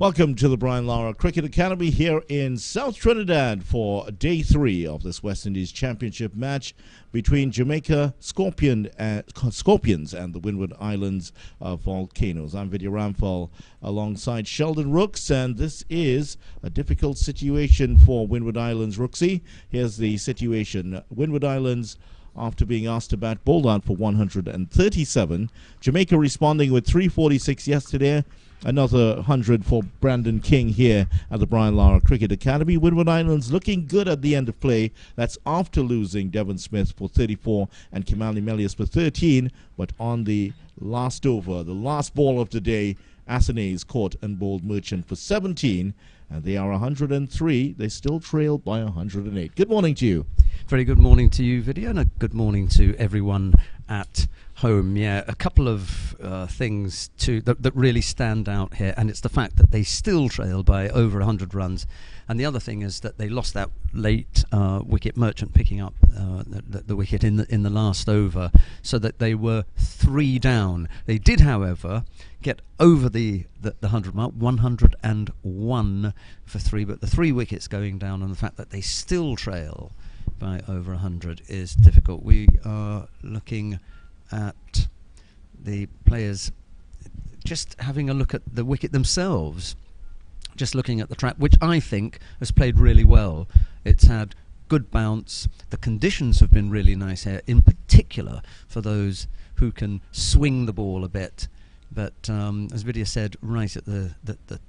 Welcome to the Brian Lara Cricket Academy here in South Trinidad for day 3 of this West Indies Championship match between Jamaica Scorpions and the Windward Islands Volcanoes. I'm Vidya Ramphal alongside Sheldon Rooks, and this is a difficult situation for Windward Islands. Rooksy, here's the situation. Windward Islands, after being asked to bat, bowled out for 137. Jamaica responding with 346 yesterday. Another 100 for Brandon King here at the Brian Lara Cricket Academy. Windward Islands looking good at the end of play. That's after losing Devon Smith for 34 and Kimali Melius for 13. But on the last over, the last ball of the day, Athanaze caught and bowled Merchant for 17. And they are 103. They still trail by 108. Good morning to you. Very good morning to you, Vidya, and a good morning to everyone at home. Yeah, a couple of things that really stand out here, and it's the fact that they still trail by over 100 runs. And the other thing is that they lost that late wicket, Merchant picking up the wicket in the last over, so that they were 3 down. They did, however, get over the 100 mark, 101 for 3, but the 3 wickets going down and the fact that they still trail by over 100 is difficult. We are looking at the players just having a look at the wicket themselves, just looking at the trap, which I think has played really well. It's had good bounce. The conditions have been really nice here, in particular for those who can swing the ball a bit. But as Vidya said right at the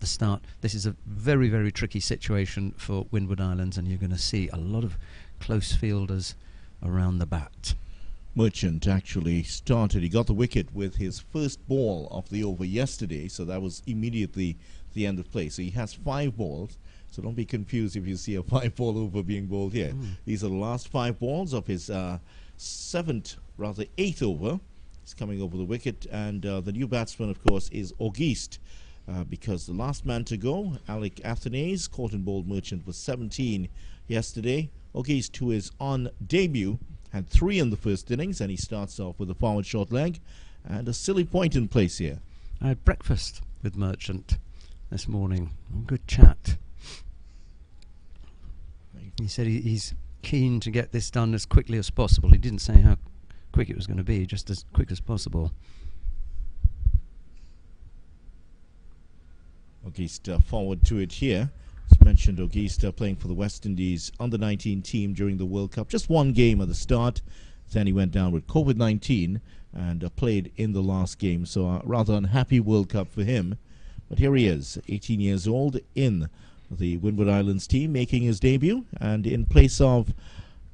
start, this is a very, very tricky situation for Windward Islands, and you're going to see a lot of close fielders around the bat. Merchant actually started. He got the wicket with his first ball of the over yesterday, so that was immediately the end of play. So he has 5 balls, so don't be confused if you see a 5-ball over being bowled here. These are the last 5 balls of his 8th over. He's coming over the wicket, and the new batsman, of course, is Auguste, because the last man to go, Alec Athanaze, caught and bowled Merchant was 17 yesterday. Auguste, who is on debut, had 3 in the first innings, and he starts off with a forward short leg and a silly point in place here. I had breakfast with Merchant this morning. Good chat. He said he's keen to get this done as quickly as possible. He didn't say how quick it was going to be, just as quick as possible. Auguste forward to it here. As mentioned, Auguste playing for the West Indies under-19 team during the World Cup. Just 1 game at the start. Then he went down with COVID-19 and played in the last game. So a rather unhappy World Cup for him. But here he is, 18 years old, in the Windward Islands team, making his debut. And in place of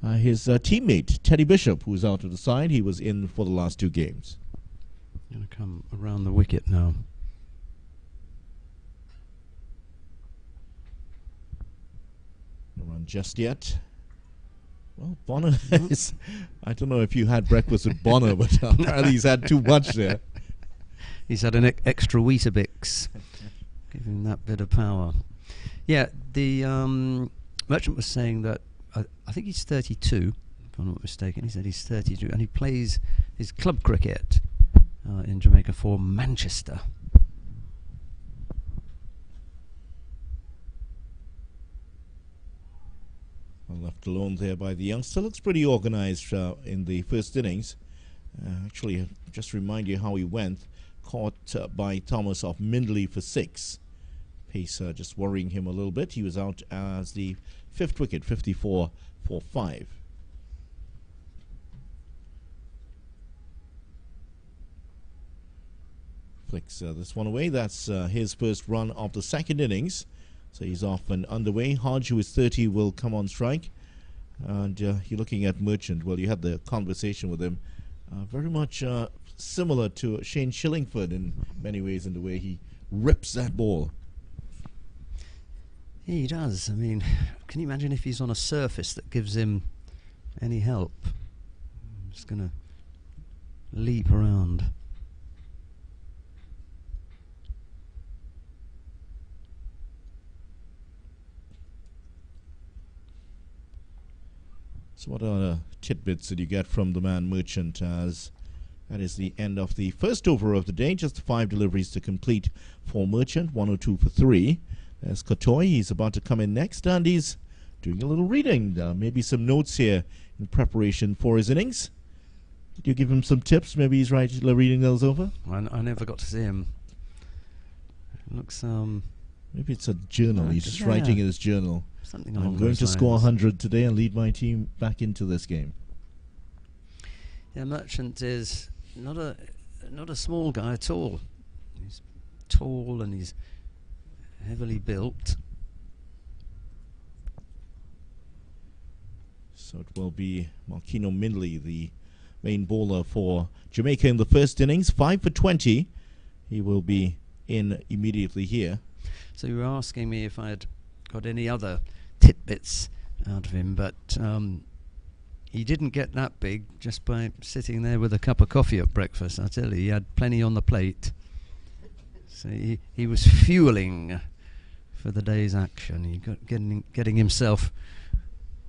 his teammate, Teddy Bishop, who was out of the side. He was in for the last 2 games. Going to come around the wicket now. Run just yet. Well, Bonner is, I don't know if you had breakfast with Bonner, but apparently he's had too much there. He's had an extra Weetabix, giving that bit of power. Yeah, the Merchant was saying that I think he's 32, if I'm not mistaken. He said he's 32, and he plays his club cricket in Jamaica for Manchester. Left alone there by the youngster. Looks pretty organised in the first innings. Actually, just remind you how he went. Caught by Thomas off Mindley for 6. Pace just worrying him a little bit. He was out as the 5th wicket, 54 for 5. Flicks this one away. That's his first run of the 2nd innings. So he's off and underway. Hodge, who is 30, will come on strike. And you're looking at Merchant. Well, you had the conversation with him. Very much similar to Shane Shillingford in many ways in the way he rips that ball. Yeah, he does. I mean, can you imagine if he's on a surface that gives him any help? I'm just going to leap around. So what are tidbits that you get from the man Merchant as That is the end of the first over of the day. Just 5 deliveries to complete for Merchant. 102 for 3. There's Kotoy. He's about to come in next, and he's doing a little reading. Maybe some notes here in preparation for his innings. Did you give him some tips? Maybe he's reading those over? I never got to see him. It looks maybe it's a journal. He's just writing in his journal. Something along I'm going those to score lines. 100 today and lead my team back into this game. Yeah, Merchant is not a small guy at all. He's tall and he's heavily built. So it will be Malkino Mindley, the main bowler for Jamaica in the first innings. 5 for 20. He will be in immediately here. So you were asking me if I had got any other tidbits out of him, but he didn't get that big just by sitting there with a cup of coffee at breakfast. I tell you, he had plenty on the plate. So he was fueling for the day's action. He got getting himself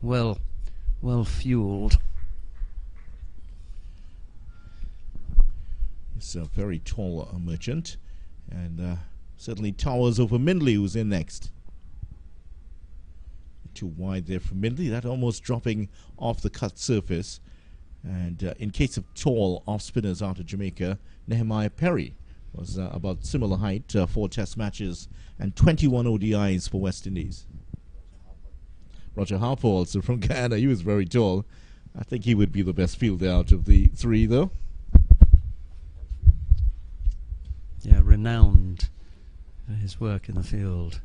well fueled. He's a very tall Merchant, and certainly towers over Mindley, who's in next. Too wide there for Mindley. That almost dropping off the cut surface. And in case of tall off spinners out of Jamaica, Nehemiah Perry was about similar height, 4 test matches and 21 ODIs for West Indies. Roger Harper also from Guyana. He was very tall. I think he would be the best fielder out of the 3, though. Yeah, renowned for his work in the field.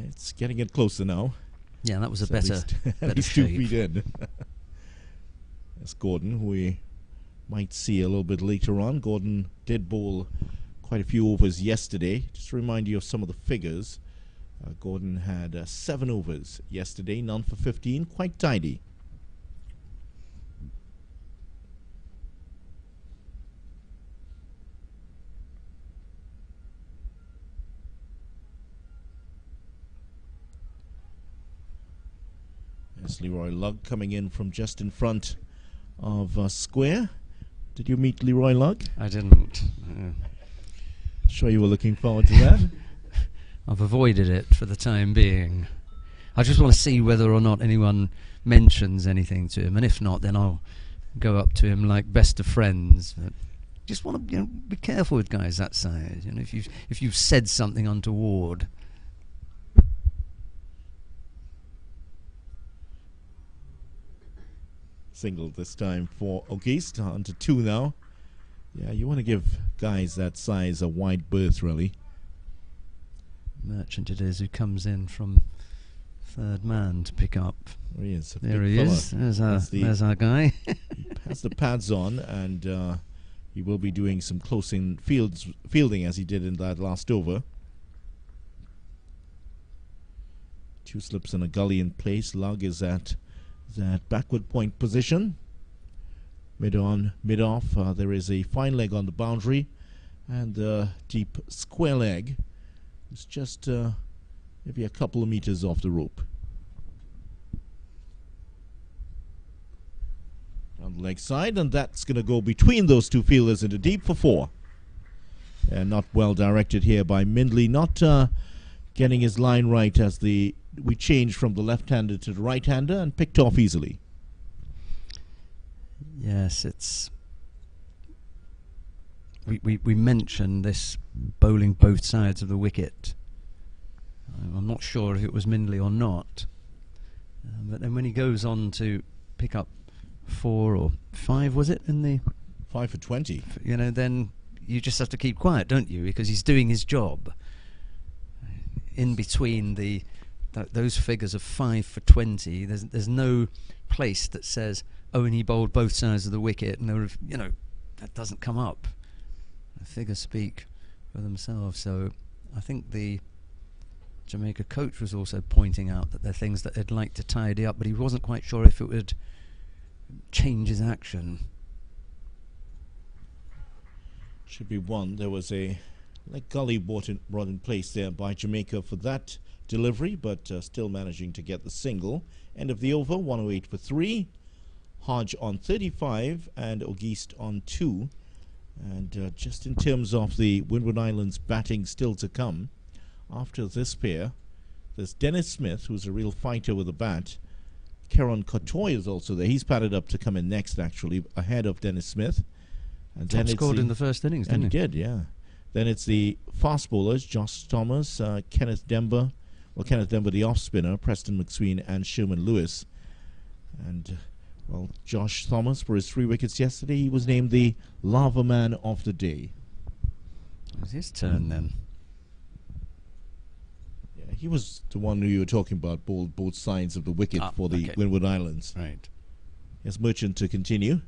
It's getting it closer now. Yeah, that was a It's better at least 2 feet in. That's Gordon, who we might see a little bit later on. Gordon did bowl quite a few overs yesterday. Just to remind you of some of the figures. Gordon had 7 overs yesterday, none for 15, quite tidy. There's Leroy Lugg coming in from just in front of square. Did you meet Leroy Lugg? I didn't. Sure you were looking forward to that? I've avoided it for the time being. I just want to see whether or not anyone mentions anything to him, and if not, then I'll go up to him like best of friends. But just want to be careful with guys that size. If you've said something untoward. Single this time for Auguste, on to 2 now. Yeah, you want to give guys that size a wide berth, really. Merchant it is who comes in from third man to pick up. There he is. There he is. There's our guy. He has the pads on, and he will be doing some close-in fielding as he did in that last over. 2 slips and a gully in place. Lugg is at that backward point position. Mid on, mid off. There is a fine leg on the boundary, and a deep square leg. It's just maybe a couple of meters off the rope. On the leg side, and that's going to go between those 2 fielders into deep for 4. And not well directed here by Mindley. Not getting his line right as we changed from the left-hander to the right-hander, and picked off easily. Yes, it's... We mentioned this bowling both sides of the wicket. I'm not sure if it was Mindley or not. But then when he goes on to pick up 4 or 5, was it, in the... 5 for 20. Then you just have to keep quiet, don't you? Because he's doing his job. In between those figures of 5 for 20, there's no place that says, oh, and he bowled both sides of the wicket, and that doesn't come up. The figures speak for themselves. So I think the Jamaica coach was also pointing out that there are things that they'd like to tidy up, but he wasn't quite sure if it would change his action. Should be 1. There was a gully brought in place there by Jamaica for that delivery, but still managing to get the single. End of the over, 108 for 3. Hodge on 35 and Auguste on 2. And just in terms of the Windward Islands batting still to come, after this pair, there's Dennis Smith, who's a real fighter with a bat. Keron Kotoy is also there. He's padded up to come in next, actually, ahead of Dennis Smith. And then scored in the first innings, didn't he? Did, yeah. Then it's the fast bowlers, Josh Thomas, Kenneth Demba, the off spinner, Preston McSween, and Sherman Lewis. And well, Josh Thomas, for his 3 wickets yesterday, he was named the Lava Man of the Day. It was his turn then. Yeah, he was the one who you were talking about, bowled both sides of the wicket for the Windward Islands. Right. Here's Merchant to continue.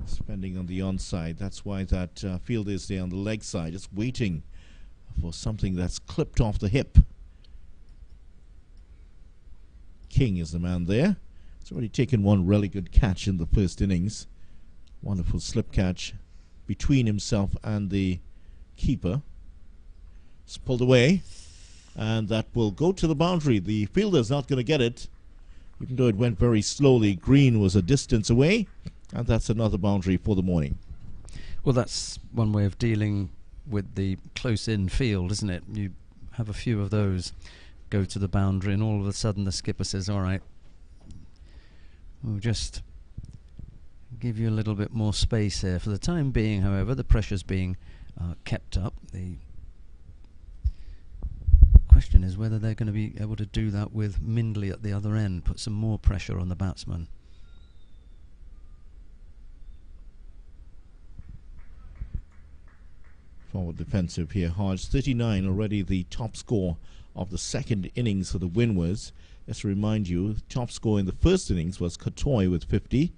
Spending on the onside. That's why that fielder is there on the leg side, just waiting for something that's clipped off the hip. King is the man there. He's already taken one really good catch in the first innings. Wonderful slip catch between himself and the keeper. It's pulled away, and that will go to the boundary. The fielder's not going to get it, even though it went very slowly. Green was a distance away. And that's another boundary for the morning. Well, that's one way of dealing with the close-in field, isn't it? You have a few of those go to the boundary, and all of a sudden the skipper says, all right, we'll just give you a little bit more space here. For the time being, however, the pressure's being kept up. The question is whether they're going to be able to do that with Mindley at the other end, put some more pressure on the batsman. Forward defensive here. Hodge 39, already the top score of the second innings for the Windwards. Just to remind you, the top score in the first innings was Kotoy with 50.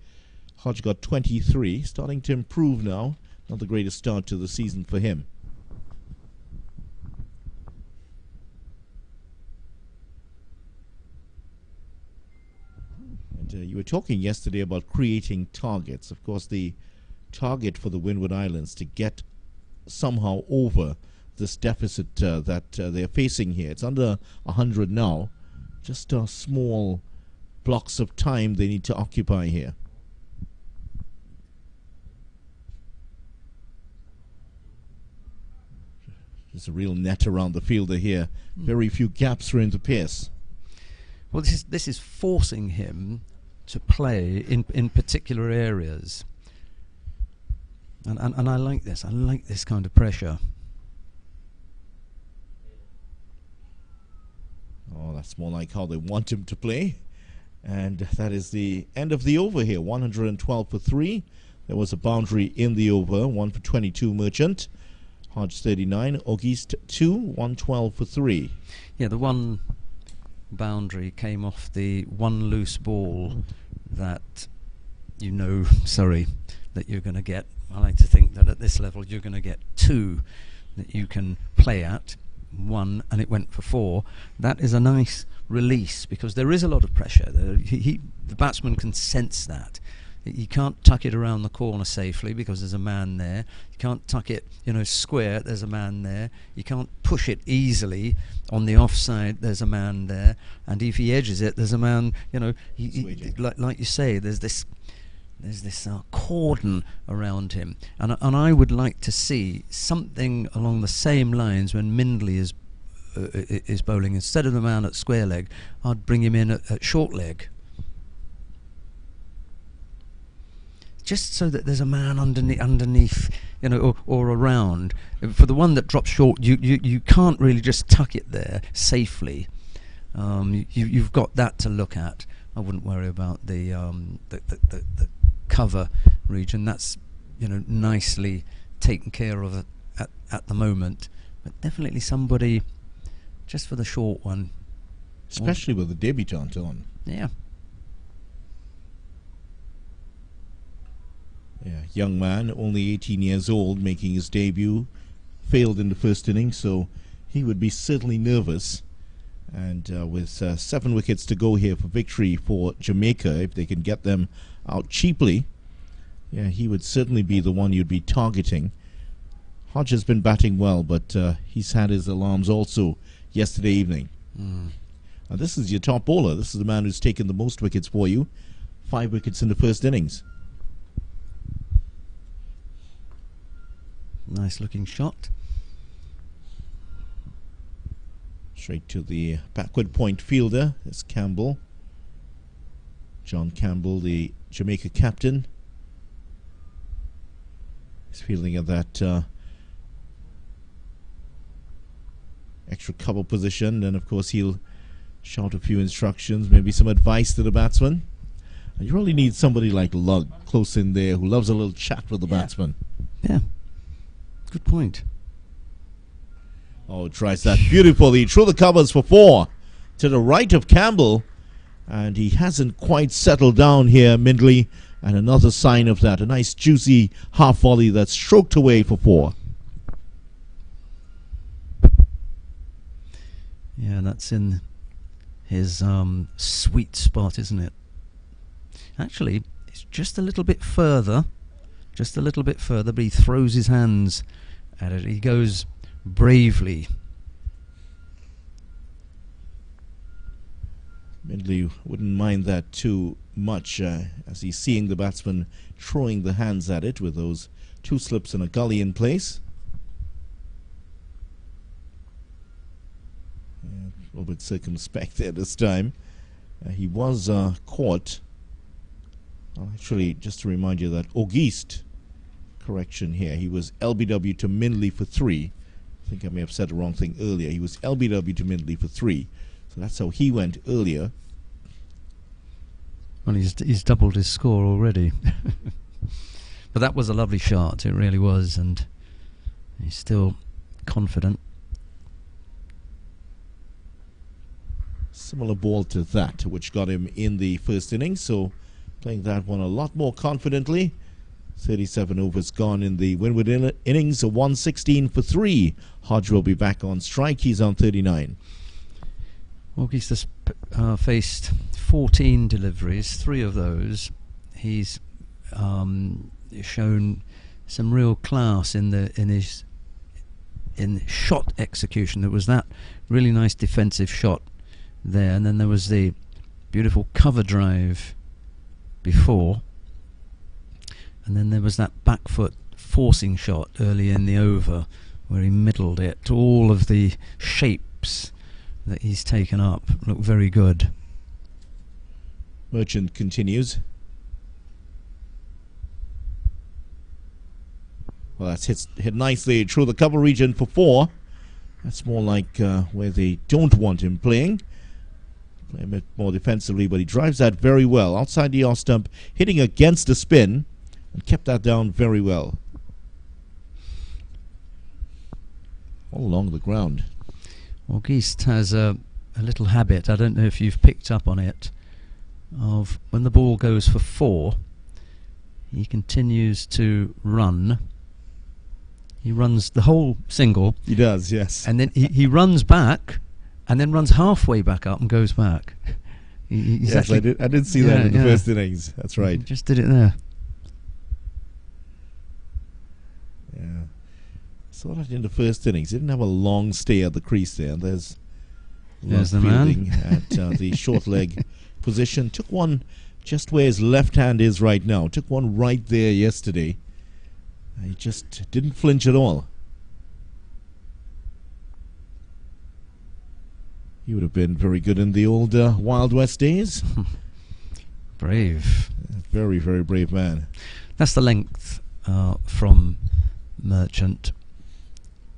Hodge got 23, starting to improve now. Not the greatest start to the season for him. And you were talking yesterday about creating targets. Of course, the target for the Windward Islands to get somehow over this deficit that they're facing here. It's under 100 now. Just small blocks of time they need to occupy here. There's a real net around the fielder here. Very few gaps for him to pierce. Well, this is forcing him to play in particular areas. And I like this. I like this kind of pressure. Oh, that's more like how they want him to play. And that is the end of the over here. 112 for 3. There was a boundary in the over. 1 for 22 Merchant. Hodge 39. Auguste 2. 112 for 3. Yeah, the one boundary came off the one loose ball that that you're going to get. I like to think that at this level you're going to get 2 that you can play at. 1, and it went for 4. That is a nice release because there is a lot of pressure. The batsman can sense that. You can't tuck it around the corner safely because there's a man there. You can't tuck it, square. There's a man there. You can't push it easily on the offside. There's a man there. And if he edges it, there's a man. Like you say, there's this cordon around him, and I would like to see something along the same lines when Mindley is bowling. Instead of the man at square leg, I'd bring him in at short leg, just so that there's a man underneath, or around. For the one that drops short, you can't really just tuck it there safely. You've got that to look at. I wouldn't worry about the cover region. That's nicely taken care of at the moment, but definitely somebody just for the short one, especially with the debutant on. Yeah, young man, only 18 years old, making his debut. Failed in the first inning, so he would be certainly nervous. And with 7 wickets to go here for victory for Jamaica, if they can get them out cheaply, Yeah, he would certainly be the one you'd be targeting. Hodge has been batting well, but he's had his alarms also yesterday evening. Now, this is your top bowler. This is the man who's taken the most wickets for you. 5 wickets in the first innings. Nice looking shot. Straight to the backward point fielder. It's Campbell. John Campbell, the Jamaica captain. He's fielding at that extra cover position. And of course he'll shout a few instructions, maybe some advice to the batsman. And you really need somebody like Lugg close in there who loves a little chat with the batsman. Yeah. Good point. Oh, tries that beautifully through the covers for 4 to the right of Campbell, and he hasn't quite settled down here, Mindley, and another sign of that, a nice juicy half volley that's stroked away for 4. Yeah, that's in his sweet spot, isn't it? Actually, it's just a little bit further, but he throws his hands at it. He goes bravely. Mindley wouldn't mind that too much as he's seeing the batsman throwing the hands at it with those 2 slips and a gully in place. A little bit circumspect there this time. He was caught. Actually, just to remind you that Auguste, correction here, he was LBW to Mindley for 3. I think I may have said the wrong thing earlier. He was LBW to Mindley for 3. So that's how he went earlier. Well, he's doubled his score already. But that was a lovely shot, it really was, and he's still confident. Similar ball to that, which got him in the first innings, so playing that one a lot more confidently. 37 overs gone in the Windward innings, a 116 for 3. Hodge will be back on strike. He's on 39. Auguste has faced 14 deliveries. 3 of those he's shown some real class in shot execution. There was that really nice defensive shot there, and then there was the beautiful cover drive before, and then there was that back foot forcing shot early in the over where he middled it. All of the shapes that he's taken up look very good. Merchant continues. Well, that's hit nicely through the cover region for 4. That's more like where they don't want him playing. Play a bit more defensively, but he drives that very well. Outside the off stump, hitting against the spin, and kept that down very well. All along the ground. Auguste has a little habit, I don't know if you've picked up on it, of when the ball goes for 4, he continues to run. He runs the whole single. He does, yes. And then he runs back, and then runs halfway back up and goes back. Yes, I did see that in the first innings. That's right. He just did it there. Yeah. Saw that in the first innings. He didn't have a long stay at the crease there. There's the fielding man. at the short leg position. Took one just where his left hand is right now. Took one right there yesterday. He just didn't flinch at all. He would have been very good in the old Wild West days. Brave. Very, very brave man. That's the length from Merchant.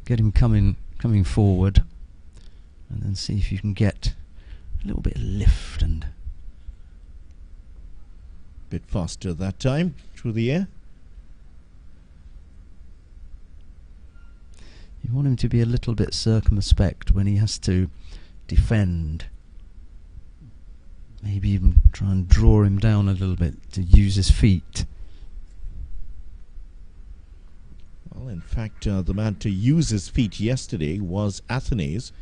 Get him coming forward, and then see if you can get a little bit of lift and a bit faster that time through the air. You want him to be a little bit circumspect when he has to defend. Maybe even try and draw him down a little bit to use his feet. Well, in fact, the man to use his feet yesterday was Athenaeus.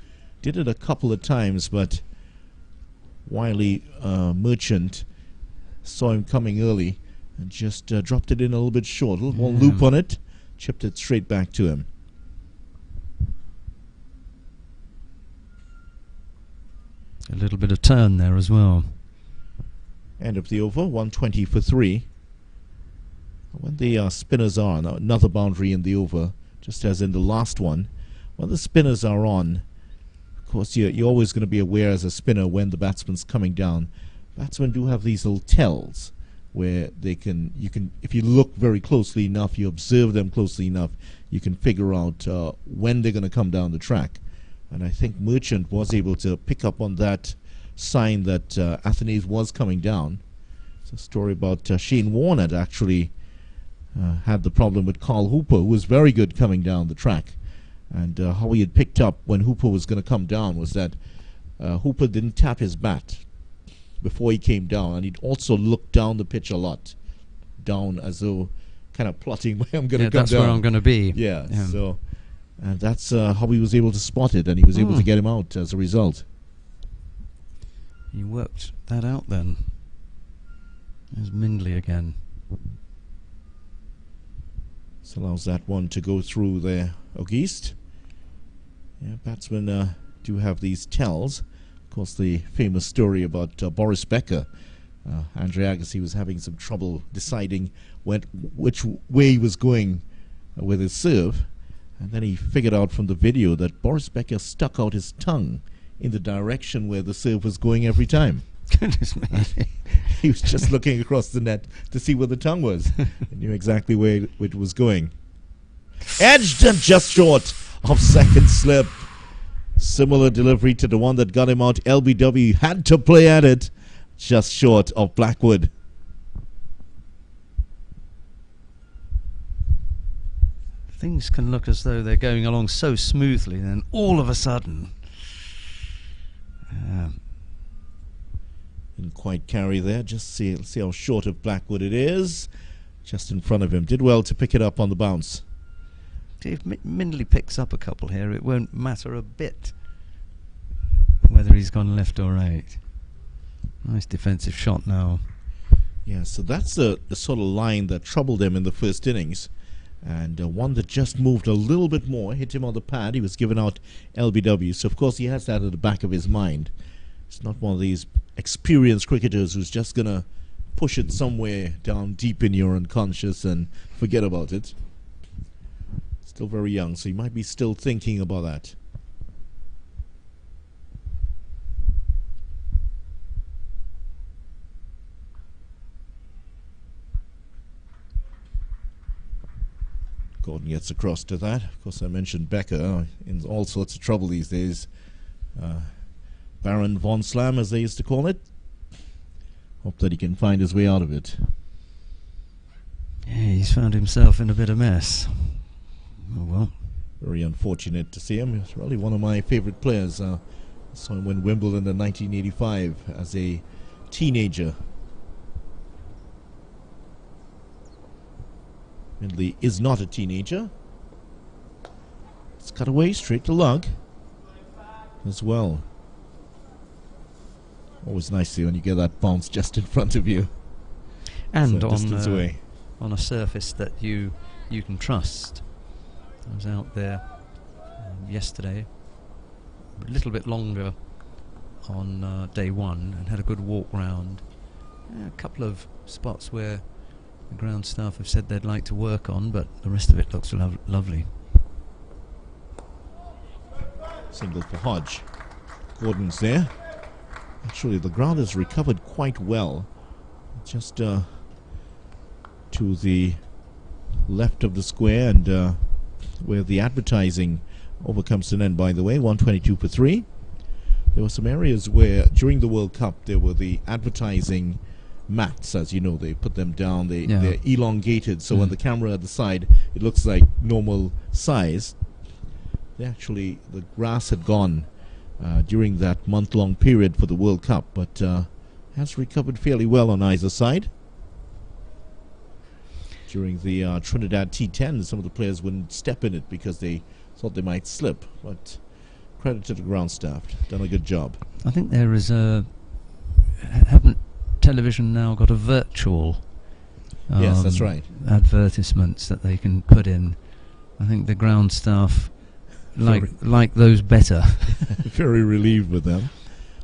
Did it a couple of times, but wily Merchant saw him coming early and just dropped it in a little bit short. A little more loop on it, chipped it straight back to him. A little bit of turn there as well. End of the over, 120 for 3. When the spinners are on, another boundary in the over, just as in the last one, when the spinners are on, of course you're always going to be aware as a spinner when the batsman's coming down. Batsmen do have these little tells where you can, if you look very closely enough, you observe them closely enough, you can figure out when they're going to come down the track. And I think Merchant was able to pick up on that sign that Athanaze was coming down. It's a story about Shane Warne had actually had the problem with Carl Hooper, who was very good coming down the track. And how he had picked up when Hooper was going to come down was that Hooper didn't tap his bat before he came down, and he'd also looked down the pitch a lot, down as though kind of plotting where I'm going to come that's down. where I'm going to be. Yeah. So, and that's how he was able to spot it, and he was able to get him out as a result. He worked that out then. There's Mindley again. This allows that one to go through there, Auguste. Yeah, batsmen do have these tells. Of course, the famous story about Boris Becker. Andre Agassi was having some trouble deciding which way he was going with his serve. And then he figured out from the video that Boris Becker stuck out his tongue in the direction where the serve was going every time. Goodness me. He was just looking across the net to see where the tongue was. He knew exactly where it was going. Edged and just short of second slip. Similar delivery to the one that got him out. LBW had to play at it. Just short of Blackwood. Things can look as though they're going along so smoothly, then all of a sudden... Didn't quite carry there. Just see how short of Blackwood it is. Just in front of him. Did well to pick it up on the bounce. If Mindley picks up a couple here, it won't matter a bit whether he's gone left or right. Nice defensive shot now. Yeah, so that's the sort of line that troubled him in the first innings. And one that just moved a little bit more, hit him on the pad. He was given out LBW, so of course he has that at the back of his mind. It's not one of these experienced cricketers who's just going to push it somewhere down deep in your unconscious and forget about it. Still very young, so he might be still thinking about that. Gordon gets across to that. Of course, I mentioned Becker in all sorts of trouble these days. Baron Von Slam, as they used to call it. Hope that he can find his way out of it. Yeah, he's found himself in a bit of mess. Oh well. Very unfortunate to see him. He was really one of my favorite players. I saw him win Wimbledon in 1985 as a teenager. Mindley is not a teenager. It's cut away straight to lug as well. Always nice when you get that bounce just in front of you. And away. On a surface that you can trust. I was out there yesterday, a little bit longer on day one, and had a good walk round. A couple of spots where the ground staff have said they'd like to work on, but the rest of it looks lovely. Single for Hodge. Gordon's there. Actually, the ground has recovered quite well. Just to the left of the square, and where the advertising over comes to an end, by the way, 122 for 3. There were some areas where, during the World Cup, there were the advertising mats, as you know. They put them down, they're elongated, so when the camera at the side, it looks like normal size. The grass had gone during that month-long period for the World Cup, but has recovered fairly well on either side. During the Trinidad T10, some of the players wouldn't step in it because they thought they might slip, but credit to the ground staff, done a good job. I think there is haven't television now got a virtual Yes, that's right. Advertisements that they can put in. I think the ground staff like those better. Very relieved with them.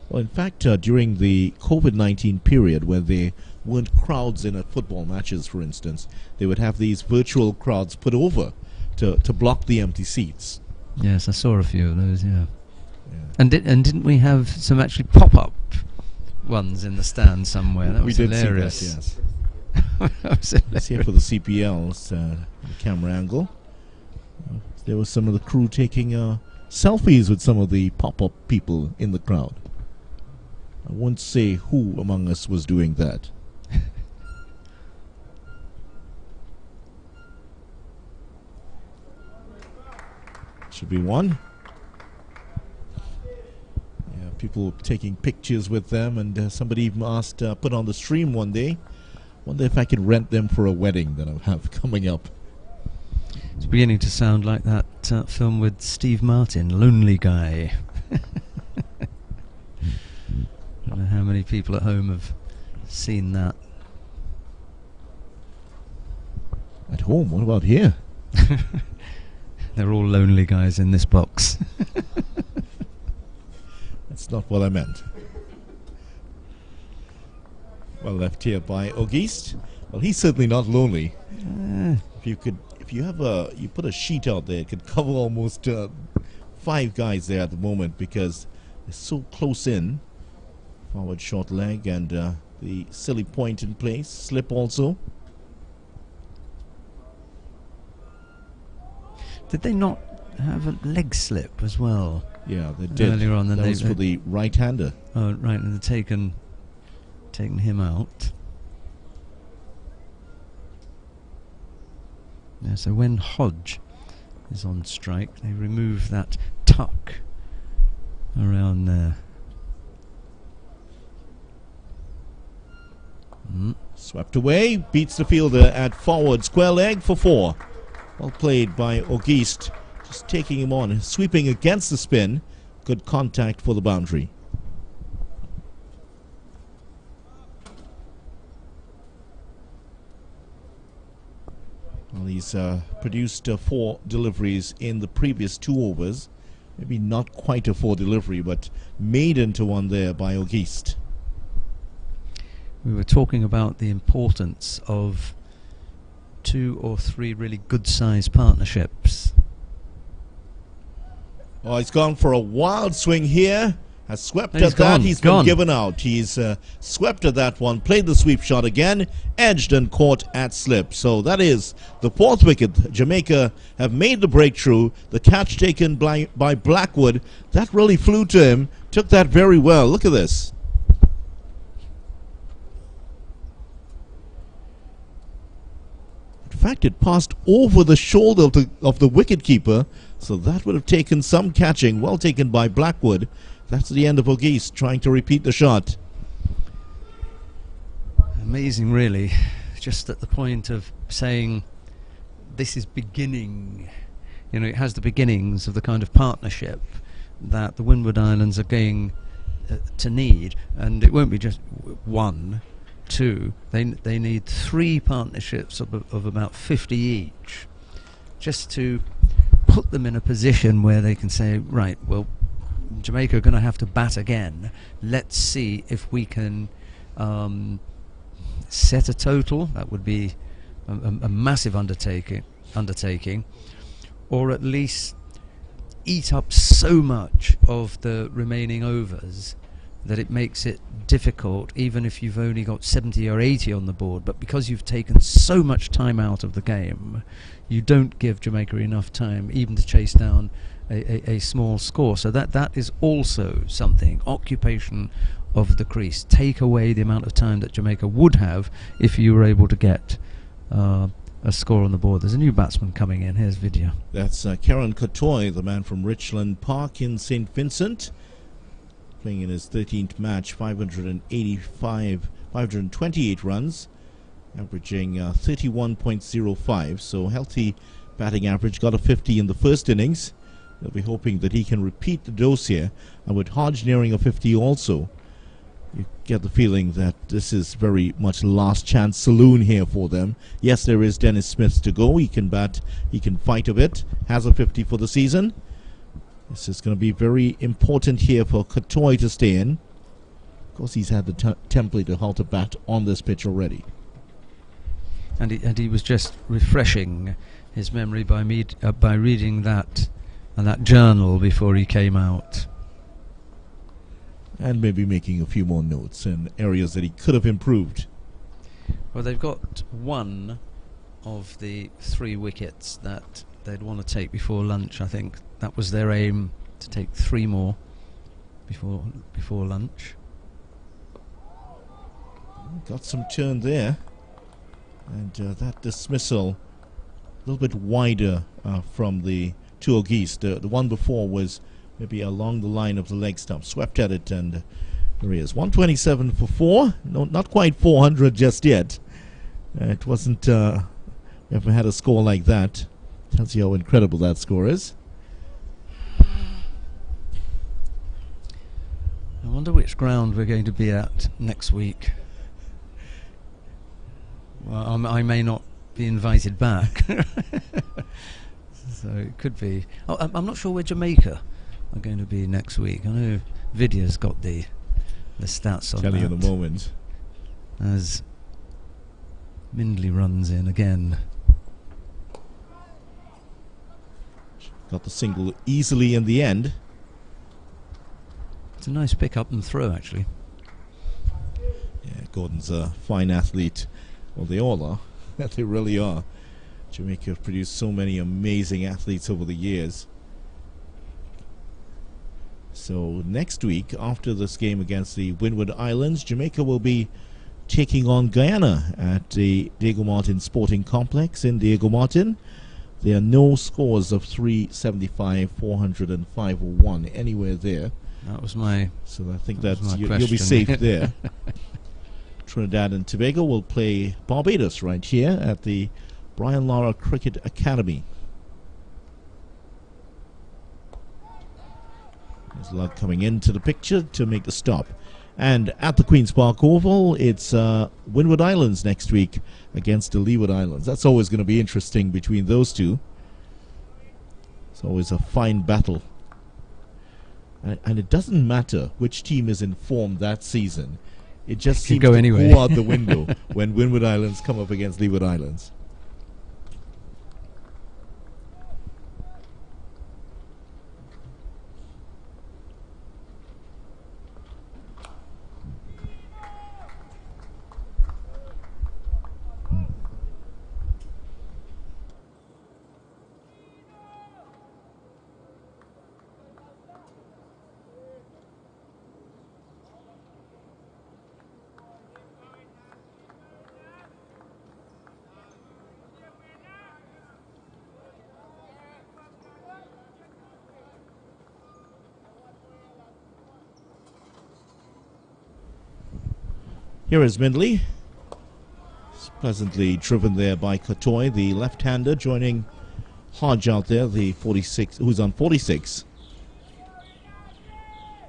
Well, in fact, during the COVID-19 period, where there weren't crowds in at football matches, for instance, they would have these virtual crowds put over to block the empty seats. Yes, I saw a few of those, yeah. And didn't we have some actually pop-up ones in the stand somewhere? That was hilarious. Did see that, yes. Let's here for the CPL's camera angle. There was some of the crew taking selfies with some of the pop-up people in the crowd. I won't say who among us was doing that. Should be one. Yeah, people taking pictures with them, and somebody even asked, put on the stream one day, wonder if I could rent them for a wedding that I have coming up. It's beginning to sound like that film with Steve Martin, Lonely Guy. I don't know how many people at home have seen that. At home? What about here? They're all lonely guys in this box. That's not what I meant. Well left here by Auguste. Well, he's certainly not lonely. If you put a sheet out there, it could cover almost 5 guys there at the moment, because they're so close in. Forward short leg, and the silly point in place. Slip also. Did they not have a leg slip as well? Yeah, they did. Earlier on, that was for the right-hander. Oh, right, and they've taken him out. Yeah, so when Hodge is on strike, they remove that tuck around there. Swept away, beats the fielder at forward, square leg for 4. Well played by Auguste, just taking him on, sweeping against the spin. Good contact for the boundary. Well, he's produced 4 deliveries in the previous 2 overs. Maybe not quite a 4 delivery, but made into one there by Auguste. We were talking about the importance of 2 or 3 really good-sized partnerships. Oh, he's gone for a wild swing here. Has swept He's at gone, that. He's been given out. He's swept at that one. Played the sweep shot again. Edged and caught at slip. So that is the 4th wicket. Jamaica have made the breakthrough. The catch taken by Blackwood. That really flew to him. Took that very well. Look at this. In fact, it passed over the shoulder of the wicketkeeper, so that would have taken some catching. Well taken by Blackwood. That's the end of Auguste trying to repeat the shot. Amazing, really. Just at the point of saying this is beginning. You know, it has the beginnings of the kind of partnership that the Windward Islands are going to need, and it won't be just 1. 2, they need 3 partnerships of about 50 each, just to put them in a position where they can say, right, well, Jamaica are going to have to bat again. Let's see if we can set a total. That would be a massive undertaking, or at least eat up so much of the remaining overs that it makes it difficult, even if you've only got 70 or 80 on the board. But because you've taken so much time out of the game, you don't give Jamaica enough time even to chase down a small score. So that is also something. Occupation of the crease. Take away the amount of time that Jamaica would have if you were able to get a score on the board. There's a new batsman coming in. Here's video. That's Karen Kotoy, the man from Richland Park in St. Vincent. Playing in his 13th match, 528 runs, averaging 31.05, so healthy batting average. Got a 50 in the first innings. They'll be hoping that he can repeat the dose here, and with Hodge nearing a 50 also, You get the feeling that this is very much last chance saloon here for them. Yes, there is Dennis Smith to go. He can bat, he can fight a bit, has a 50 for the season. This is going to be very important here for Katoy to stay in. Of course, he's had the template to how to bat on this pitch already. And he was just refreshing his memory by reading that journal before he came out. And maybe making a few more notes in areas that he could have improved. Well, they've got one of the 3 wickets that they'd want to take before lunch. I think that was their aim, to take 3 more before lunch. Got some turn there. And that dismissal a little bit wider from the Tour Geese. The one before was maybe along the line of the leg stump. Swept at it, and there he is. 127 for 4. No, not quite 400 just yet. It wasn't... we haven't had a score like that. Tells you how incredible that score is. I wonder which ground we're going to be at next week. Well, I may not be invited back. So it could be... Oh, I'm not sure where Jamaica are going to be next week. I know Vidya's got the stats on that. Tell you in a moment. As Mindley runs in again. Got the single easily in the end. It's a nice pick up and throw, actually. Yeah, Gordon's a fine athlete. Well, they all are. They really are. Jamaica have produced so many amazing athletes over the years. So next week, after this game against the Windward Islands, Jamaica will be taking on Guyana at the Diego Martin Sporting Complex in Diego Martin. There are no scores of 375, 400 and 501 anywhere there. That was my... So I think that you'll be safe there. Trinidad and Tobago will play Barbados right here at the Brian Lara Cricket Academy. There's Lug coming into the picture to make the stop. And at the Queen's Park Oval, it's Windward Islands next week against the Leeward Islands. That's always going to be interesting between those two. It's always a fine battle. And it doesn't matter which team is in form that season. It just seems to go out the window when Windward Islands come up against Leeward Islands. Here is Mindley. It's pleasantly driven there by Katoy, the left-hander, joining Hodge out there, the 46, who's on 46.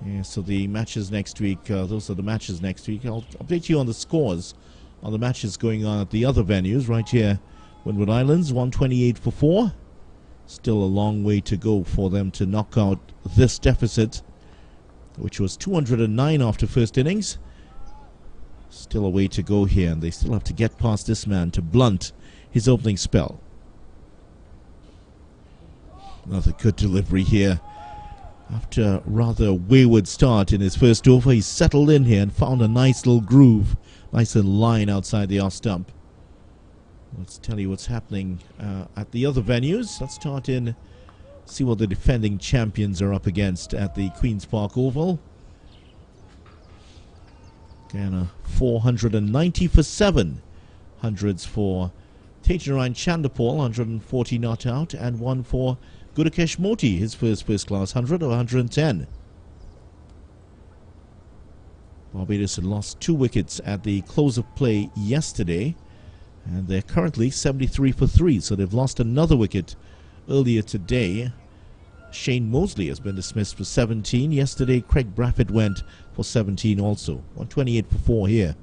Yeah, so the matches next week, those are the matches next week. I'll update you on the scores on the matches going on at the other venues. Right here, Windward Islands, 128 for 4. Still a long way to go for them to knock out this deficit, which was 209 after first innings. Still a way to go here, and they still have to get past this man to blunt his opening spell. Another good delivery here. After a rather wayward start in his first over, he settled in here and found a nice little groove, nice little line outside the off stump. Let's tell you what's happening at the other venues. Let's start in, see what the defending champions are up against at the Queen's Park Oval. Guyana 490 for 7. Hundreds for Tejanarayan Chandapal, 140 not out, and one for Gudakesh Moti, his first class 100 or 110. Barbados had lost 2 wickets at the close of play yesterday, and they're currently 73 for 3, so they've lost another wicket earlier today. Shane Mosley has been dismissed for 17. Yesterday, Craig Braffett went for 17 also. 128 for 4 here.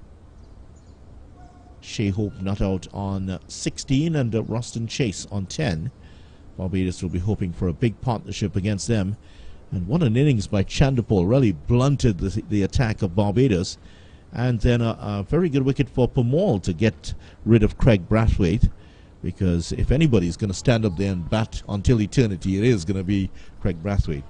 Shea Hope not out on 16 and Ruston Chase on 10. Barbados will be hoping for a big partnership against them. And what an innings by Chandapol. Really blunted the attack of Barbados. And then a very good wicket for Pamal to get rid of Craig Brathwaite. Because if anybody's going to stand up there and bat until eternity, it is going to be Craig Brathwaite.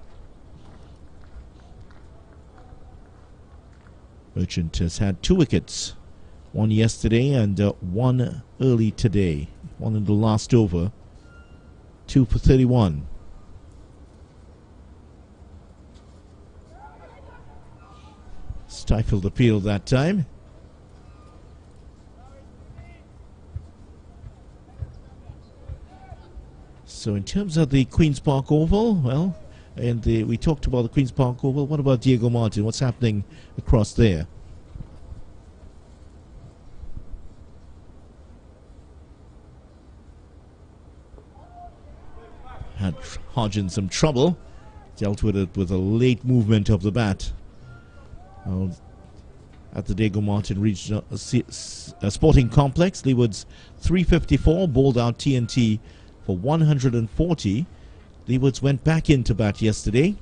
Merchant has had 2 wickets. One yesterday and one early today. One in the last over. 2 for 31. Stifled appeal that time. So in terms of the Queen's Park Oval, well, and we talked about the Queen's Park Oval. What about Diego Martin? What's happening across there? Had Hodge in some trouble. Dealt with it with a late movement of the bat. At the Diego Martin Regional Sporting Complex, Leeward's 354 bowled out TNT for 140. Leeward's went back into bat yesterday.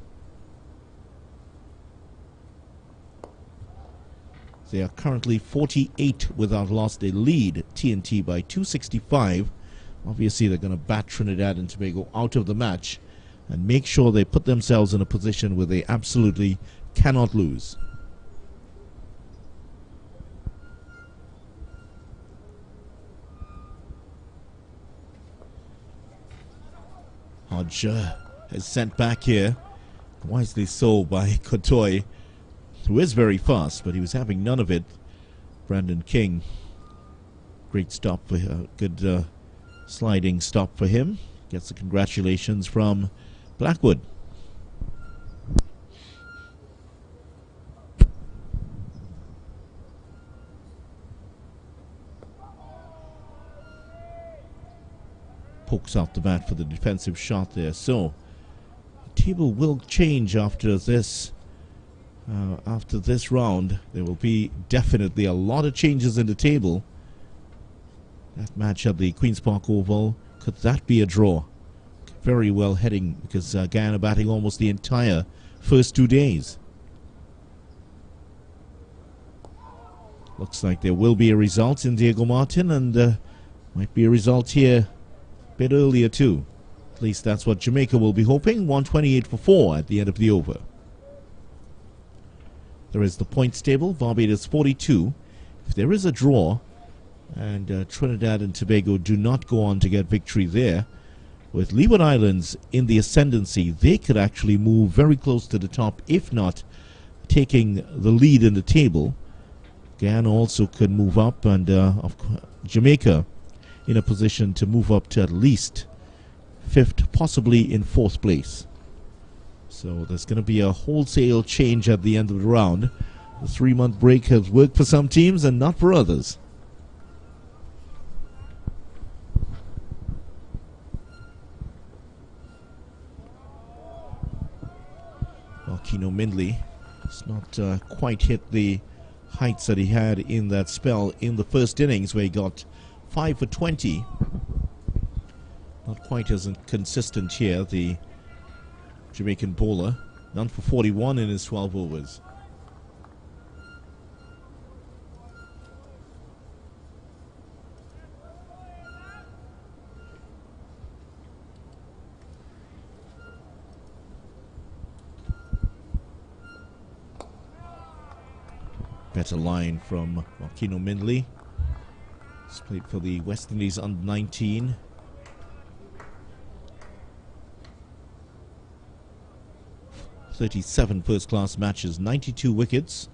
They are currently 48 without loss. They lead TNT by 265. Obviously, they're going to bat Trinidad and Tobago out of the match and make sure they put themselves in a position where they absolutely cannot lose. Hodge is sent back here, wisely so by Kotoy, who is very fast, but he was having none of it. Brandon King, great stop for good sliding stop for him. Gets the congratulations from Blackwood. Pokes out the bat for the defensive shot there. So the table will change after this round. There will be definitely a lot of changes in the table. That match at the Queen's Park Oval, could that be a draw? Very well heading, because Guyana batting almost the entire first 2 days. Looks like there will be a result in Diego Martin, and might be a result here a bit earlier too. At least that's what Jamaica will be hoping. 128 for 4 at the end of the over. There is the points table. Barbados 42. If there is a draw, and Trinidad and Tobago do not go on to get victory there, with Leeward Islands in the ascendancy, they could actually move very close to the top, if not taking the lead in the table. Guyana also could move up, and Jamaica in a position to move up to at least 5th, possibly in 4th place. So there's going to be a wholesale change at the end of the round. The 3-month break has worked for some teams and not for others. Keno Mindley has not quite hit the heights that he had in that spell in the first innings, where he got 5 for 20. Not quite as consistent here, the Jamaican bowler. None for 41 in his 12 overs. Better line from Keno Mindley. He's played for the West Indies under 19. "37 first-class matches, 92 wickets,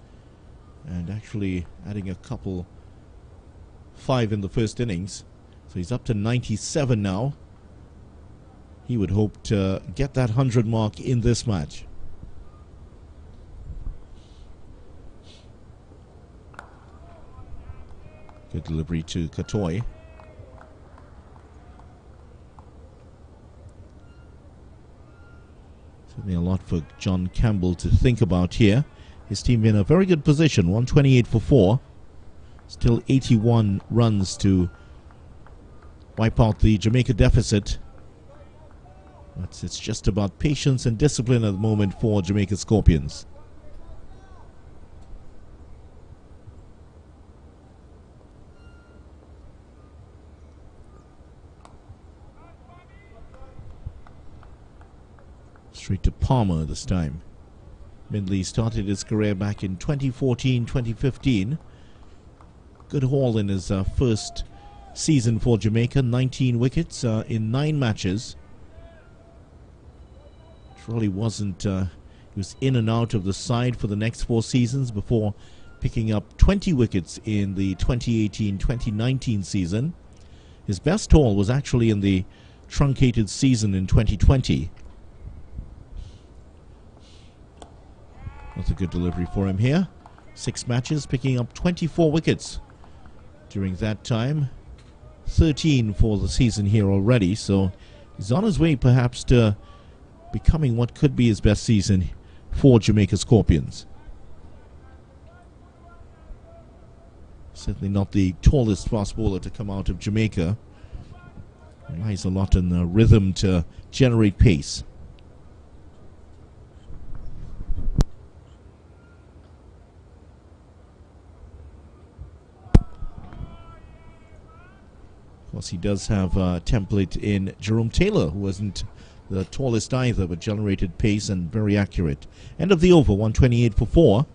and actually adding a couple, 5 in the first innings. So he's up to 97 now. He would hope to get that 100 mark in this match. Good delivery to Kotoy. lot for John Campbell to think about here. His team in a very good position, 128 for 4. Still 81 runs to wipe out the Jamaica deficit. But it's just about patience and discipline at the moment for Jamaica Scorpions. Straight to Palmer this time. Mindley started his career back in 2014-2015. Good haul in his first season for Jamaica. 19 wickets in 9 matches. It really wasn't... he was in and out of the side for the next 4 seasons before picking up 20 wickets in the 2018-2019 season. His best haul was actually in the truncated season in 2020. That's a good delivery for him here. 6 matches, picking up 24 wickets during that time. 13 for the season here already, so he's on his way perhaps to becoming what could be his best season for Jamaica Scorpions. Certainly not the tallest fast bowler to come out of Jamaica. Relies a lot on rhythm to generate pace. Of course, he does have a template in Jerome Taylor, who wasn't the tallest either, but generated pace and very accurate. End of the over, 128 for 4.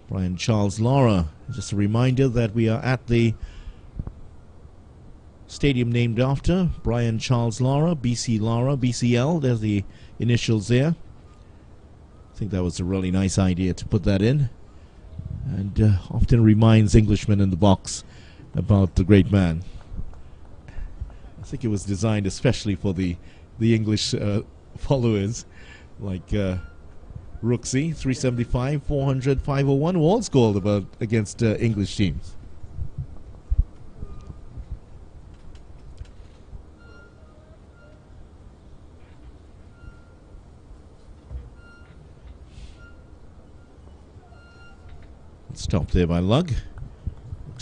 Brian Charles Lara. Just a reminder that we are at the stadium named after Brian Charles Lara, BC Lara, BCL. There's the initials there. I think that was a really nice idea to put that in. And often reminds Englishmen in the box about the great man. I think it was designed especially for the English followers, like Rooksy, 375, 400, 501, who all scored about against English teams. Stop there by Lugg.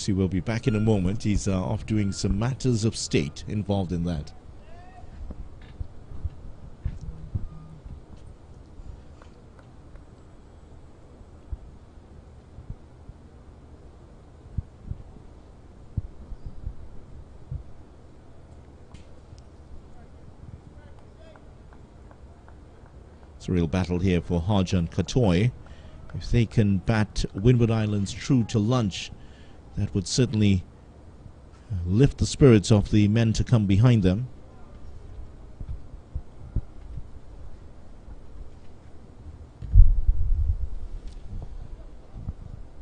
He will be back in a moment. He's off doing some matters of state involved in that. It's a real battle here for Hodge and Katoy. If they can bat Windward Islands true to lunch, that would certainly lift the spirits of the men to come behind them.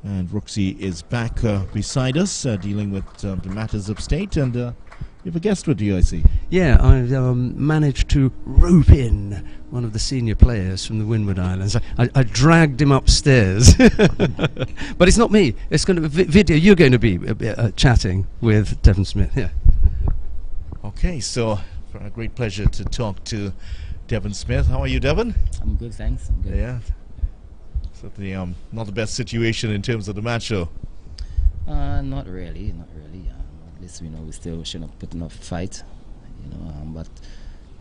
And Rooksy is back beside us, dealing with the matters of state. And you have a guest with you, I see. Yeah, I managed to rope in one of the senior players from the Windward Islands. I dragged him upstairs. But it's not me. It's going to be video. You're going to be chatting with Devon Smith. Yeah. Okay, so a great pleasure to talk to Devon Smith. How are you, Devon? I'm good, thanks. I'm good. Yeah. Certainly not the best situation in terms of the match, though. Not really. At least we still shouldn't put enough fight, but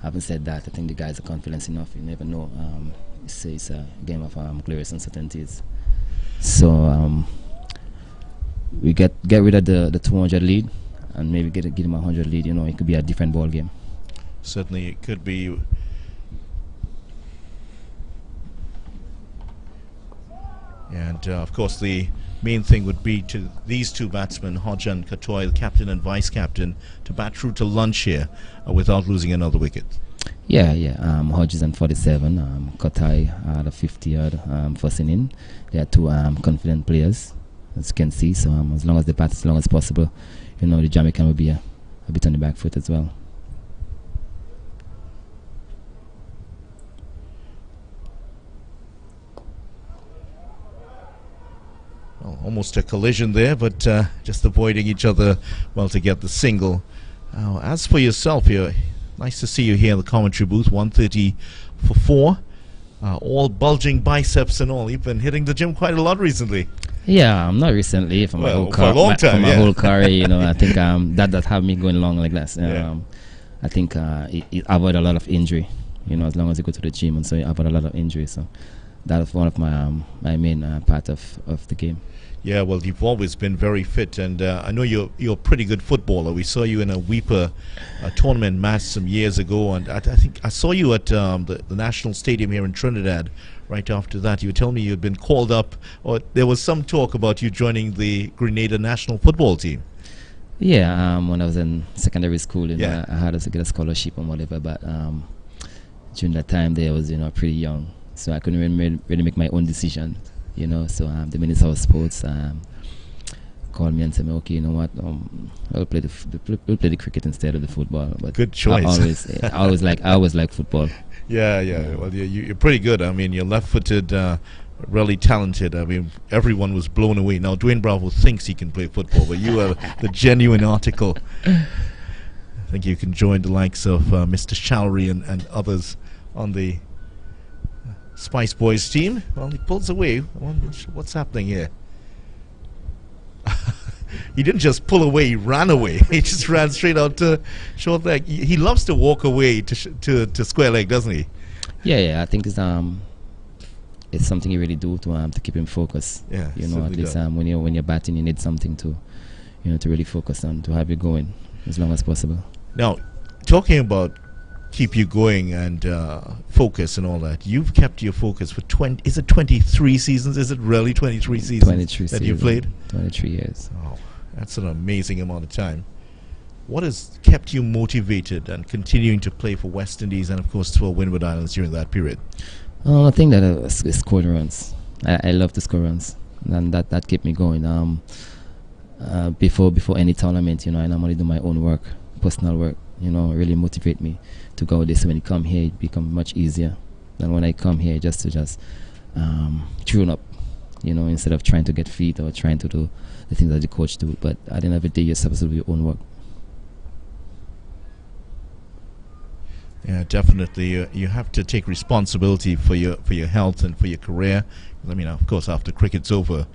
having said that, I think the guys are confident enough. You never know. It's a game of clearest uncertainties. So we get rid of the 200 lead and maybe give them a 100 lead. It could be a different ball game. Certainly, it could be. And of course, the main thing would be to these two batsmen, Hodge and Katoy, the captain and vice captain, to bat through to lunch here without losing another wicket. Yeah. Hodge is on 47. Katoy the 50-yard first inning. They are two confident players, as you can see. So as long as they bat as long as possible, the Jamaican will be a bit on the back foot as well. Well, almost a collision there, but just avoiding each other well to get the single. As for yourself here, Nice to see you here in the commentary booth. 1:30 for 4. All bulging biceps and all. You've been hitting the gym quite a lot recently. Yeah, not recently. For my whole for a long time. For my whole career, you know, I think that have me going along like that. I think it avoid a lot of injury. You know, as long as you go to the gym, and so you avoid a lot of injury. So that's one of my my main part of the game. Yeah, well, you've always been very fit, and I know you're a pretty good footballer. We saw you in a Weeper tournament match some years ago, and I think I saw you at the National Stadium here in Trinidad. Right after that, you were telling me you'd been called up, or there was some talk about you joining the Grenada national football team. Yeah, when I was in secondary school, you know, I had to get a scholarship and whatever, but during that time there I was, you know, pretty young, so I couldn't really make my own decision. You know, so the Minister of Sports called me and said, "Okay, you know what? I'll play the cricket instead of the football." But good choice. I always like football. Yeah. Well, you're pretty good. I mean, you're left-footed, really talented. I mean, everyone was blown away. Now, Dwayne Bravo thinks he can play football, but you are the genuine article. I think you can join the likes of Mr. Shalry and others on the Spice Boys team. Well, he pulls away. What's happening here? He didn't just pull away, he ran away. He just ran straight out to short leg. He loves to walk away to square leg, doesn't he? Yeah, I think it's something you really do to keep him focused. Yeah, you know, at least when you're batting, you need something to, you know, to really focus on, to have you going as long as possible. Now, talking about keep you going and focus and all that, you've kept your focus for 23 seasons? Is it really 23 seasons 23 that you played? 23 years. Oh, that's an amazing amount of time. What has kept you motivated and continuing to play for West Indies and of course for Windward Islands during that period? I think that scoring runs. I love to score runs, and that kept me going. Before any tournament, you know, I normally do my own work, personal work. You know, really motivate me to go this. When you come here, it becomes much easier than when I come here just to tune up, you know, instead of trying to get fit or trying to do the things that the coach do. But at the end of the day, you're supposed to do your own work. Yeah, definitely. You have to take responsibility for your health and for your career. I mean, of course, after cricket's over,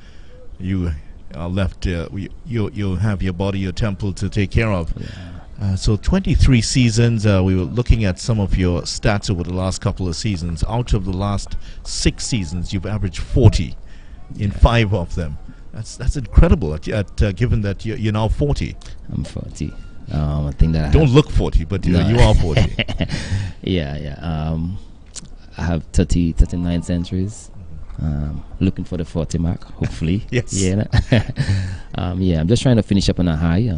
you are left. You have your body, your temple to take care of. Yeah. So 23 seasons, we were looking at some of your stats over the last couple of seasons. Out of the last 6 seasons, you've averaged 40 in 5 of them. That's incredible, given that you're now 40. I'm 40. I think that don't look 40, but you are 40. Yeah. I have 39 centuries. Looking for the 40 mark, hopefully. Yes. Yeah. I'm just trying to finish up on a high.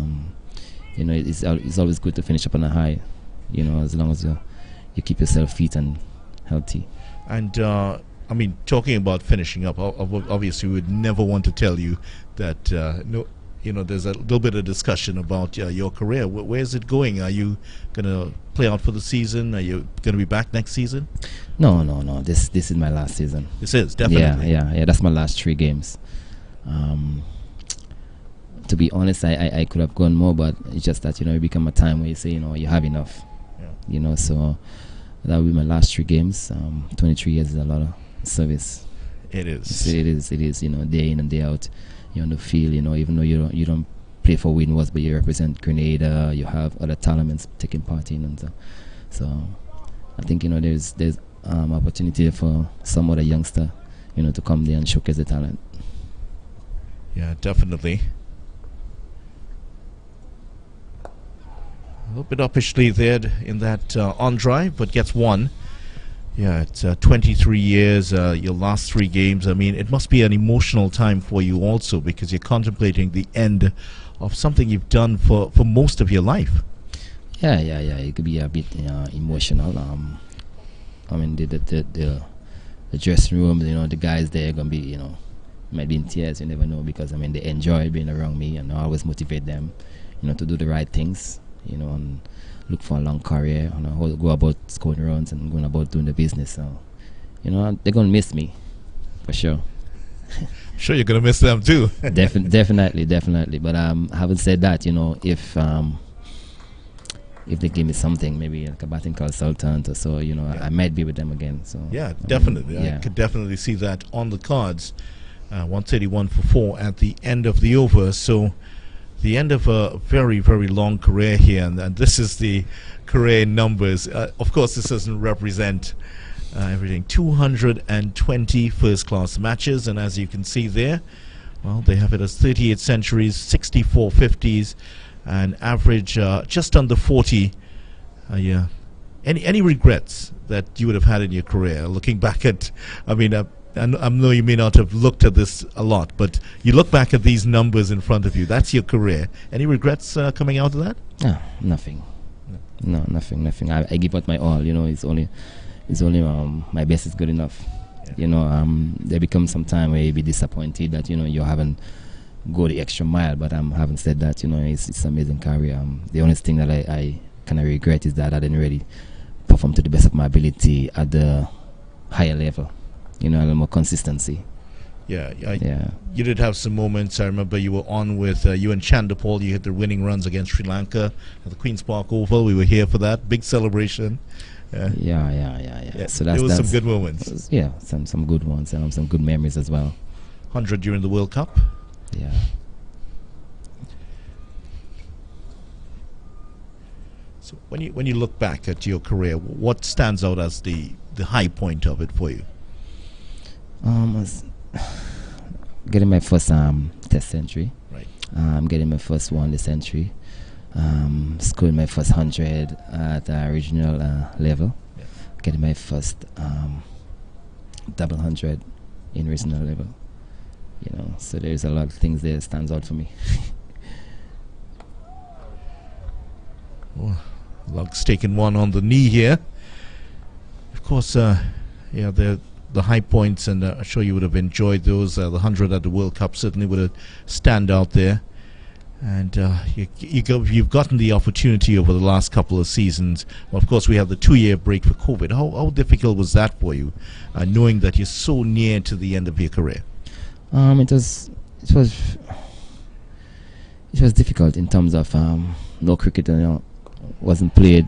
You know, it's always good to finish up on a high, you know, as long as you keep yourself fit and healthy. And I mean, talking about finishing up, obviously we would never want to tell you that there's a little bit of discussion about your career. Where is it going? Are you going to play out for the season? Are you going to be back next season? No. This is my last season. This is definitely. Yeah. That's my last 3 games. To be honest, I could have gone more, but it's just that, you know, it become a time where you say, you know, you have enough. Yeah. You know, so that will be my last 3 games. 23 years is a lot of service. It is. It is. You know, day in and day out, you're on the field. You know, even though you don't play for Windwards, but you represent Grenada. You have other tournaments taking part in, and so I think, you know, there's opportunity for some other youngster, you know, to come there and showcase the talent. Yeah, definitely. A little bit uppishly there in that on drive, but gets one. Yeah, it's 23 years, your last 3 games. I mean, it must be an emotional time for you also, because you're contemplating the end of something you've done for most of your life. Yeah. It could be a bit emotional. I mean, the dressing room, you know, the guys there are gonna be, you know, might be in tears. You never know, because I mean, they enjoy being around me, and I always motivate them, you know, to do the right things. You know, and look for a long career, and go about scoring runs and going about doing the business. So, you know, they're gonna miss me for sure. Sure, you're gonna miss them too. Definitely. But having said that, you know, if if they give me something, maybe like a batting consultant or so, you know, I might be with them again. So yeah, definitely. I could definitely see that on the cards. 131 for 4 at the end of the over. So the end of a very, very long career here, and this is the career numbers. Of course, this doesn't represent everything. 220 first-class matches, and as you can see there, well, they have it as 38 centuries, 64 50s, and average just under 40 a year. Any regrets that you would have had in your career, looking back at, I mean, I know you may not have looked at this a lot, but you look back at these numbers in front of you, that's your career. Any regrets coming out of that? No, nothing. No, nothing. I give out my all, you know. It's only my best is good enough. Yeah. You know, there becomes some time where you be disappointed that, you know, you haven't go the extra mile, but having said that, you know, it's an amazing career. The only thing that I kind of regret is that I didn't really perform to the best of my ability at the higher level, you know, a little more consistency. Yeah. You did have some moments. I remember you were on with you and Chandapal. You hit the winning runs against Sri Lanka at the Queen's Park Oval. We were here for that big celebration. Yeah. So there was some good moments. Some good ones. Some good memories as well. 100 during the World Cup. Yeah. So when you look back at your career, what stands out as the high point of it for you? Getting my first Test century. Right. Getting my first one-day century. Scoring my first 100 at regional level. Yeah. Getting my first double 100 in regional level. You know, so there's a lot of things there that stands out for me. Luck's taken one on the knee here. Of course, the high points, and I'm sure you would have enjoyed those. The 100 at the World Cup certainly would have stand out there. And you've gotten the opportunity over the last couple of seasons. Well, of course, we have the 2-year break for COVID. How difficult was that for you, knowing that you're so near to the end of your career? It was difficult in terms of no cricket, you know, wasn't played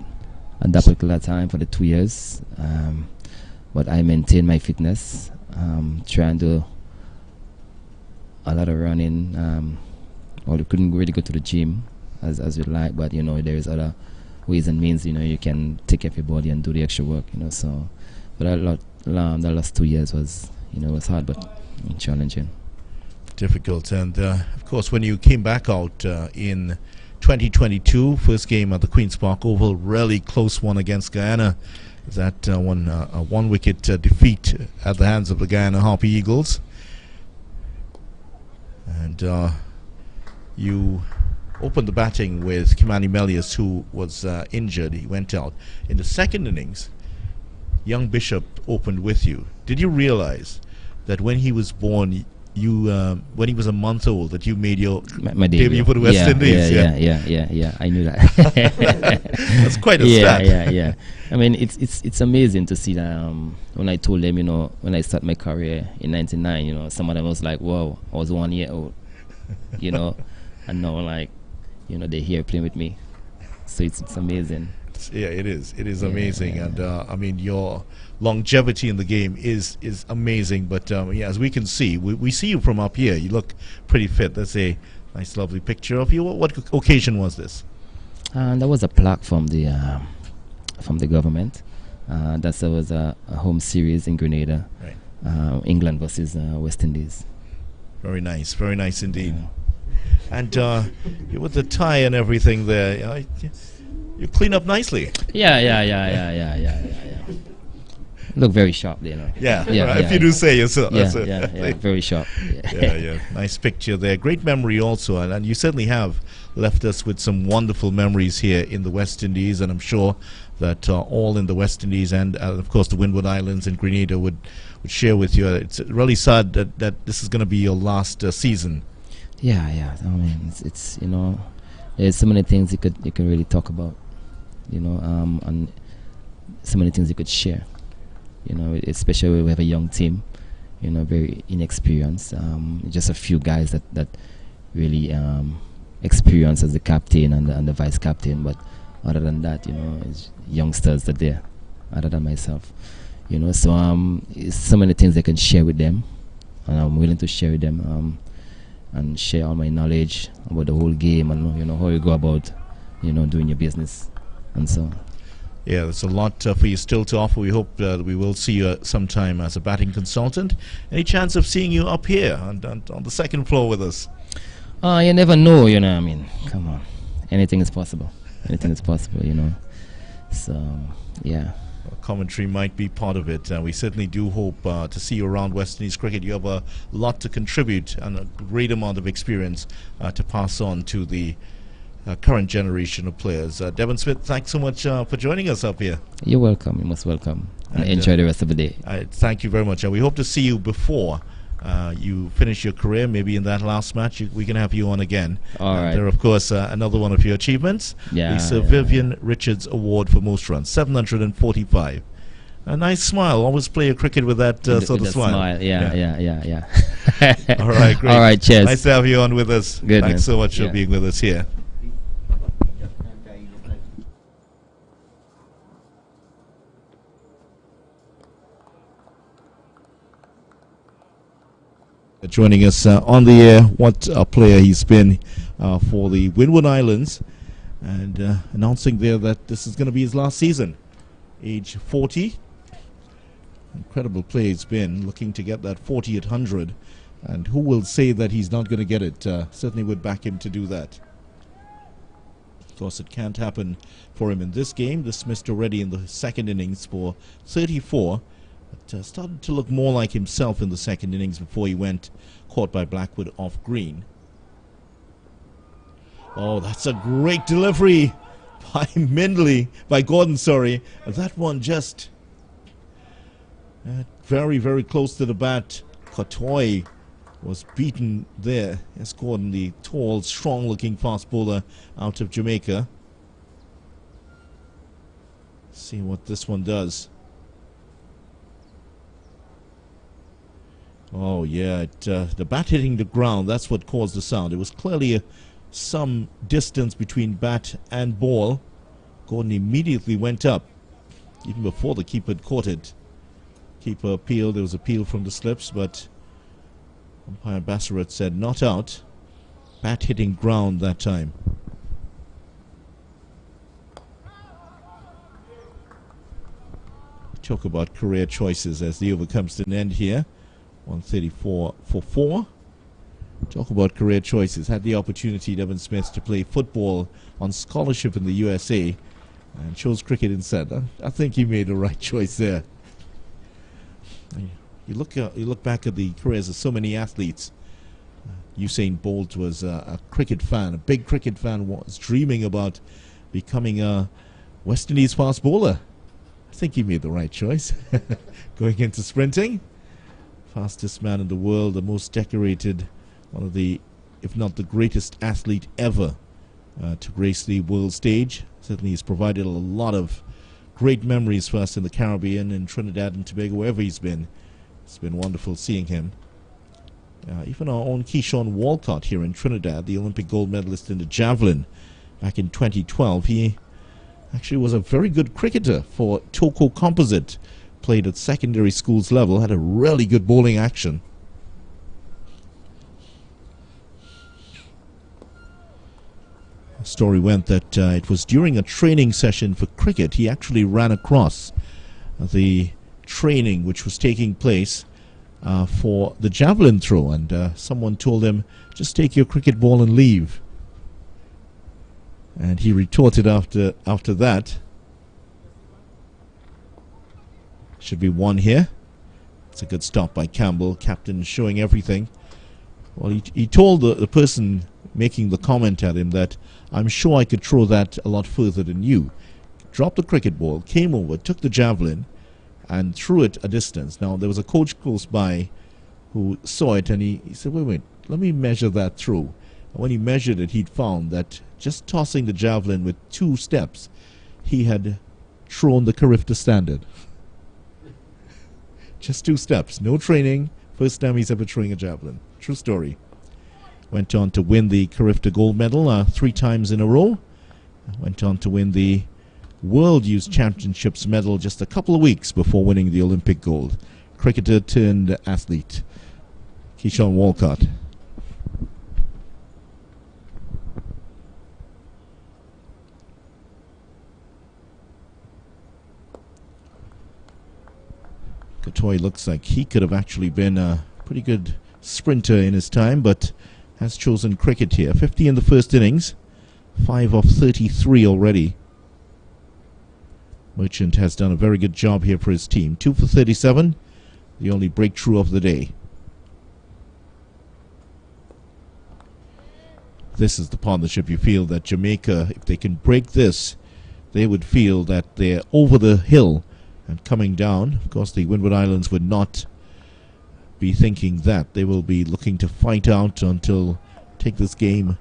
at that particular time for the 2 years. But I maintained my fitness, trying to do a lot of running. Or we couldn't really go to the gym as we'd like, but you know, there is other ways and means, you know, you can take care of your body and do the extra work, you know. So, but the last 2 years was, you know, it was hard but challenging. Difficult. And of course, when you came back out in 2022, first game at the Queen's Park Oval, really close one against Guyana. That a one-wicket defeat at the hands of the Guyana Harpy Eagles. And you opened the batting with Kimani Melius, who was injured. He went out. In the second innings, young Bishop opened with you. Did you realize that when he was born, when he was a month old, that you made your debut for the West Indies? Yeah. I knew that. That's quite a stat. Yeah. I mean, it's amazing to see that. When I told them, you know, when I started my career in '99, you know, some of them was like, "Wow, I was 1 year old," you know, and now like, you know, they're here playing with me. So it's amazing. Yeah, it is. It is amazing, and I mean, your longevity in the game is amazing. But as we can see, we see you from up here. You look pretty fit. That's a nice, lovely picture of you. What occasion was this? That was a plaque from the government. That was a home series in Grenada, right. England versus West Indies. Very nice indeed. Yeah. And with the tie and everything there, you clean up nicely. Yeah. Look very sharp, you know. Yeah. If you do say yourself. Yeah, very sharp. Yeah. Nice picture there. Great memory also, and you certainly have left us with some wonderful memories here in the West Indies, and I'm sure that all in the West Indies and of course the Windward Islands and Grenada would share with you. It's really sad that this is going to be your last season. Yeah. I mean, it's you know, there's so many things you can really talk about, you know, and so many things you could share, you know, especially when we have a young team, you know, very inexperienced, just a few guys that really experienced as the captain and the vice captain, but other than that, it's youngsters that there, other than myself. So it's so many things I can share with them, and I'm willing to share with them, and share all my knowledge about the whole game and how you go about doing your business and so on. Yeah, there's a lot for you still to offer. We hope that we will see you sometime as a batting consultant. Any chance of seeing you up here on the second floor with us? You never know, I mean, come on, anything is possible. Anything is possible, So, yeah. Commentary might be part of it. We certainly do hope to see you around West Indies cricket. You have a lot to contribute and a great amount of experience to pass on to the current generation of players. Devon Smith, thanks so much for joining us up here. You're welcome. You're most welcome. And enjoy the rest of the day. Thank you very much. And we hope to see you before you finish your career. Maybe in that last match, we can have you on again. All right. There, of course, another one of your achievements. Yeah, the Sir Vivian Richards Award for most runs, 745. A nice smile. Always play your cricket with that sort of smile. Yeah. All right, great. All right, cheers. Nice to have you on with us. Good, Thanks man. so much for being with us here. Joining us on the air, what a player he's been for the Windward Islands, and announcing there that this is going to be his last season. Age 40. Incredible play he's been, looking to get that 40 at 100. And who will say that he's not going to get it? Certainly would back him to do that. Of course, it can't happen for him in this game. Dismissed already in the second innings for 34. But started to look more like himself in the second innings before he went caught by Blackwood off green. Oh, that's a great delivery by Gordon, sorry. That one just very, very close to the bat. Kotoy was beaten there. Yes, Gordon, the tall, strong-looking fast bowler out of Jamaica. See what this one does. Oh, yeah, the bat hitting the ground, that's what caused the sound. It was clearly some distance between bat and ball. Gordon immediately went up, even before the keeper had caught it. Keeper appealed, there was appeal from the slips, but umpire Bassaret said not out. Bat hitting ground that time. Talk about career choices as the over comes to an end here. 134 for 4. Talk about career choices. Had the opportunity, Devon Smith, to play football on scholarship in the USA and chose cricket instead. I think he made the right choice there. You look back at the careers of so many athletes. Usain Bolt was a cricket fan, a big cricket fan, was dreaming about becoming a West Indies fast bowler. I think he made the right choice. Going into sprinting. Fastest man in the world, the most decorated, one of the, if not the greatest athlete ever to grace the world stage. Certainly he's provided a lot of great memories for us in the Caribbean and Trinidad and Tobago, wherever he's been. It's been wonderful seeing him. Even our own Keyshawn Walcott here in Trinidad, the Olympic gold medalist in the javelin back in 2012. He actually was a very good cricketer for Toko Composite. Played at secondary schools level, had a really good bowling action. The story went that it was during a training session for cricket he actually ran across the training which was taking place for the javelin throw, and someone told him, just take your cricket ball and leave. And he retorted after that. Should be one here. It's a good stop by Campbell. Captain showing everything. Well, he told the person making the comment at him that, I'm sure I could throw that a lot further than you. Dropped the cricket ball, came over, took the javelin, and threw it a distance. Now, there was a coach close by who saw it, and he said, wait, let me measure that throw. And when he measured it, he'd found that just tossing the javelin with 2 steps, he had thrown the Carifta standard. Just 2 steps, no training. First time he's ever throwing a javelin. True story. Went on to win the Carifta gold medal 3 times in a row. Went on to win the World Youth Championships medal just a couple of weeks before winning the Olympic gold. Cricketer turned athlete, Keyshawn Walcott. Katoy looks like he could have actually been a pretty good sprinter in his time, but has chosen cricket here. 50 in the first innings, 5 of 33 already. Merchant has done a very good job here for his team. 2 for 37, the only breakthrough of the day. This is the partnership you feel that Jamaica, if they can break this, they would feel that they're over the hill and coming down. Of course, the Windward Islands would not be thinking that. They will be looking to fight out until take this game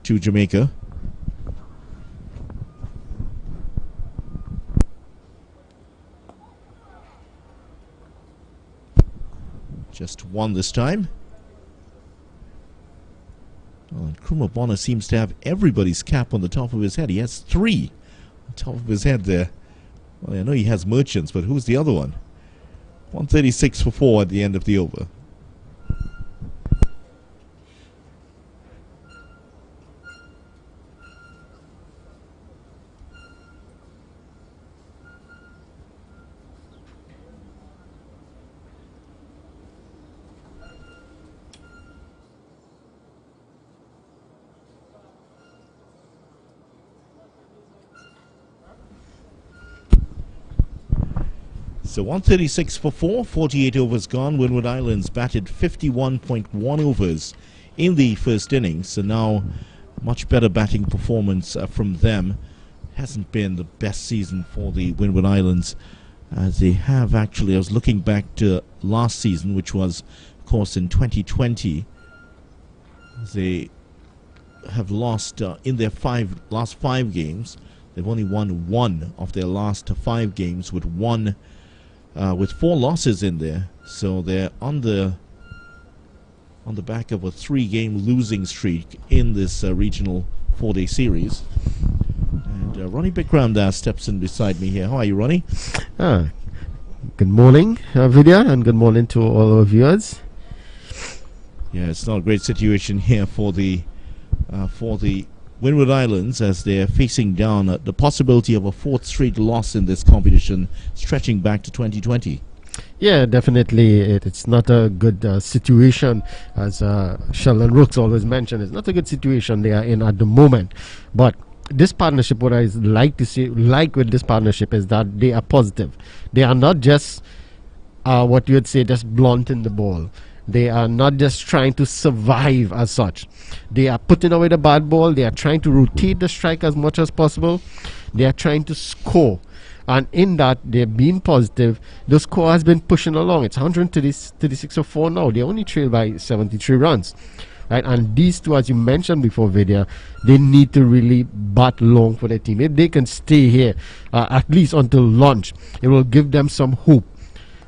to Jamaica. Just one this time. Well, and Krumah Bonner seems to have everybody's cap on the top of his head. He has 3 on top of his head there. Well, I know he has Merchants, but who's the other one? 136 for 4 at the end of the over. So 136 for 4, 48 overs gone. Windward Islands batted 51.1 overs in the first innings. So now much better batting performance from them. Hasn't been the best season for the Windward Islands, as they have actually. I was looking back to last season, which was, of course, in 2020. They have lost in their last five games. They've only won 1 of their last 5 games, with 4 losses in there. So they're on the back of a 3-game losing streak in this regional 4-day series. And Ronnie Bikram steps in beside me here. How are you, Ronnie? Good morning, Vidya, and good morning to all our viewers. Yeah, it's not a great situation here for the Windward Islands, as they're facing down the possibility of a 4th straight loss in this competition, stretching back to 2020. Yeah, definitely. It's not a good situation, as Sheldon Rooks always mentioned. It's not a good situation they are in at the moment. But this partnership, what I like to see, with this partnership, is that they are positive. They are not just what you would say, just blunting the ball. They are not just trying to survive as such. They are putting away the bad ball. They are trying to rotate the strike as much as possible. They are trying to score. And in that, they're being positive. The score has been pushing along. It's 136 for 4 now. They only trail by 73 runs. Right? And these two, as you mentioned before, Vidya, they need to really bat long for their team. If they can stay here at least until lunch, it will give them some hope.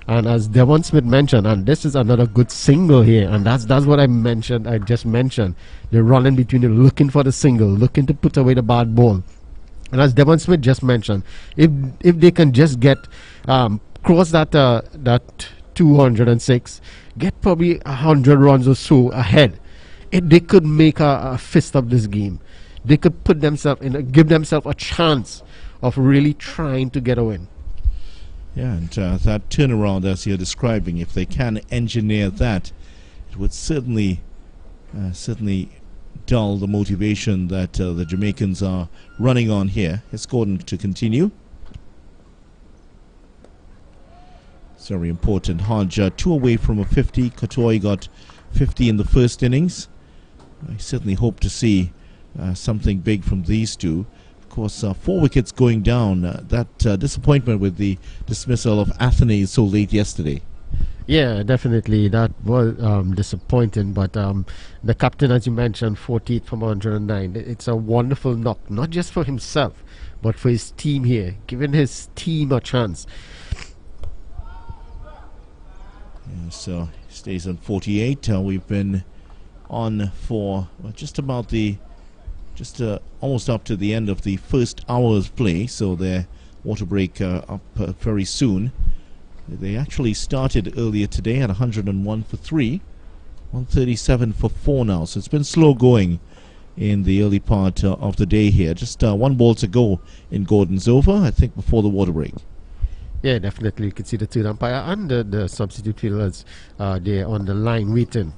And as Devon Smith mentioned, and this is another good single here, and that's what I just mentioned. They're running between them, looking for the single, looking to put away the bad ball. And as Devon Smith just mentioned, if they can just get cross that 206, get probably 100 runs or so ahead, they could make a fist of this game. They could put themselves in, give themselves a chance of really trying to get a win. Yeah, and that turnaround, as you're describing, if they can engineer that, it would certainly dull the motivation that the Jamaicans are running on here. It's Gordon to continue. It's very important. Hodge 2 away from a 50. Katoy got 50 in the first innings. I certainly hope to see something big from these two. Of course, 4 wickets going down. That disappointment with the dismissal of Athene so late yesterday. Yeah, definitely. That was disappointing. But the captain, as you mentioned, 48 from 109. It's a wonderful knock, not just for himself, but for his team here, giving his team a chance. Yeah, so he stays on 48. We've been on for just about the just almost up to the end of the first hour's play, so their water break up very soon. They actually started earlier today at 101 for 3, 137 for 4 now, so it's been slow going in the early part of the day here. Just 1 ball to go in Gordon's over, I think, before the water break. Yeah, definitely. You can see the third umpire and the substitute fielders there on the line waiting.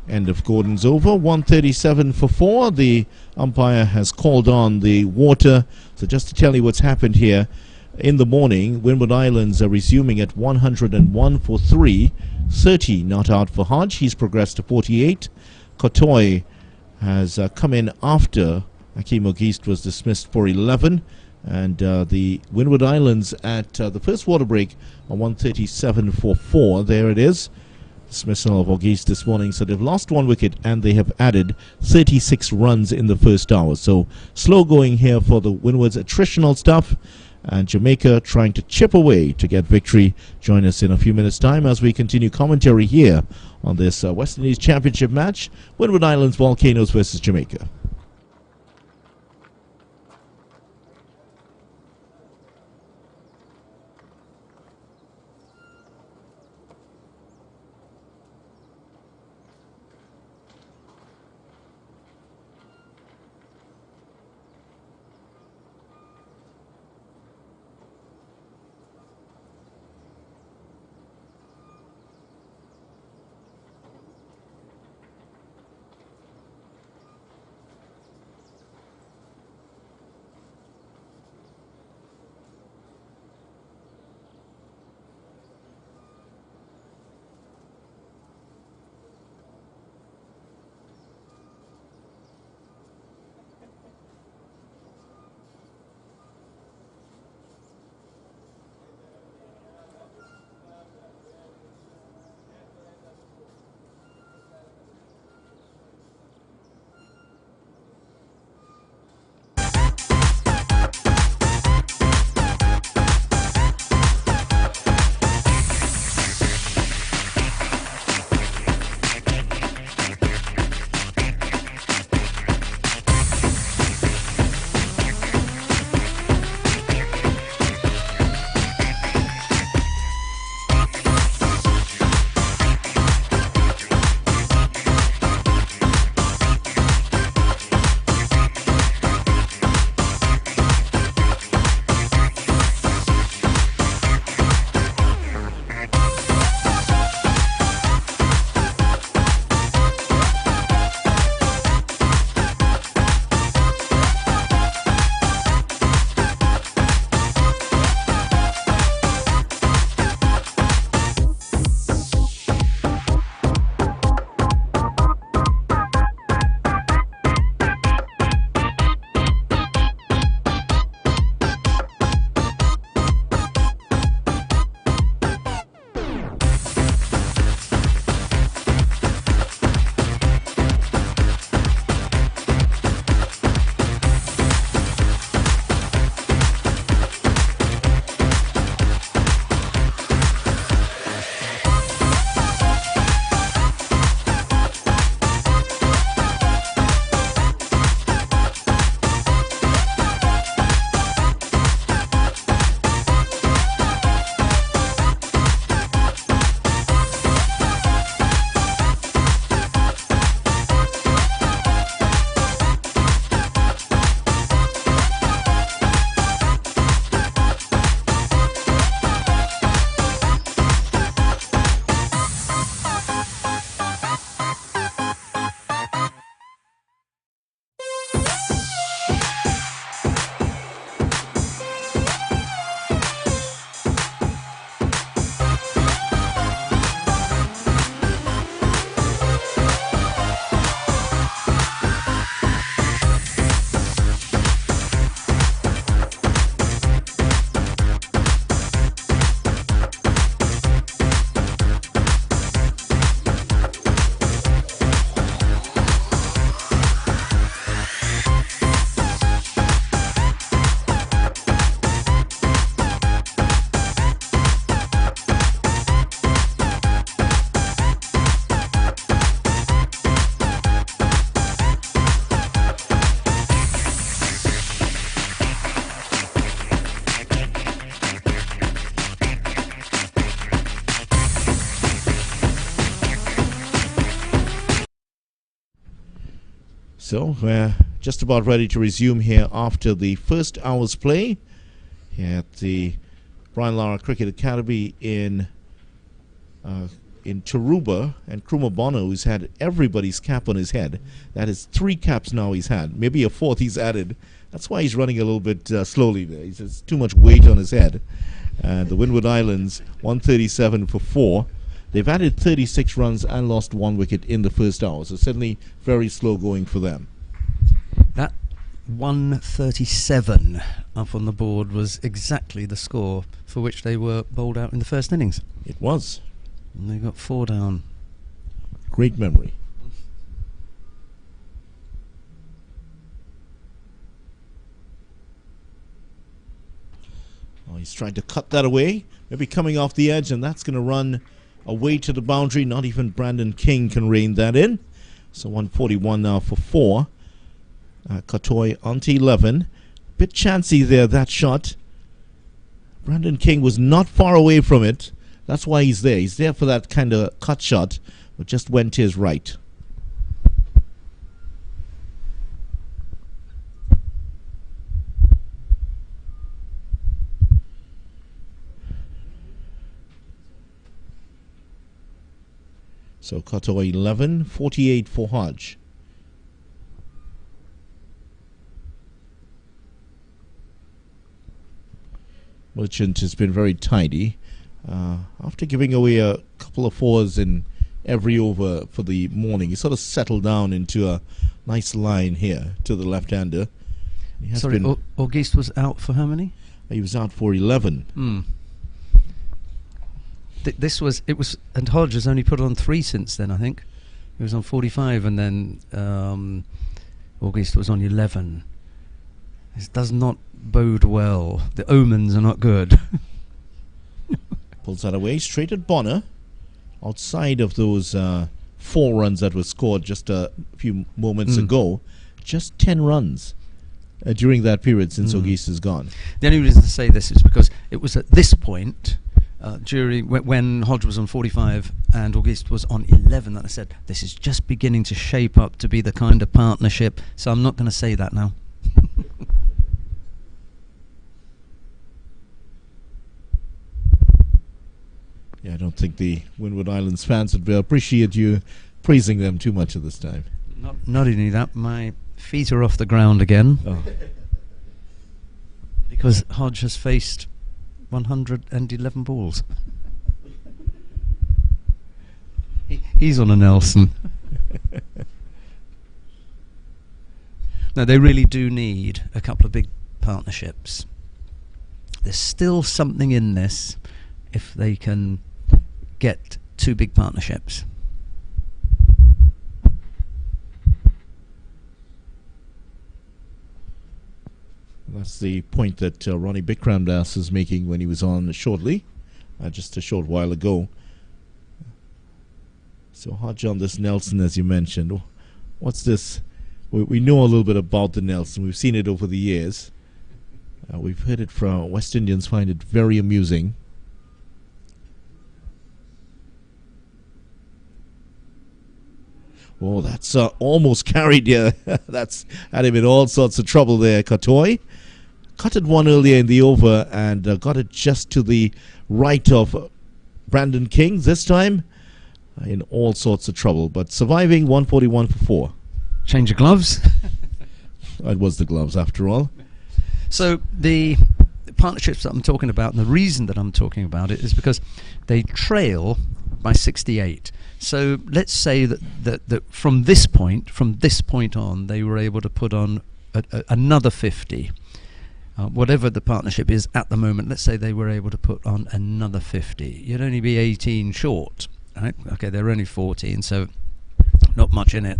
End of Gordon's over, 137 for 4. The umpire has called on the water. So just to tell you what's happened here, in the morning, Windward Islands are resuming at 101 for 3, 30 not out for Hodge. He's progressed to 48. Kotoy has come in after Akeem Ogist was dismissed for 11. And the Windward Islands at the first water break are 137 for 4. There it is. Dismissal of Ogist this morning. So they've lost 1 wicket and they have added 36 runs in the first hour. So slow going here for the Windwards attritional stuff. And Jamaica trying to chip away to get victory. Join us in a few minutes' time as we continue commentary here on this West Indies Championship match. Windward Islands Volcanoes versus Jamaica. So we're just about ready to resume here after the first hour's play here at the Brian Lara Cricket Academy in Taruba. And Kruma Bono, who's had everybody's cap on his head. That is 3 caps now he's had. Maybe a 4th he's added. That's why he's running a little bit slowly there. He says too much weight on his head. The Windward Islands, 137 for 4. They've added 36 runs and lost 1 wicket in the first hour, so certainly very slow going for them. That 137 up on the board was exactly the score for which they were bowled out in the first innings. It was. And they got 4 down. Great memory. Oh, he's trying to cut that away. Maybe coming off the edge, and that's going to run away to the boundary. Not even Brandon King can rein that in. So 141 now for 4. Katoy onto 11. Bit chancy there, that shot. Brandon King was not far away from it. That's why he's there. He's there for that kind of cut shot, but just went to his right. So Katoy 11, 48 for Hodge. Merchant has been very tidy. After giving away a couple of 4s in every over for the morning, he sort of settled down into a nice line here to the left-hander. Sorry, Auguste was out for how many? He was out for 11. And Hodge has only put on 3 since then, I think. He was on 45, and then Auguste was on 11. This does not bode well. The omens are not good. Pulls that away, straight at Bonner. Outside of those 4 runs that were scored just a few moments ago. Just 10 runs during that period since Auguste is gone. The only reason to say this is because it was at this point, when Hodge was on 45 and Auguste was on 11, that I said, this is just beginning to shape up to be the kind of partnership, so I'm not going to say that now. Yeah, I don't think the Windward Islands fans would appreciate you praising them too much at this time. Not only that, my feet are off the ground again. Oh. Because Hodge has faced 111 balls. He's on a Nelson. No, they really do need a couple of big partnerships. There's still something in this if they can get 2 big partnerships. That's the point that Ronnie Bikramdas was making when he was on shortly, just a short while ago. So Hodge on this Nelson, as you mentioned. What's this? We know a little bit about the Nelson. We've seen it over the years. We've heard it from West Indians, find it very amusing. Oh, that's almost carried here. That's had him in all sorts of trouble there, Katoy. Cutted one earlier in the over and got it just to the right of Brandon King. This time in all sorts of trouble, but surviving 141 for 4. Change of gloves. It was the gloves after all. So the partnerships that I'm talking about, and the reason that I'm talking about it is because they trail by 68. So let's say that from this point on, they were able to put on another 50. Whatever the partnership is at the moment, let's say they were able to put on another 50. You'd only be 18 short, right? Okay, they're only 14, so not much in it.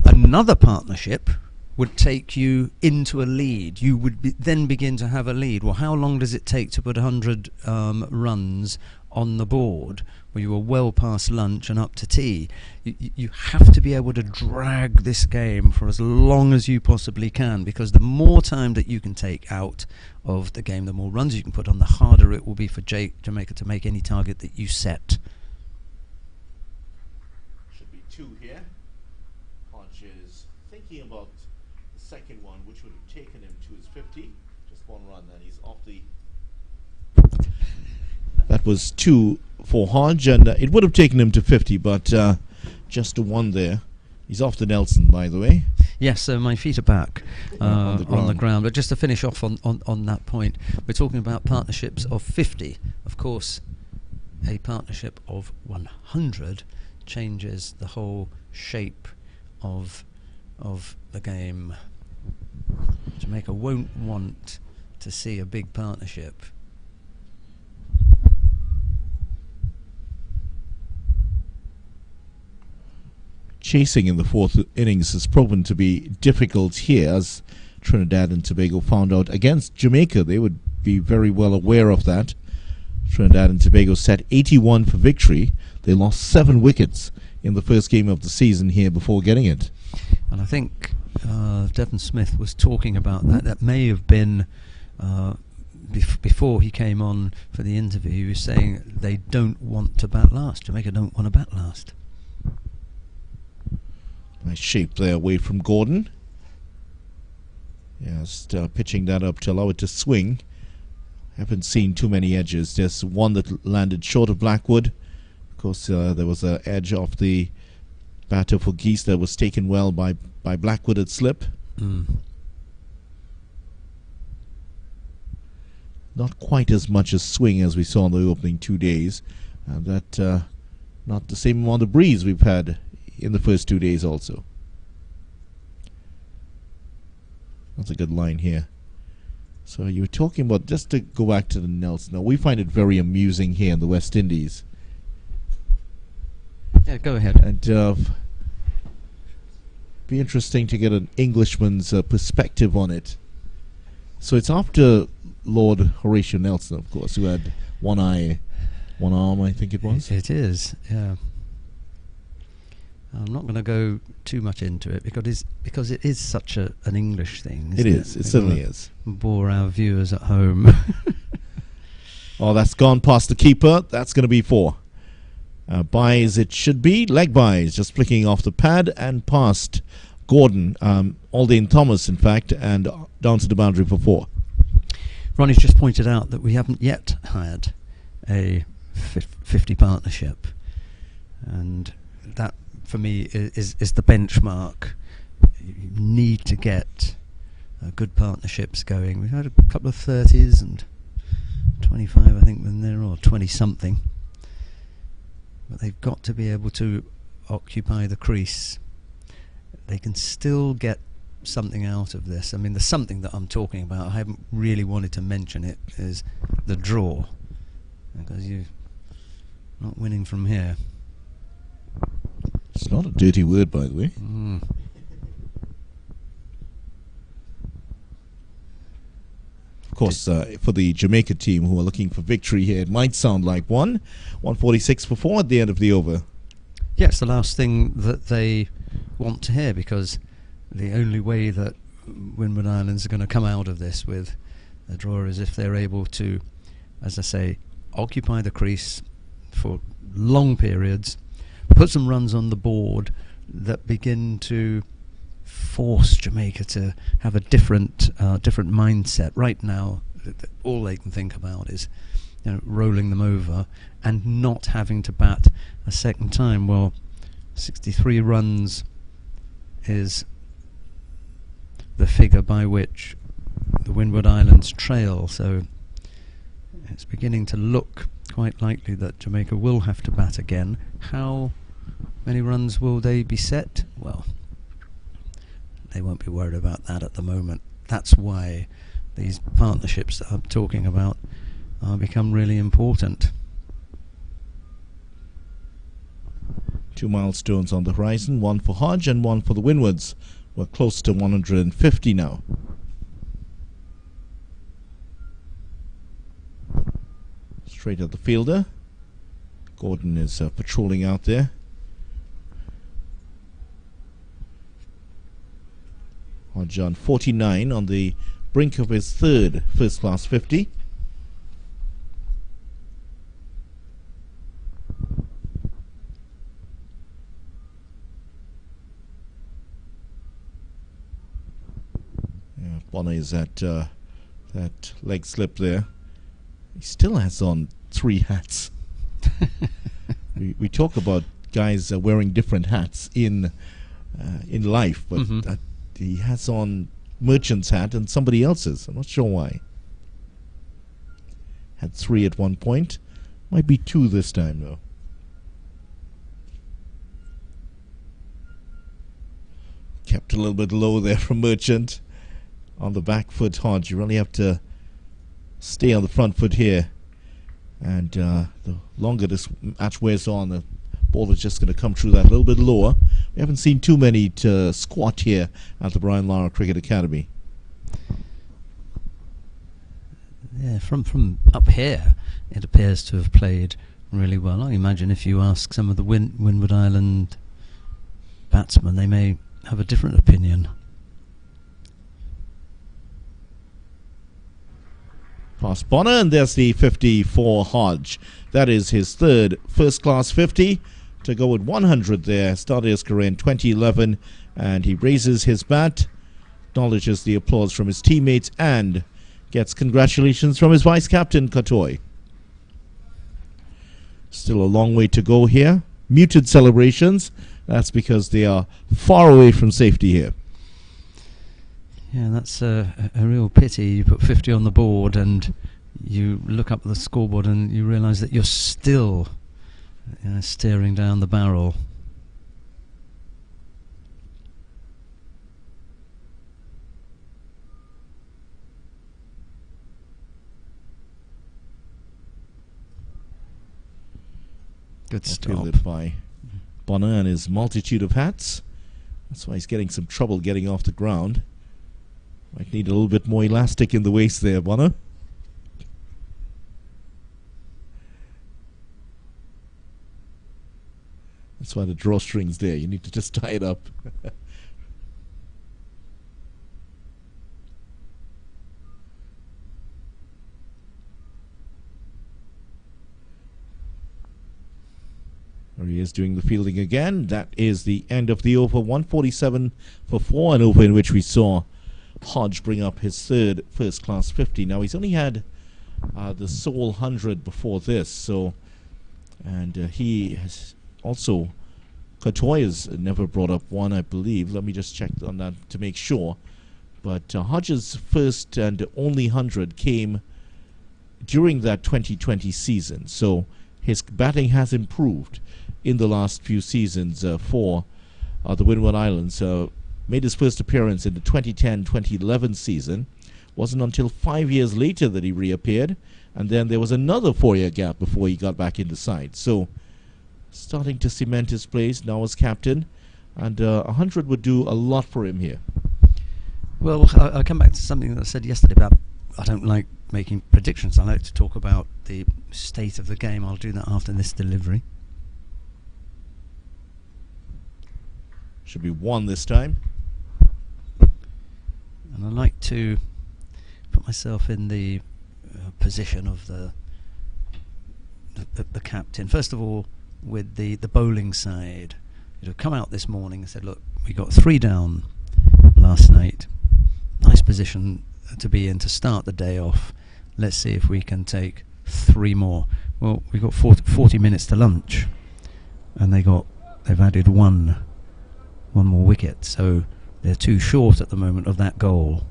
Another partnership would take you into a lead. You would then begin to have a lead. Well, how long does it take to put 100 runs on the board where you are well past lunch and up to tea? You have to be able to drag this game for as long as you possibly can, because the more time that you can take out of the game, the more runs you can put on, the harder it will be for Jamaica to make any target that you set. Should be 2 here. Hodge is thinking about the second one, which would have taken him to his 50. Just one run, and he's off the. That was 2 for Hodge, and it would have taken him to 50, but just a 1 there. He's off the Nelson, by the way. Yes, so my feet are back On the ground. But just to finish off on that point, we're talking about partnerships of 50. Of course, a partnership of 100 changes the whole shape of the game. Jamaica won't want to see a big partnership. Chasing in the 4th innings has proven to be difficult here, as Trinidad and Tobago found out against Jamaica. They would be very well aware of that. Trinidad and Tobago set 81 for victory. They lost 7 wickets in the first game of the season here before getting it. And I think Devon Smith was talking about that. That may have been before he came on for the interview. He was saying they don't want to bat last. Jamaica don't want to bat last. Nice shape there away from Gordon. Just pitching that up to allow it to swing. Haven't seen too many edges. There's one that landed short of Blackwood. Of course, there was an edge off the batter for Geese that was taken well by Blackwood at slip. Not quite as much as swing as we saw in the opening 2 days. That not the same amount of breeze we've had in the first 2 days also. That's a good line here. So you were talking about, just to go back to the Nelson, now we find it very amusing here in the West Indies. Yeah, go ahead. And be interesting to get an Englishman's perspective on it. So it's after Lord Horatio Nelson, of course, who had one eye, one arm, I think it was. It is, yeah. I'm not going to go too much into it because it is such an English thing. It is. It certainly is. Bore our viewers at home. Oh, that's gone past the keeper. That's going to be 4. Buys it should be. Leg buys. Just flicking off the pad and past Gordon. Aldane Thomas, in fact, and down to the boundary for 4. Ronnie's just pointed out that we haven't yet had a 50 partnership. And that, for me, is the benchmark. You need to get good partnerships going. We've had a couple of 30s and 25, I think, when there are 20-something. But they've got to be able to occupy the crease. They can still get something out of this. I mean, the something that I'm talking about, I haven't really wanted to mention it, is the draw. Because you're not winning from here. It's not a dirty word, by the way. Of course, for the Jamaica team who are looking for victory here, it might sound like 146 for 4 at the end of the over. Yes, the last thing that they want to hear, because the only way that Windward Islands are going to come out of this with a draw is if they're able to, as I say, occupy the crease for long periods, put some runs on the board that begin to force Jamaica to have a different mindset. Right now, all they can think about is, rolling them over and not having to bat a second time. Well, 63 runs is the figure by which the Windward Islands trail, so it's beginning to look quite likely that Jamaica will have to bat again. How many runs will they be set? Well, they won't be worried about that at the moment. That's why these partnerships that I'm talking about become really important. 2 milestones on the horizon, 1 for Hodge and 1 for the Windwards. We're close to 150 now. Straight at the fielder. Gordon is patrolling out there. Hodge on 49 on the brink of his third first-class 50. Bonner is at that leg slip there. He still has on 3 hats. we talk about guys wearing different hats in life, but he has on Merchant's hat and somebody else's. I'm not sure why. Had 3 at one point. Might be 2 this time, though. Kept a little bit low there from Merchant. On the back foot, Hodge. You really have to stay on the front foot here. And the longer this match wears on, the ball is just going to come through that a little bit lower. We haven't seen too many to squat here at the Brian Lara Cricket Academy. Yeah, from up here, it appears to have played really well. I imagine if you ask some of the Windward Island batsmen, they may have a different opinion. Past Bonner, and there's the 50 for Hodge. That is his 3rd first-class 50 to go with 100 there. Started his career in 2011, and he raises his bat, acknowledges the applause from his teammates, and gets congratulations from his vice-captain, Katoy. Still a long way to go here. Muted celebrations. That's because they are far away from safety here. Yeah, that's a real pity. You put 50 on the board and you look up at the scoreboard and you realise that you're still staring down the barrel. Good stop. Fielded by Bonner and his multitude of hats. That's why he's getting some trouble getting off the ground. Might need a little bit more elastic in the waist there, Bonner. That's why the drawstring's there. You need to just tie it up. There he is doing the fielding again. That is the end of the over. 147 for 4, an over in which we saw Hodge bring up his 3rd first-class 50. Now, he's only had the sole 100 before this, so, and he has also, Katoy has never brought up one, I believe. Let me just check on that to make sure. But Hodge's first and only 100 came during that 2020 season, so his batting has improved in the last few seasons for the Windward Islands. Made his first appearance in the 2010-2011 season. Wasn't until 5 years later that he reappeared, and then there was another 4-year gap before he got back in the side. So, starting to cement his place now as captain, and 100 would do a lot for him here. Well, I'll come back to something that I said yesterday about I don't like making predictions. I like to talk about the state of the game. I'll do that after this delivery. Should be 1 this time. And I like to put myself in the position of the captain. First of all, with the bowling side, come out this morning and said, look, we got 3 down last night. Nice position to be in to start the day off. Let's see if we can take 3 more. Well, we got 40 minutes to lunch, and they've added one more wicket, so they're too short at the moment of that goal.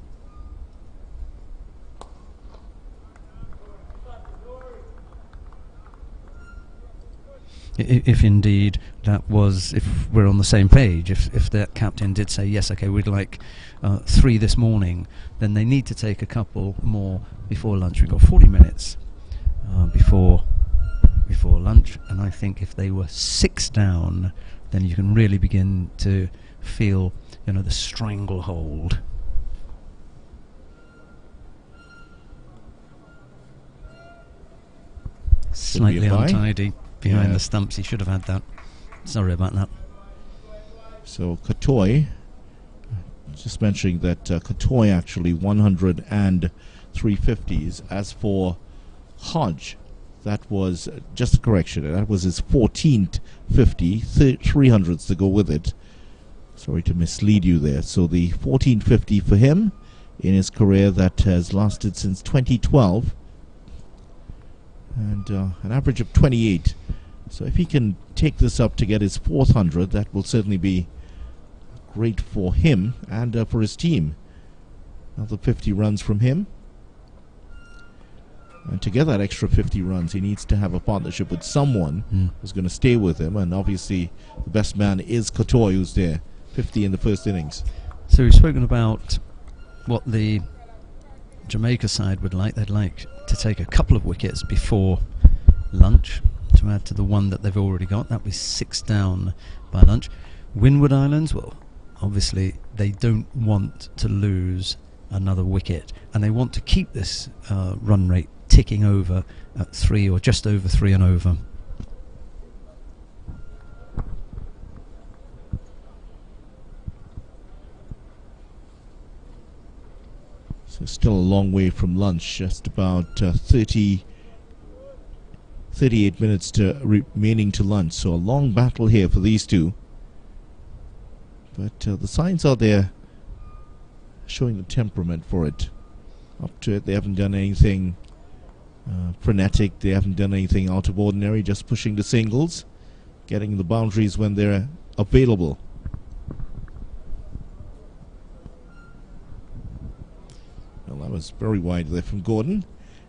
If indeed that was, if we're on the same page, if that captain did say, yes, okay, we'd like 3 this morning, then they need to take a couple more before lunch. We've got 40 minutes before lunch, and I think if they were 6 down, then you can really begin to feel, the stranglehold. Slightly untidy behind the stumps. He should have had that. Sorry about that. So Katoy, just mentioning that Katoy actually 100 and 350s. As for Hodge, that was just a correction. That was his 14th 50, 300s to go with it. Sorry to mislead you there. So the 1450 for him in his career that has lasted since 2012, and an average of 28. So if he can take this up to get his 400, that will certainly be great for him and for his team. Another 50 runs from him. And to get that extra 50 runs, he needs to have a partnership with someone who's going to stay with him. And obviously, the best man is Kotoy, who's there, 50 in the first innings. So we've spoken about what the Jamaica side would like. They'd like to take a couple of wickets before lunch to add to the one that they've already got. That was 6 down by lunch. Windward Islands, well, obviously, they don't want to lose another wicket, and they want to keep this run rate ticking over at 3 or just over 3 and over. So still a long way from lunch, just about 38 minutes remaining to lunch. So a long battle here for these two. But the signs are there showing the temperament for it. Up to it, they haven't done anything frenetic. They haven't done anything out of ordinary, just pushing the singles, getting the boundaries when they're available. Well, that was very wide there from Gordon.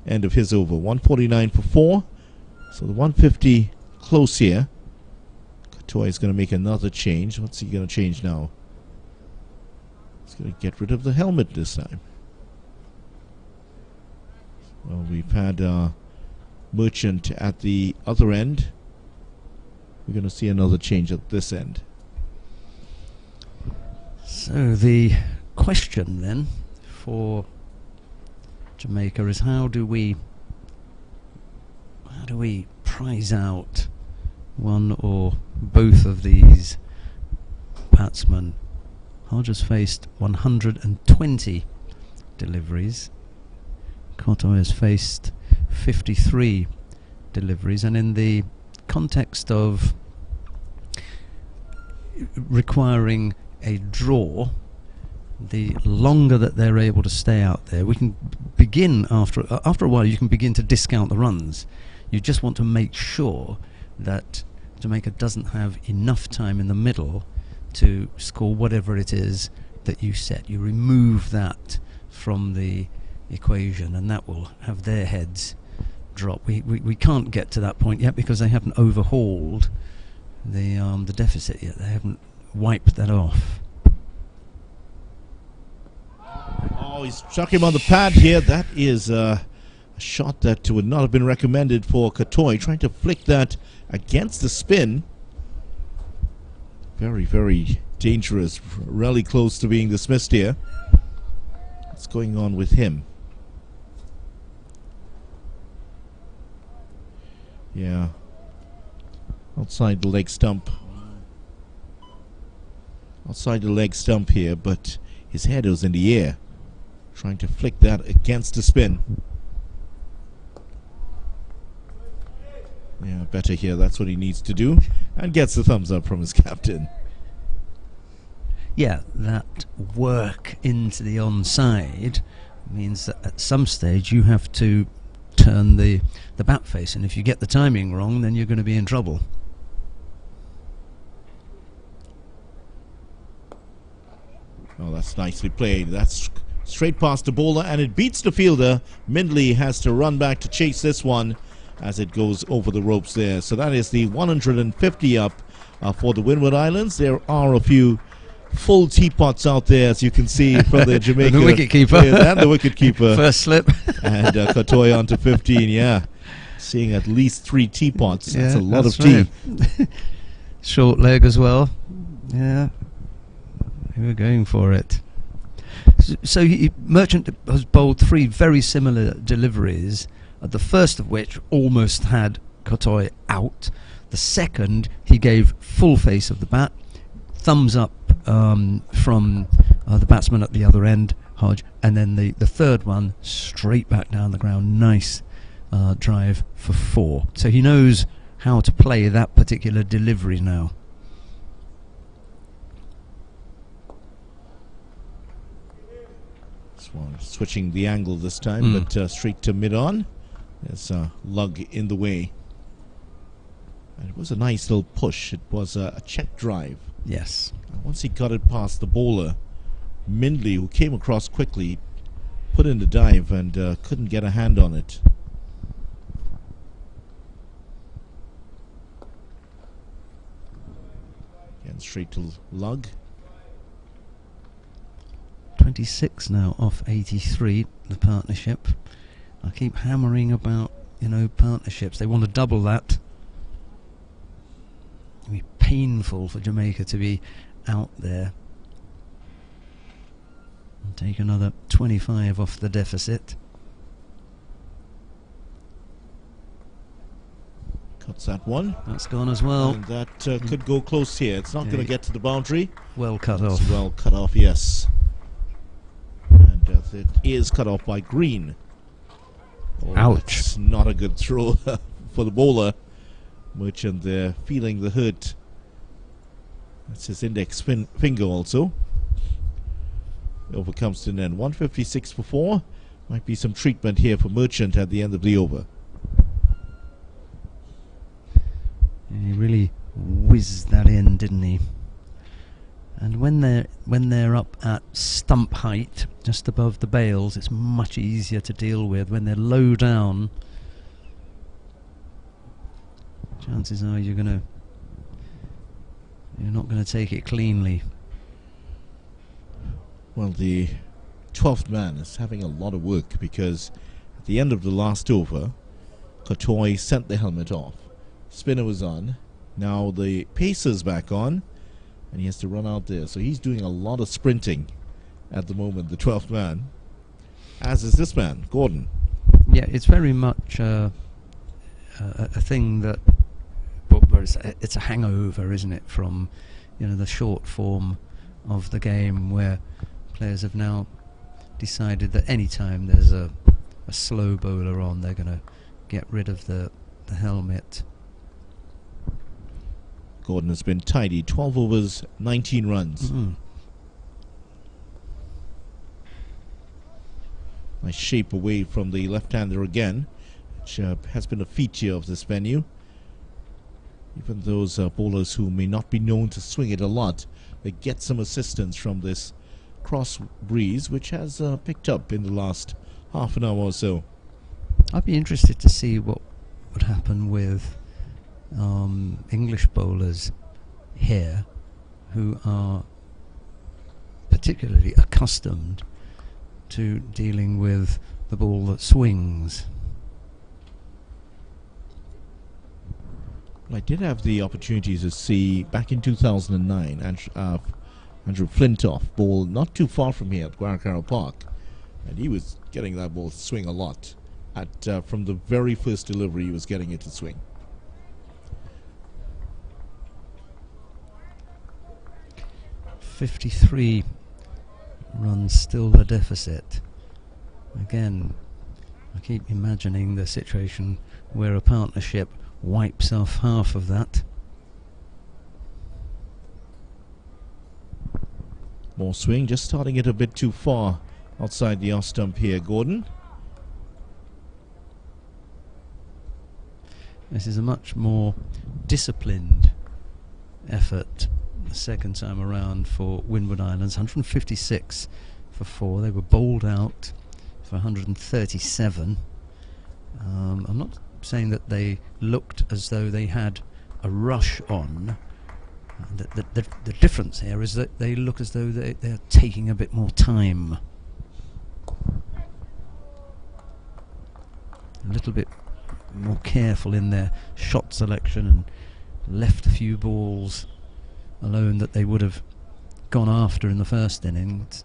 End of his over. 149 for 4. So the 150 close here. Kotoy is going to make another change. What's he going to change now? He's going to get rid of the helmet this time. Well, we've had Merchant at the other end. We're going to see another change at this end. So the question then for Jamaica is how do we prize out one or both of these batsmen? Hodge has faced 120 deliveries. Kotoy has faced 53 deliveries, and in the context of requiring a draw, the longer that they're able to stay out there, we can begin after a while. You can begin to discount the runs. You just want to make sure that Jamaica doesn't have enough time in the middle to score whatever it is that you set. You remove that from the equation, and that will have their heads drop. We can't get to that point yet because they haven't overhauled the deficit yet. They haven't wiped that off. Oh, he's struck him on the pad here. That is a shot that would not have been recommended for Kotoy, trying to flick that against the spin. Very, very dangerous. Really close to being dismissed here. What's going on with him? Yeah. Outside the leg stump. Outside the leg stump here, but his head was in the air, trying to flick that against the spin. Yeah, better here. That's what he needs to do. And gets the thumbs up from his captain. Yeah, that work into the onside means that at some stage you have to turn the bat face, and if you get the timing wrong, then you're going to be in trouble. Oh, that's nicely played. That's straight past the bowler, and it beats the fielder. Mindley has to run back to chase this one as it goes over the ropes there. So that is the 150 up for the Windward Islands. There are a few full teapots out there, as you can see from the Jamaica the wicketkeeper and the wicketkeeper. First slip. And Kotoy on to 15. Yeah, seeing at least 3 teapots. Yeah, that's a lot of tea. Right. Short leg as well. Yeah, we were going for it. So Merchant has bowled 3 very similar deliveries, the first of which almost had Kotoy out. The second, he gave full face of the bat. Thumbs up from the batsman at the other end, Hodge, and then the third one straight back down the ground. Nice drive for 4. So he knows how to play that particular delivery now. Switching the angle this time, but straight to mid-on. There's lug in the way. And it was a nice little push. It was a check drive. Yes. And once he got it past the bowler, Mindley, who came across quickly, put in the dive and couldn't get a hand on it. Again, straight to lug. 26 now off 83, the partnership. I keep hammering about, partnerships. They want to double that. It'll be painful for Jamaica to be out there. And take another 25 off the deficit. Cuts that one. That's gone as well. And that could go close here. It's not going to get to the boundary. Well cut It's off. well cut off, yes. And it is cut off by Green. Oh, Ouch. That's not a good throw for the bowler. Merchant there feeling the hurt. That's his index finger also. Over comes to an end. 156 for 4. Might be some treatment here for Merchant at the end of the over. Yeah, he really whizzed that in, didn't he? And when they're up at stump height, just above the bails, it's much easier to deal with. When they're low down, chances are you're not gonna take it cleanly. Well, the 12th man is having a lot of work because at the end of the last over, Kotoy sent the helmet off. Spinner was on. Now the pacer's back on, and he has to run out there. So he's doing a lot of sprinting at the moment, the 12th man, as is this man, Gordon. Yeah, it's very much a thing that, well, it's a hangover, isn't it, from the short form of the game, where players have now decided that any time there's a slow bowler on, they're going to get rid of the helmet. Gordon has been tidy, 12 overs, 19 runs. Nice shape away from the left-hander again, which has been a feature of this venue. Even those bowlers who may not be known to swing it a lot, they get some assistance from this cross breeze, which has picked up in the last half an hour or so. I'd be interested to see what would happen with English bowlers here who are particularly accustomed to dealing with the ball that swings. I did have the opportunity to see back in 2009 Andrew Flintoff bowl not too far from here at Guaracaro Park, and he was getting that ball to swing a lot. From the very first delivery, he was getting it to swing. .53 runs still the deficit. Again, I keep imagining the situation where a partnership wipes off half of that. More swing, just starting it a bit too far outside the off stump here, Gordon. This is a much more disciplined effort the second time around for Windward Islands. 156 for 4. They were bowled out for 137. I'm not saying that they looked as though they had a rush on. The difference here is that they look as though they're taking a bit more time. A little bit more careful in their shot selection, and left a few balls alone that they would have gone after in the first innings.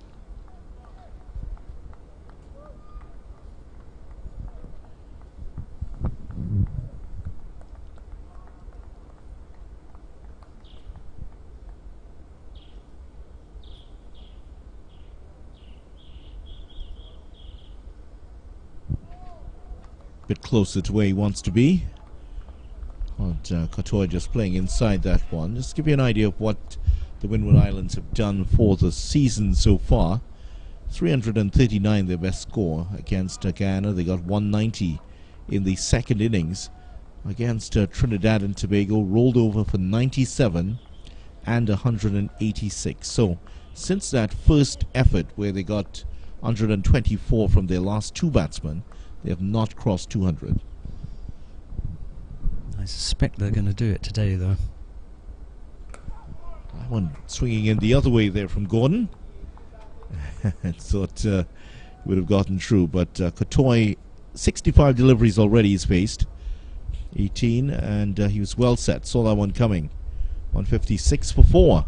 Bit closer to where he wants to be. Kotoy just playing inside that one. Just to give you an idea of what the Windward Islands have done for the season so far. 339 their best score against Guyana. They got 190 in the second innings against Trinidad and Tobago, rolled over for 97 and 186. So since that first effort where they got 124 from their last two batsmen, they have not crossed 200. I suspect they're going to do it today, though. That one swinging in the other way there from Gordon. I thought he would have gotten through, but Kotoy, 65 deliveries already he's faced, 18, and he was well set. Saw that one coming. 156 for 4.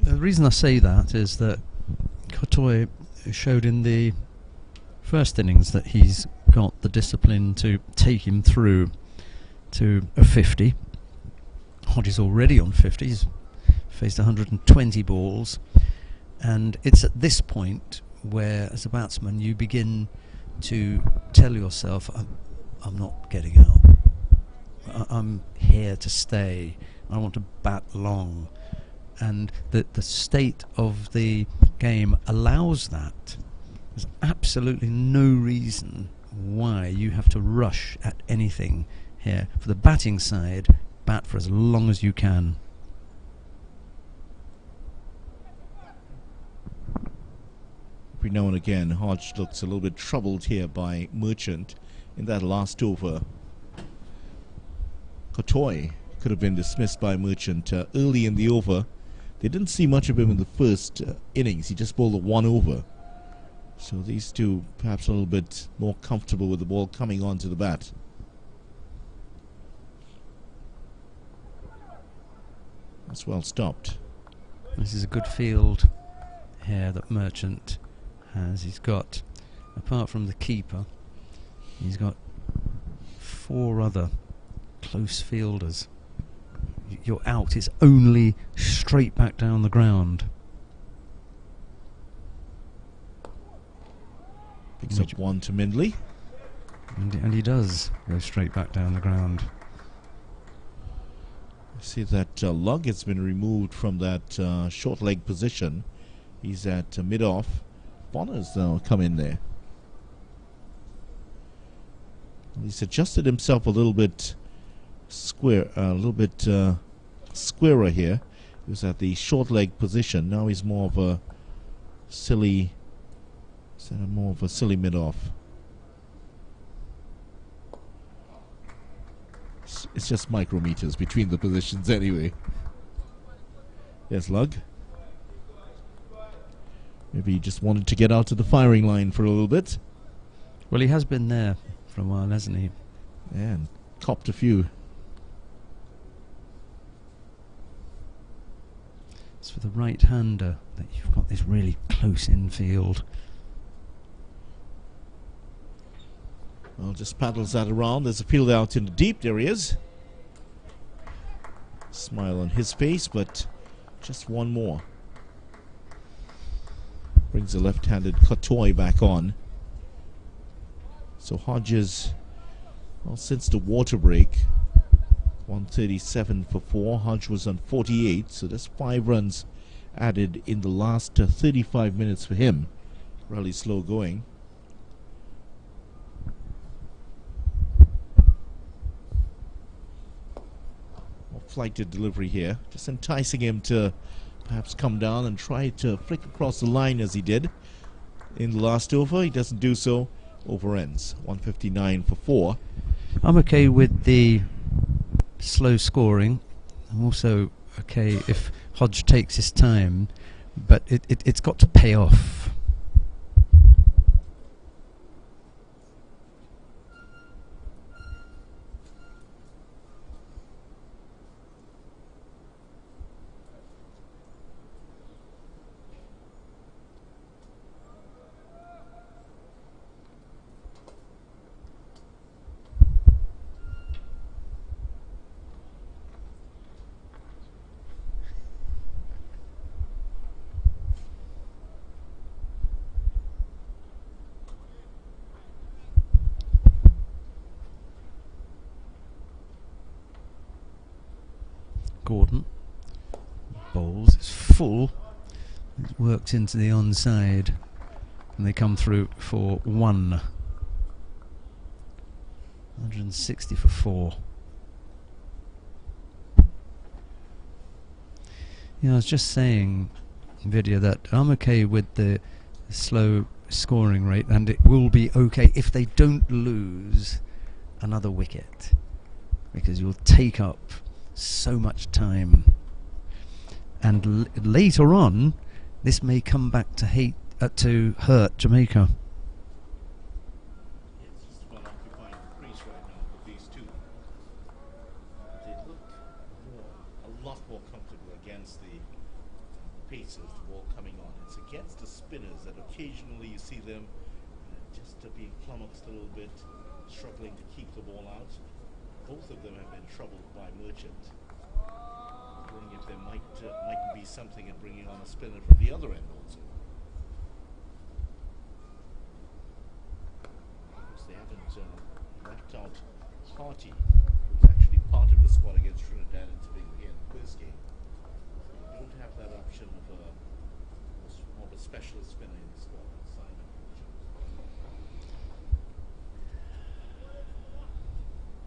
The reason I say that is that Kotoy showed in the first innings that he's got the discipline to take him through to a 50. Hodge is already on 50. He's faced 120 balls. And it's at this point where, as a batsman, you begin to tell yourself, I'm not getting out. I'm here to stay. I want to bat long. And the state of the game allows that. There's absolutely no reason why you have to rush at anything here. For the batting side, bat for as long as you can. Every now and again, Hodge looks a little bit troubled here by Merchant in that last over. Kotoy could have been dismissed by Merchant early in the over. They didn't see much of him in the first innings. He just bowled a 1 over. So these two perhaps a little bit more comfortable with the ball coming onto the bat. That's well stopped. This is a good field here that Merchant has. He's got, apart from the keeper, he's got 4 other close fielders. Your out is only straight back down the ground. Picks up one to Mindley. And he does go straight back down the ground. You see that Lug has been removed from that short leg position. He's at mid-off. Bonner's now come in there. He's adjusted himself a little bit squarer here. He was at the short leg position. Now he's more of a silly mid-off. It's just micrometers between the positions anyway. Yes, Lug. Maybe he just wanted to get out to the firing line for a little bit. Well, he has been there for a while, hasn't he? Yeah, and copped a few. It's for the right-hander that you've got this really close infield. Well, just paddles that around. There's a field out in the deep. There he is. Smile on his face, but just one more. Brings the left-handed Kotoy back on. So Hodges, well, since the water break, 137 for 4. Hodge was on 48, so that's 5 runs added in the last 35 minutes for him. Really slow going. Flighted delivery here, just enticing him to perhaps come down and try to flick across the line as he did in the last over. He doesn't do so. Over ends 159 for 4. I'm okay with the slow scoring. I'm also okay if Hodge takes his time, but it's got to pay off. Gordon bowls, it's full, it works into the onside. and they come through for 160 for 4. Yeah, I was just saying, Vidya, that I'm okay with the slow scoring rate, and it will be okay if they don't lose another wicket, because you'll take up so much time, and later on this may come back to hurt Jamaica. It's just about occupying the crease right now with these two. They look a lot more comfortable against the paces, the ball coming on. It's against the spinners that occasionally you see them just being flummoxed a little bit, struggling to keep the ball out. Both of them have been troubled by Merchant. Wondering if there might be something in bringing on a spinner from the other end also. Because they haven't left out Harty, who's actually part of the squad against Trinidad and Tobago here in the quiz game. So we don't have that option of more of a specialist spinner in the squad.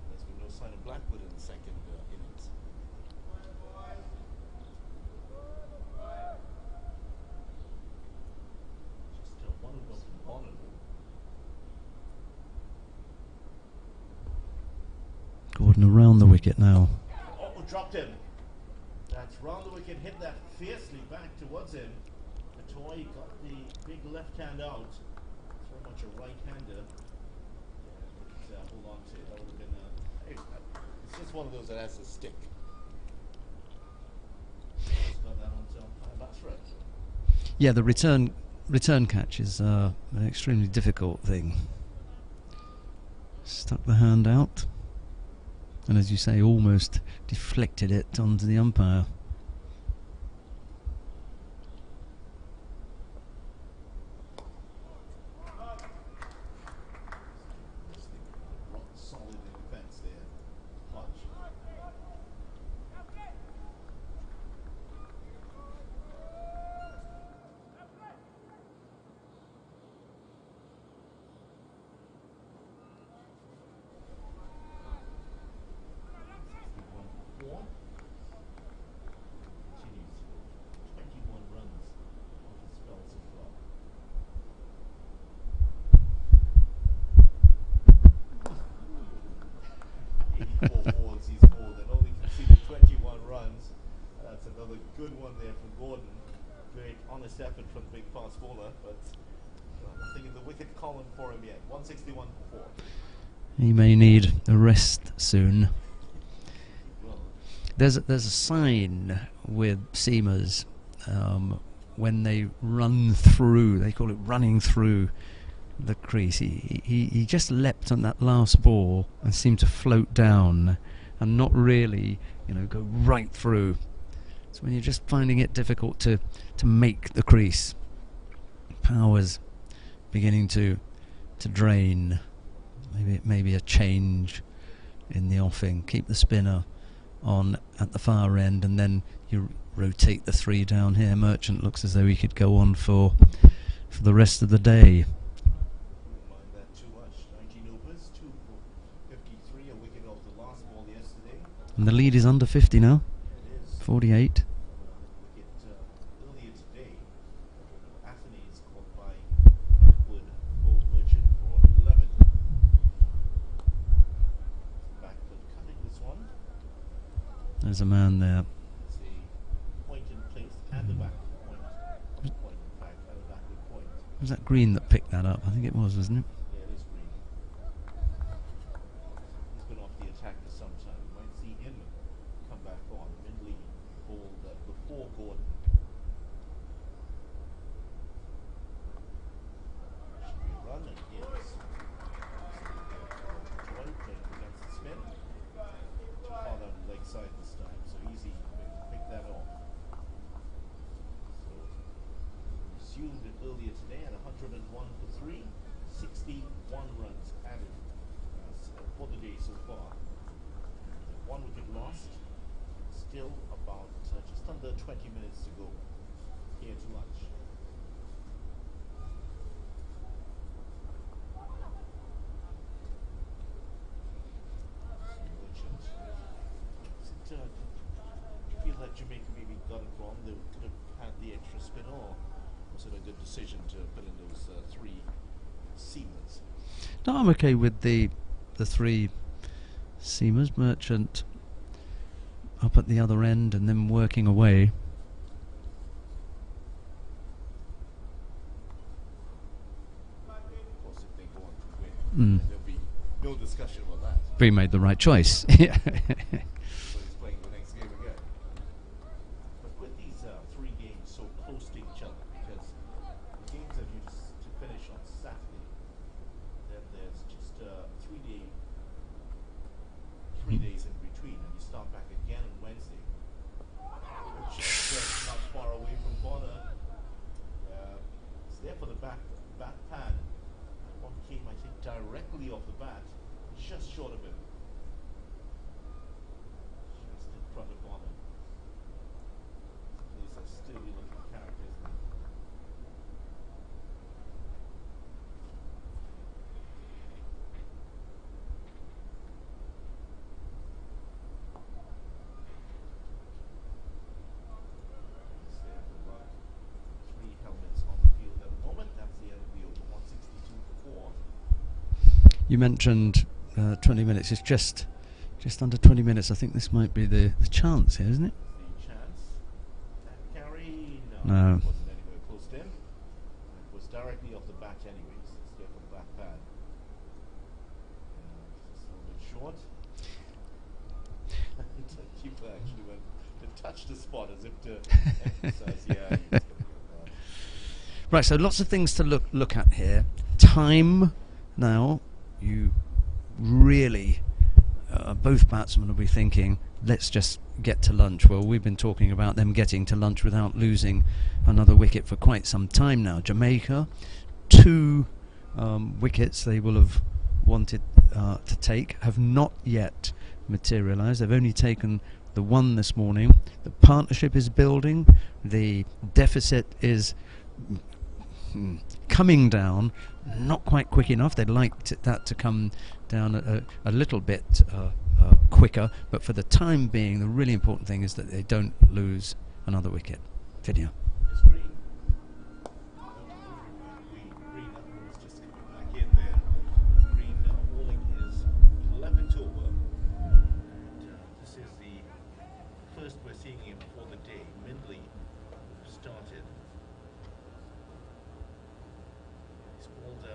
There's been no sign of Blackwood in the second innings. Just one of them on. Gordon around the wicket now. Oh, dropped him. That's round the wicket, hit that fiercely back towards him. Toy got the big left hand out. It's very much a right-hander. Hold on to it. That would have been it's just one of those that has a stick. Got that on that's right. Yeah, the return catch is an extremely difficult thing. Stuck the hand out, and as you say, almost deflected it onto the umpire. Solid in defense there. Hodge. Continues 21 runs on the spell so far. 84 balls he's scored and only conceded 21 runs. That's another good one there from Gordon. Great honest effort from the big fast bowler, but nothing in the wicket column for him yet. 161 for 4. He may need a rest soon. There's a sign with seamers when they run through. They call it running through the crease. He just leapt on that last ball and seemed to float down and not really, go right through. So when you're just finding it difficult to make the crease, power's beginning to drain. Maybe a change in the offing. Keep the spinner on at the far end, and then you rotate the 3 down here. Merchant looks as though he could go on for the rest of the day. Mind that too much. 19 overs, 2 for 53, a wicket off the last ball yesterday. And the lead is under 50 now. It is. 48. Wicket earlier today. Athens caught by Blackwood, Old Merchant for 11. Backwood cutting this one. There's a man there. It's a point in place and the back point. Point, in fact, and a backward point. Was that Green that picked that up? I think it was, wasn't it? Yeah, it is Green. He's been off the attack for some time. You might see him come back on. Mindley bowled before Gordon. Should be a run, and it is. Joy playing against the spin. Too far down the leg side this time, so easy to pick that off. So resumed it earlier today at 101 for 3, 61 runs added for the day so far. One wicket lost. Still about just under 20 minutes to go here to lunch. Jamaica maybe got it wrong? They could have had the extra spin, or was it a good decision to put in those three seamers? No, I'm okay with the three seamers, Merchant up at the other end and then working away. Of course, if they go on to win, there'll be no discussion about that. We made the right choice. Yeah. So he's playing the next game again. But with these three games so close to each other, because the games are due to finish on Saturday, then there's just 3 days in between, and you start back again on Wednesday. Which is not far away from Bonner. It's there for the bat pad. One came, I think, directly off the bat, just short of him. Just in front of Bonner. These are sturdy looking characters. Three helmets on the field at the moment. That's the end of the over. 162 for 4. You mentioned 20 minutes. It's just under 20 minutes. I think this might be the chance here, isn't it? The chance. That carry. No. It wasn't anywhere close to him. It was directly off the bat anyways. It's there for the back pad. Just a little bit short. The keeper actually went to touch the spot as if to emphasize, yeah, he was going to get that. Right, so lots of things to look at here. Time now. You really, both batsmen will be thinking, let's just get to lunch. Well, we've been talking about them getting to lunch without losing another wicket for quite some time now. Jamaica, 2 wickets they will have wanted to take have not yet materialised. They've only taken the one this morning. The partnership is building. The deficit is coming down, not quite quick enough. They'd like that to come down a little bit quicker, but for the time being, the really important thing is that they don't lose another wicket. Video. It's Green. Green was just coming back in there. Green bowling his 11th over. And this is the first we're seeing him for the day. Mindley started. He's bowled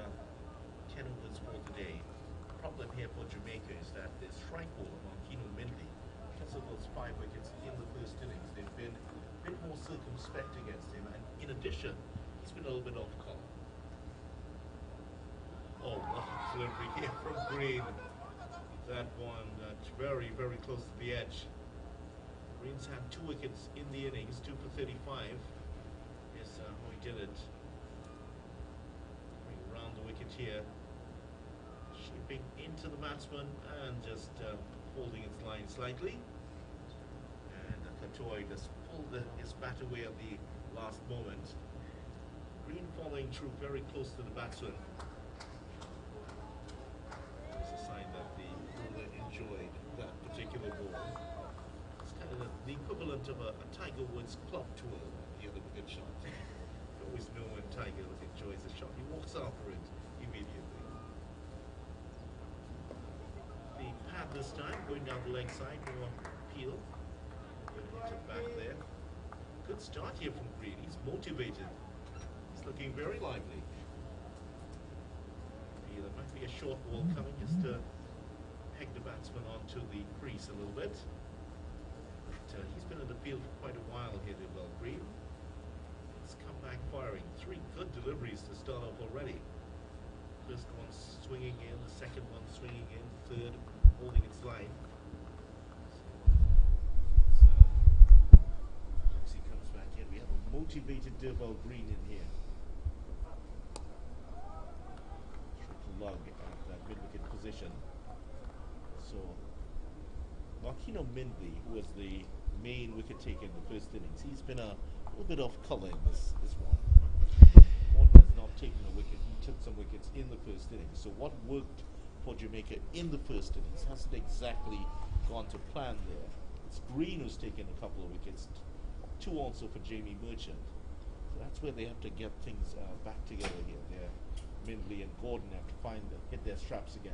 10 overs for the day. The problem here for Jamaica is that their strike bowler, Marquino Mindley, because of those 5 wickets in the first innings, they've been a bit more circumspect against him, and in addition, he's been a little bit off color. Oh, what a delivery here from Green. That one, that's very, very close to the edge. Green's had 2 wickets in the innings, 2 for 35. Is how he did it. Going around the wicket here, shaping into the batsman and just holding its line slightly. And Katoy just pulled his bat away at the last moment. Green following through very close to the batsman. It's a sign that the bowler enjoyed that particular ball. It's kind of the equivalent of a Tiger Woods club tour, the other good shot. You always know when Tiger enjoys a shot. He walks after it immediately. The pad this time, going down the leg side, more peel. Good hit it back there. Good start here from Green. He's motivated. He's looking very lively. There might be a short ball coming just to peg the batsman onto the crease a little bit. But he's been in the field for quite a while here, Well Green. He's come back firing. 3 good deliveries to start off already. First one swinging in, the second one swinging in, the third holding its line. As he comes back in, we have a motivated Well Green in here. Lug at that mid-wicket position. So Marquino Mindley, who was the main wicket taker in the first innings, he's been a little bit off colour in this one. One has not taken a wicket. He took some wickets in the first innings. So what worked for Jamaica in the first innings hasn't exactly gone to plan there. It's Green who's taken a couple of wickets. 2 also for Jamie Merchant. So that's where they have to get things back together here. Mindley and Gordon have to hit their straps again.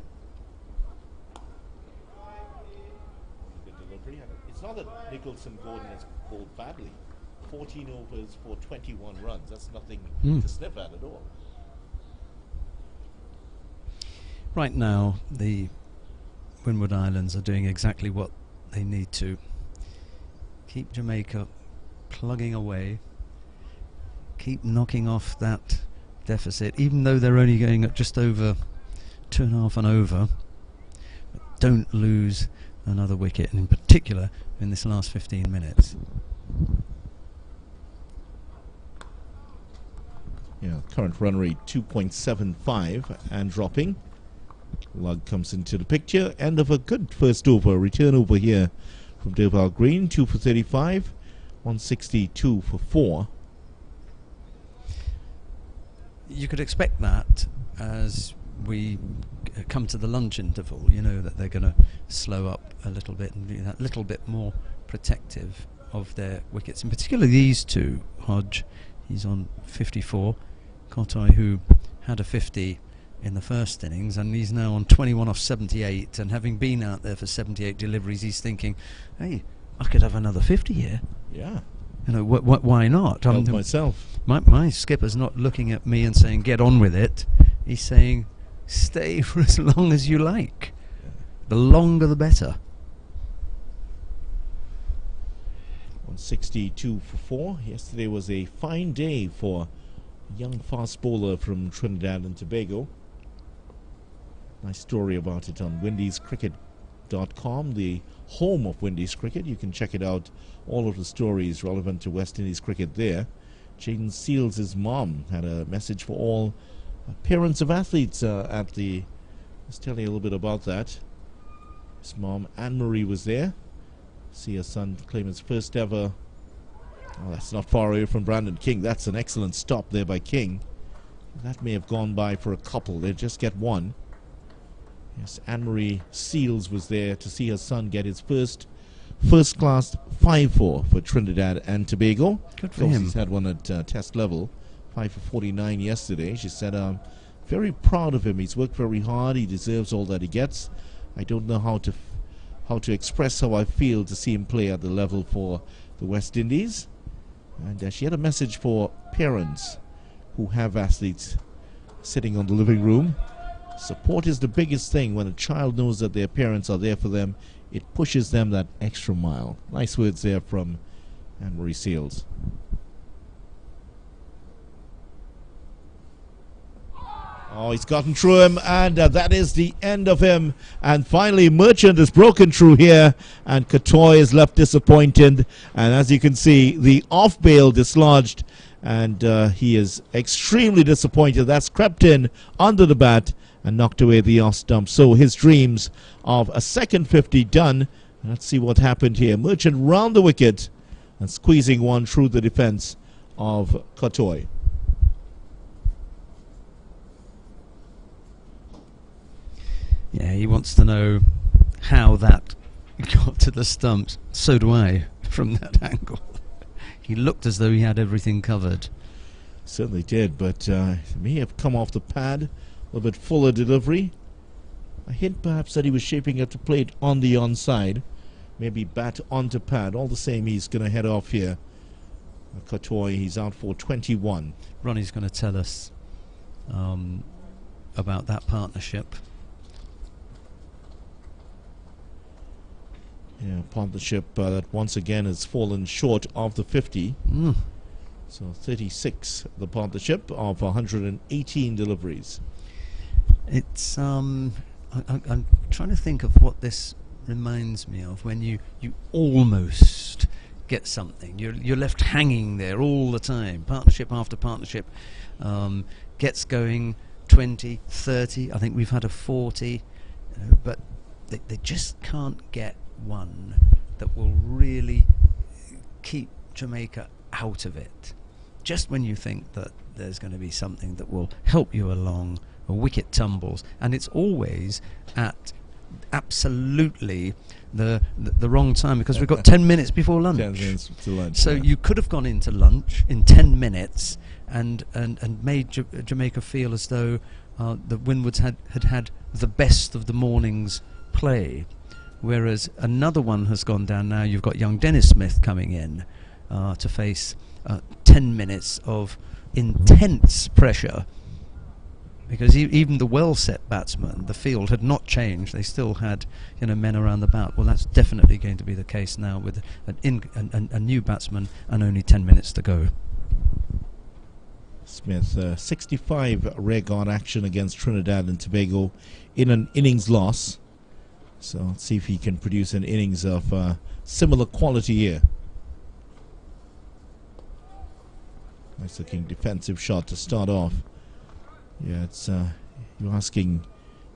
Good delivery. And it's not that Nicholson Gordon has bowled badly. 14 overs for 21 runs. That's nothing to sniff at all. Right now, the Windward Islands are doing exactly what they need to. Keep Jamaica plugging away. Keep knocking off that deficit, even though they're only going at just over 2.5 and over. But don't lose another wicket, and in particular in this last 15 minutes. Yeah, current run rate 2.75 and dropping. Lug comes into the picture. End of a good first over, return over here from Durval Green. 2 for 35, 162 for 4. You could expect that as we come to the lunch interval, you know, that they're going to slow up a little bit and be that little bit more protective of their wickets. In particular these two, Hodge, he's on 54, Kotoy, who had a 50 in the first innings, and he's now on 21 off 78, and having been out there for 78 deliveries, he's thinking, hey, I could have another 50 here. Yeah. You know, why not? Myself. My skipper's not looking at me and saying, get on with it. He's saying, stay for as long as you like. Yeah. The longer the better. 162 for 4. Yesterday was a fine day for a young fast bowler from Trinidad and Tobago. Nice story about it on windiescricket.com, the home of Windies cricket. You can check it out. All of the stories relevant to West Indies cricket there. Jaden Seals' mom had a message for all parents of athletes at the... Let's tell you a little bit about that. His mom, Anne-Marie, was there. See her son claim his first ever... Oh, that's not far away from Brandon King. That's an excellent stop there by King. That may have gone by for a couple. They'll just get one. Yes, Anne-Marie Seals was there to see her son get his first-class 5-4 for Trinidad and Tobago. Good for him. He's had one at test level, 5 for 49 yesterday. She said, I'm very proud of him. He's worked very hard. He deserves all that he gets. I don't know how to express how I feel to see him play at the level for the West Indies. And she had a message for parents who have athletes sitting on the living room. Support is the biggest thing. When a child knows that their parents are there for them, it pushes them that extra mile. Nice words there from Anne-Marie Seals. Oh, he's gotten through him, and that is the end of him. And finally, Merchant has broken through here, and Kotoy is left disappointed. And as you can see, the off-bail dislodged, and he is extremely disappointed. That's crept in under the bat and knocked away the off stump. So his dreams of a second 50 done. Let's see what happened here. Merchant round the wicket and squeezing one through the defense of Kotoy. Yeah, he wants to know how that got to the stumps. So do I, from that angle. He looked as though he had everything covered. Certainly did, but may have come off the pad. A little bit fuller delivery. A hint perhaps that he was shaping up to play it on the onside. Maybe bat onto pad. All the same, he's going to head off here. Kotoy, he's out for 21. Ronnie's going to tell us about that partnership. Yeah, partnership that once again has fallen short of the 50. So 36, the partnership of 118 deliveries. It's I'm trying to think of what this reminds me of, when you almost get something. You're left hanging there all the time. Partnership after partnership gets going, 20, 30. I think we've had a 40, but they just can't get one that will really keep Jamaica out of it. Just when you think that there's going to be something that will help you along, a wicket tumbles, and it's always at absolutely the wrong time, because we've got 10 minutes before lunch. 10 minutes to lunch. So yeah. you could have gone into lunch in 10 minutes and made Jamaica feel as though the Windwards had the best of the morning's play. Whereas another one has gone down now. You've got young Dennis Smith coming in to face 10 minutes of intense pressure, because even the well-set batsmen, the field had not changed. They still had men around the bat. Well, that's definitely going to be the case now with a new batsman and only 10 minutes to go. Smith, 65 rare guard action against Trinidad and Tobago in an innings loss. So let's see if he can produce an innings of similar quality here. Nice looking defensive shot to start off. Yeah, it's you're asking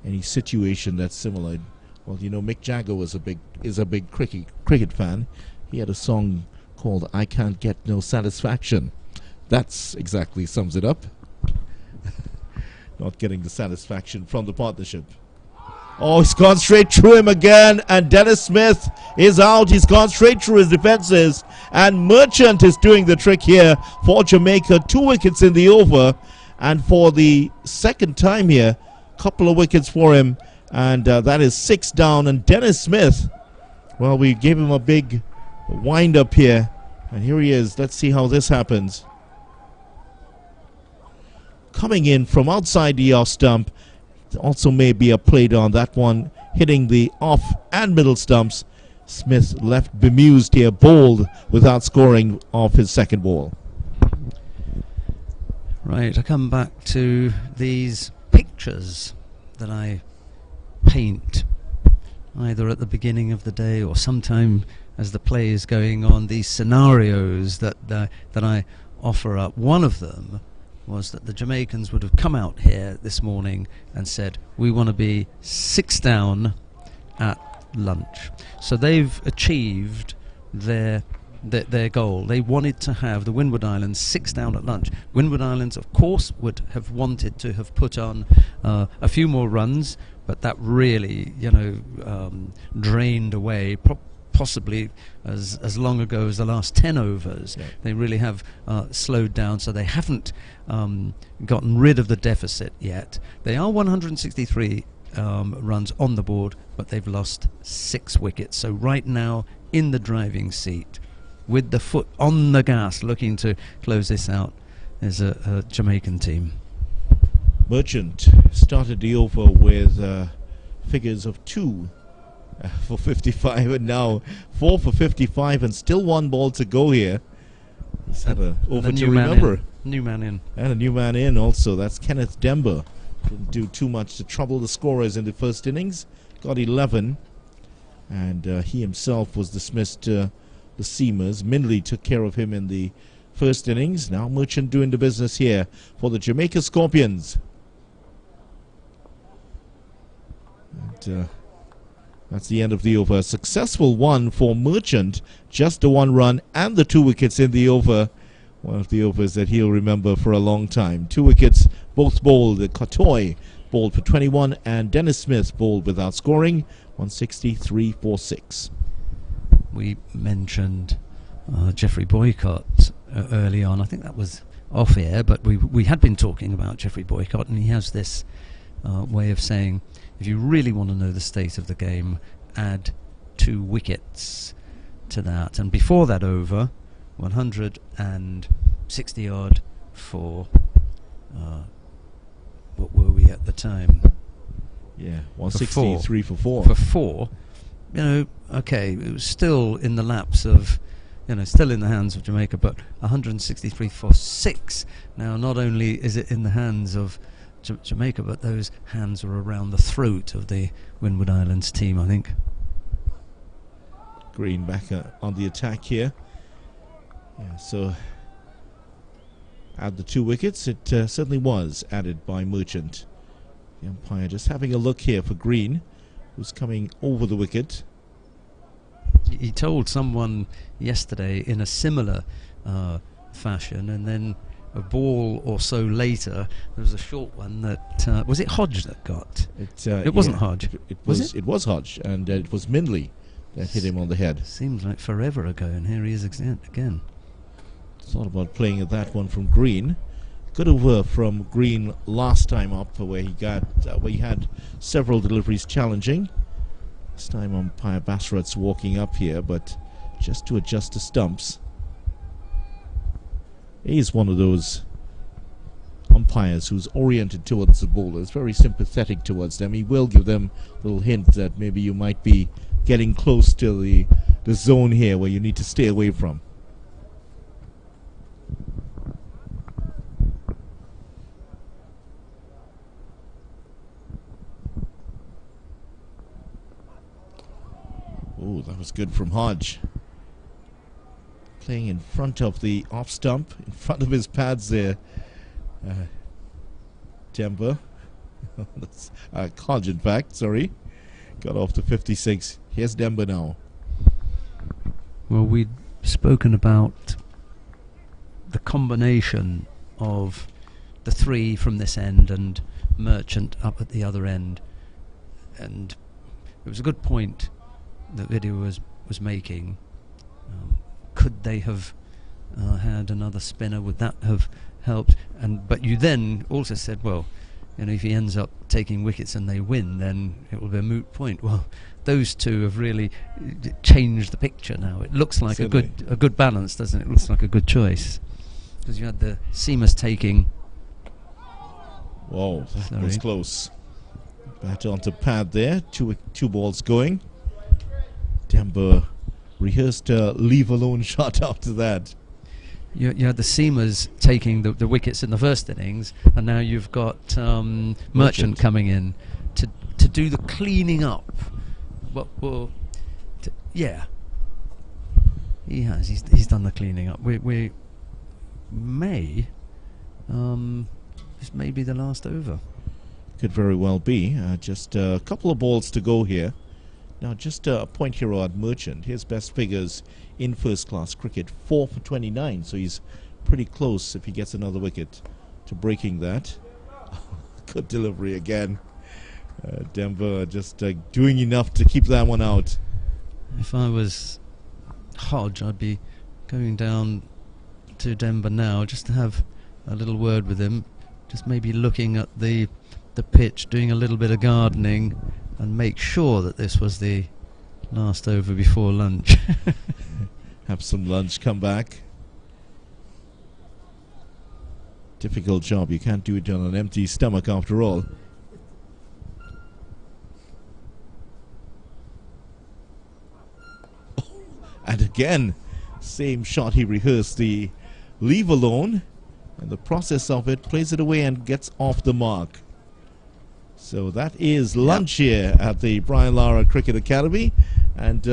any situation that's similar. Well, Mick Jagger is a big cricket fan. He had a song called "I Can't Get No Satisfaction." That's exactly sums it up. Not getting the satisfaction from the partnership. Oh, he's gone straight through him again, and Dennis Smith is out. He's gone straight through his defenses, and Merchant is doing the trick here for Jamaica. 2 wickets in the over, and for the second time here, couple of wickets for him, and that is 6 down. And Dennis Smith, well, we gave him a big wind up here, and here he is. Let's see how this happens. Coming in from outside the off stump. Also may be a play on that one, hitting the off and middle stumps. Smith left bemused here, bowled without scoring off his second ball. Right, I come back to these pictures that I paint either at the beginning of the day or sometime as the play is going on, these scenarios that I offer up. One of them was that the Jamaicans would have come out here this morning and said, we want to be 6 down at lunch. So they've achieved their goal. They wanted to have the Windward Islands 6 down at lunch. Windward Islands, of course, would have wanted to have put on a few more runs, but that really, drained away possibly as long ago as the last 10 overs. Yeah. They really have slowed down, so they haven't gotten rid of the deficit yet. They are 163 runs on the board, but they've lost 6 wickets. So right now in the driving seat with the foot on the gas looking to close this out is a Jamaican team. Merchant started the over with figures of 2 for 55, and now 4 for 55, and still 1 ball to go here. He's had a over to remember. New man in. And a new man in also. That's Kenneth Demba. Didn't do too much to trouble the scorers in the first innings. Got 11. And he himself was dismissed to the seamers. Mindley took care of him in the first innings. Now Merchant doing the business here for the Jamaica Scorpions. And that's the end of the over. A successful one for Merchant. Just the 1 run and the 2 wickets in the over. One of the overs that he'll remember for a long time. 2 wickets, both bowled. Kotoy bowled for 21, and Dennis Smith bowled without scoring. 163 for 6. We mentioned Jeffrey Boycott early on. I think that was off air, but we had been talking about Jeffrey Boycott, and he has this way of saying, if you really want to know the state of the game, add 2 wickets to that. And before that over, 160 odd for what were we at the time? Yeah, 163 for 4. For 4, okay, it was still in the laps of, still in the hands of Jamaica, but 163 for 6. Now, not only is it in the hands of Jamaica, but those hands are around the throat of the Windward Islands team, I think. Green back on the attack here. Yeah, so add the 2 wickets. It certainly was added by Merchant. The umpire just having a look here for Green, who's coming over the wicket. He told someone yesterday in a similar fashion, and then a ball or so later, there was a short one that was it Hodge that got? It wasn't Hodge. It was Hodge, and it was Mindley that hit him on the head. Seems like forever ago, and here he is again. Thought about playing that one from green. Good over from green last time up, where he had several deliveries challenging. This time umpire Basserett's walking up here, but just to adjust the stumps. He's one of those umpires who's oriented towards the bowlers, very sympathetic towards them. He will give them a little hint that maybe you might be getting close to the zone here where you need to stay away from. Oh, that was good from Hodge. Playing in front of the off stump, in front of his pads there. Denver. That's Hodge, in fact, sorry. Got off to 56. Here's Denver now. Well, we'd spoken about the combination of the three from this end and Merchant up at the other end. And it was a good point that video was making. Could they have had another spinner? Would that have helped? But you then also said, well, you know, if he ends up taking wickets and they win, then it will be a moot point. Well, those two have really changed the picture now. It looks like a good balance, doesn't it? It looks like a good choice, because you had the seamers taking. Whoa, that was close. Bat onto pad there. Two balls going. Denver rehearsed a leave alone shot after that. You had the seamers taking the wickets in the first innings, and now you've got Merchant coming in to do the cleaning up. Yeah, he has. He's done the cleaning up. We may this may be the last over. Could very well be. Just a couple of balls to go here. Now, just a point here on Merchant. His best figures in first-class cricket, 4 for 29. So he's pretty close, if he gets another wicket, to breaking that. Good delivery again. Denver just doing enough to keep that one out. If I was Hodge, I'd be going down to Denver now just to have a little word with him. Just maybe looking at the pitch, doing a little bit of gardening, and make sure that this was the last over before lunch. Have some lunch, come back. Difficult job. You can't do it on an empty stomach after all. And again, same shot he rehearsed, the leave alone, and the process of it, plays it away and gets off the mark. So that is lunch here at the Brian Lara Cricket Academy, and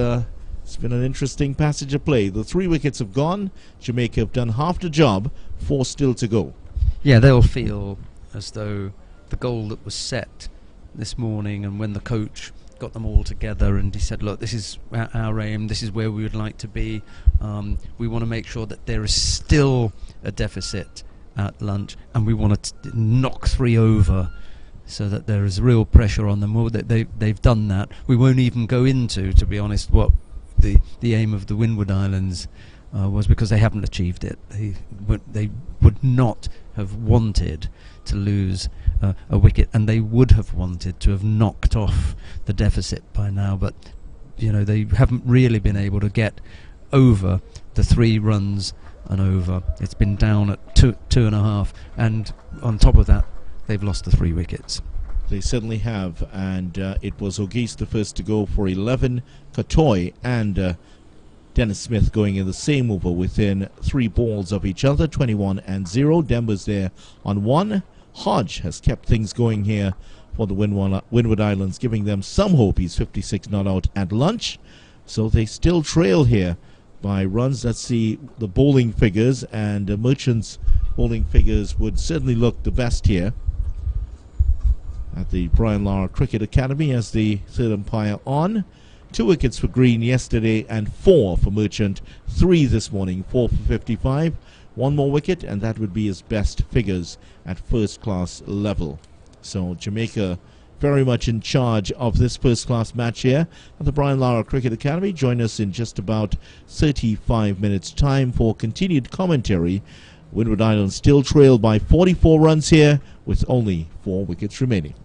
it's been an interesting passage of play. The 3 wickets have gone. Jamaica have done half the job, 4 still to go. Yeah, they'll feel as though the goal that was set this morning, and when the coach got them all together and he said, look, this is our aim, this is where we would like to be, we want to make sure that there is still a deficit at lunch, and we want to knock 3 over so that there is real pressure on them. Well, they've done that. We won't even go into, to be honest, what the aim of the Windward Islands was, because they haven't achieved it. They would not have wanted to lose a wicket, and they would have wanted to have knocked off the deficit by now, but you know, they haven't really been able to get over the 3 runs and over. It's been down at 2.5, and on top of that, they've lost the 3 wickets. They certainly have, and it was O'Geese the first to go for 11, Katoy and Dennis Smith going in the same over within 3 balls of each other, 21 and 0. Denver's there on 1. Hodge has kept things going here for the Windward Islands, giving them some hope. He's 56 not out at lunch, so they still trail here by runs. Let's see the bowling figures, and Merchant's bowling figures would certainly look the best here at the Brian Lara Cricket Academy as the third umpire on. 2 wickets for Green yesterday and 4 for Merchant. 3 this morning, 4 for 55. one more wicket, and that would be his best figures at first-class level. So Jamaica very much in charge of this first-class match here at the Brian Lara Cricket Academy. Join us in just about 35 minutes' time for continued commentary. Windward Islands still trail by 44 runs here with only 4 wickets remaining.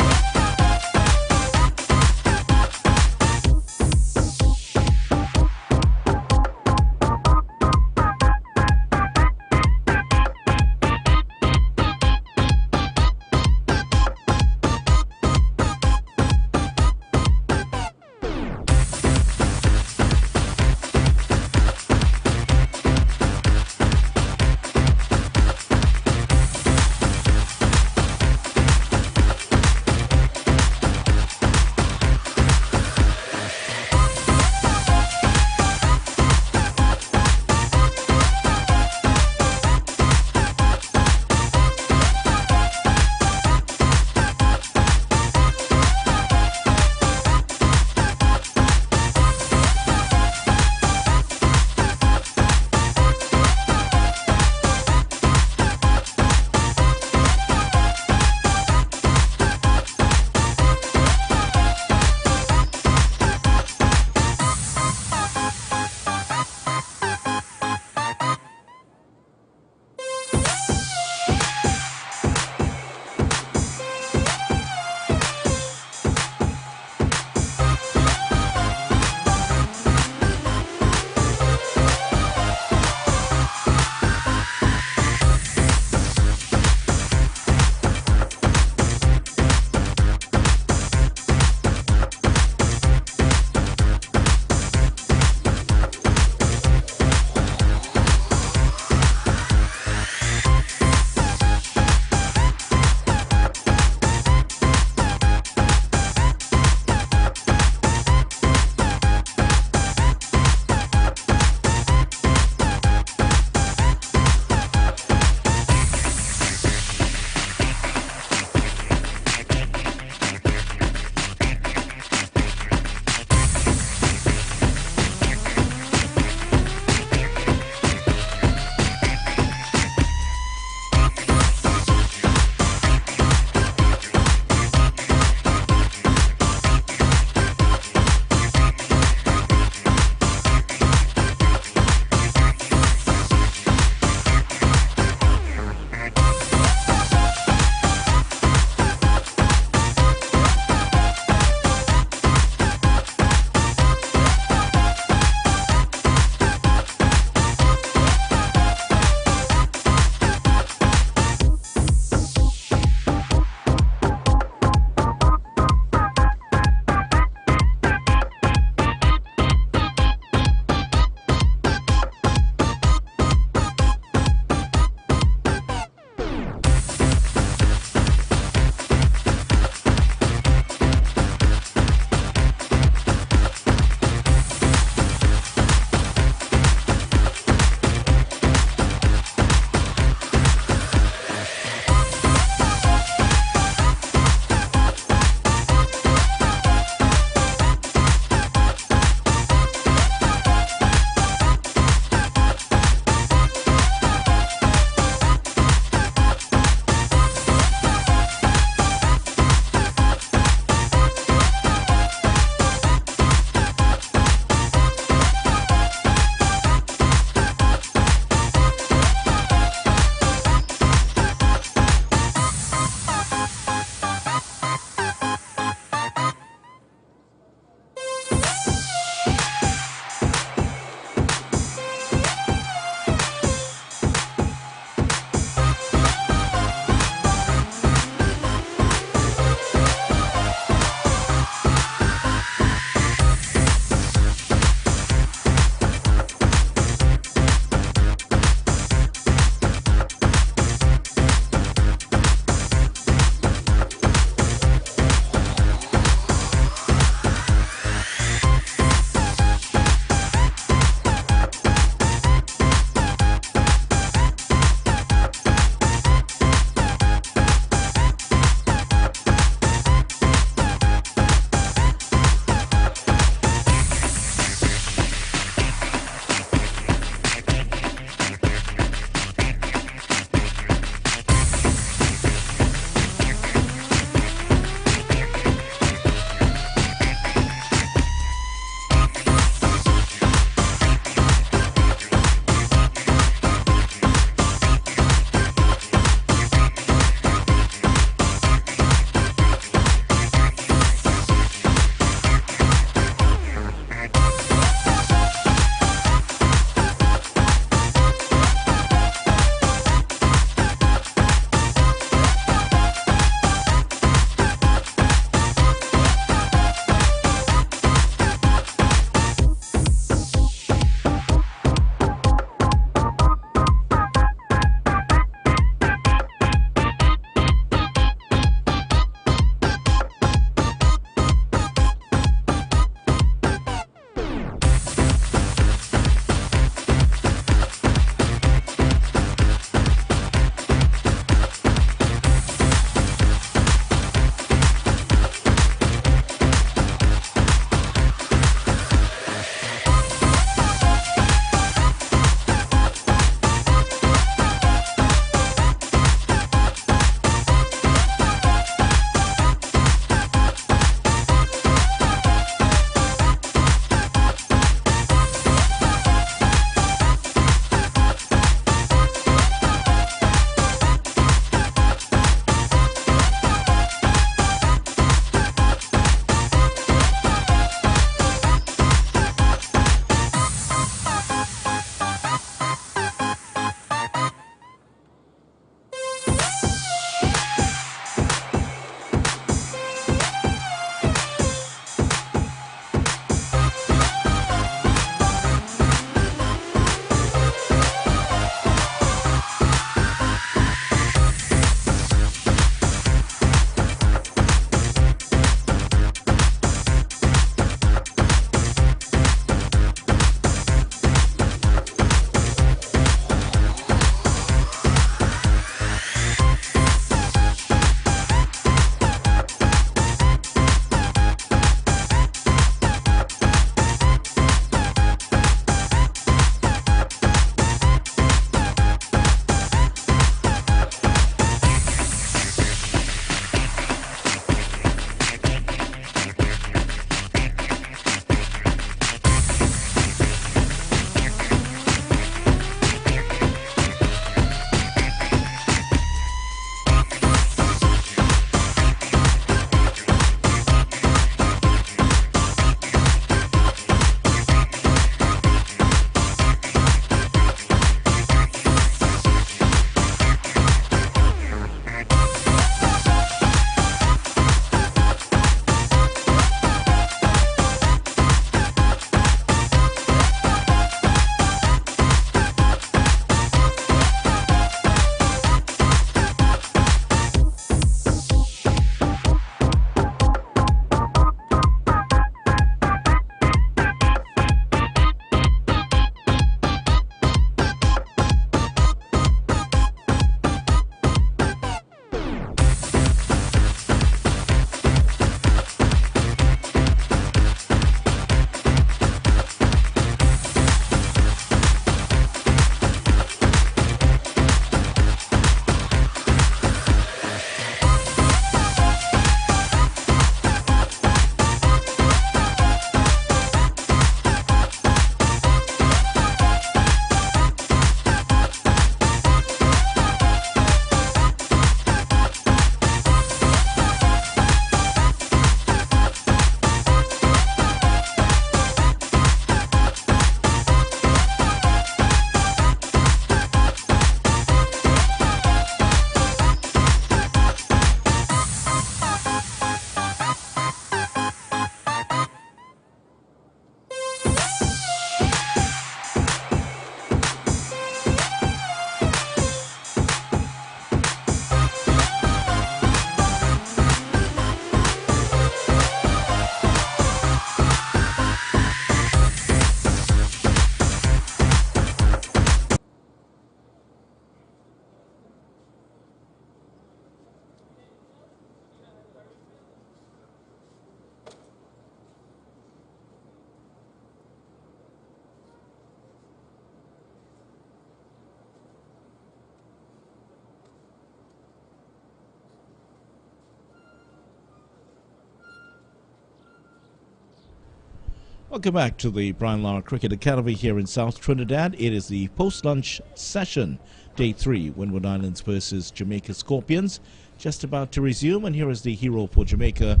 Welcome back to the Brian Lara Cricket Academy here in South Trinidad. It is the post-lunch session, day 3, Windward Islands versus Jamaica Scorpions. Just about to resume, and here is the hero for Jamaica,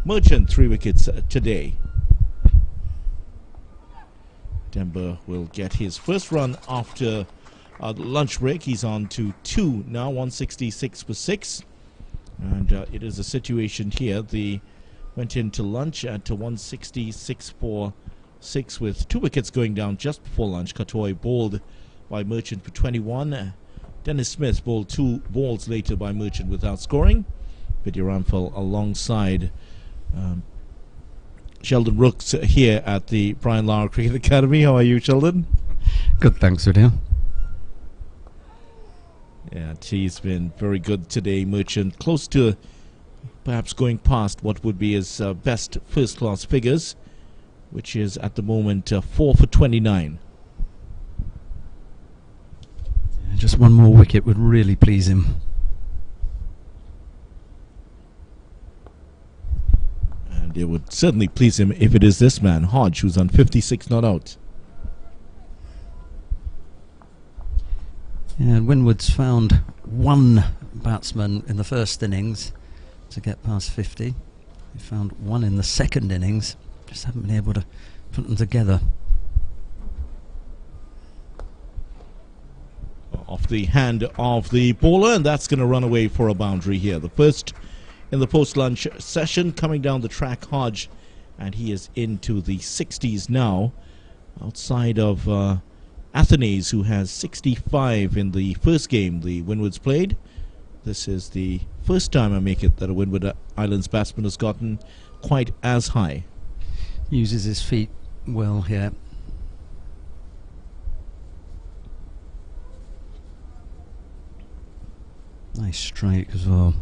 Merchant, 3 wickets today. Demba will get his first run after the lunch break. He's on to 2 now, 166 for 6. And it is a situation here. They went into lunch at 166 for 6 with 2 wickets going down just before lunch. Katoy bowled by Merchant for 21. Dennis Smith bowled 2 balls later by Merchant without scoring. Vidya fell alongside Sheldon Rooks here at the Brian Lara Cricket Academy. How are you, Sheldon? Good, thanks, Vidya. Yeah, he's been very good today, Merchant. Close to perhaps going past what would be his best first-class figures, which is at the moment 4 for 29. Just one more wicket would really please him. And it would certainly please him if it is this man, Hodge, who's on 56 not out. Yeah, and Windwards found one batsman in the first innings to get past 50. They found one in the second innings. Just haven't been able to put them together. Off the hand of the bowler, and that's going to run away for a boundary here. The first in the post-lunch session coming down the track, Hodge, and he is into the 60s now, outside of Athenaeus, who has 65 in the first game the Windwards played. This is the first time, I make it, that a Windward Islands batsman has gotten quite as high. Uses his feet well here. Nice strike as well.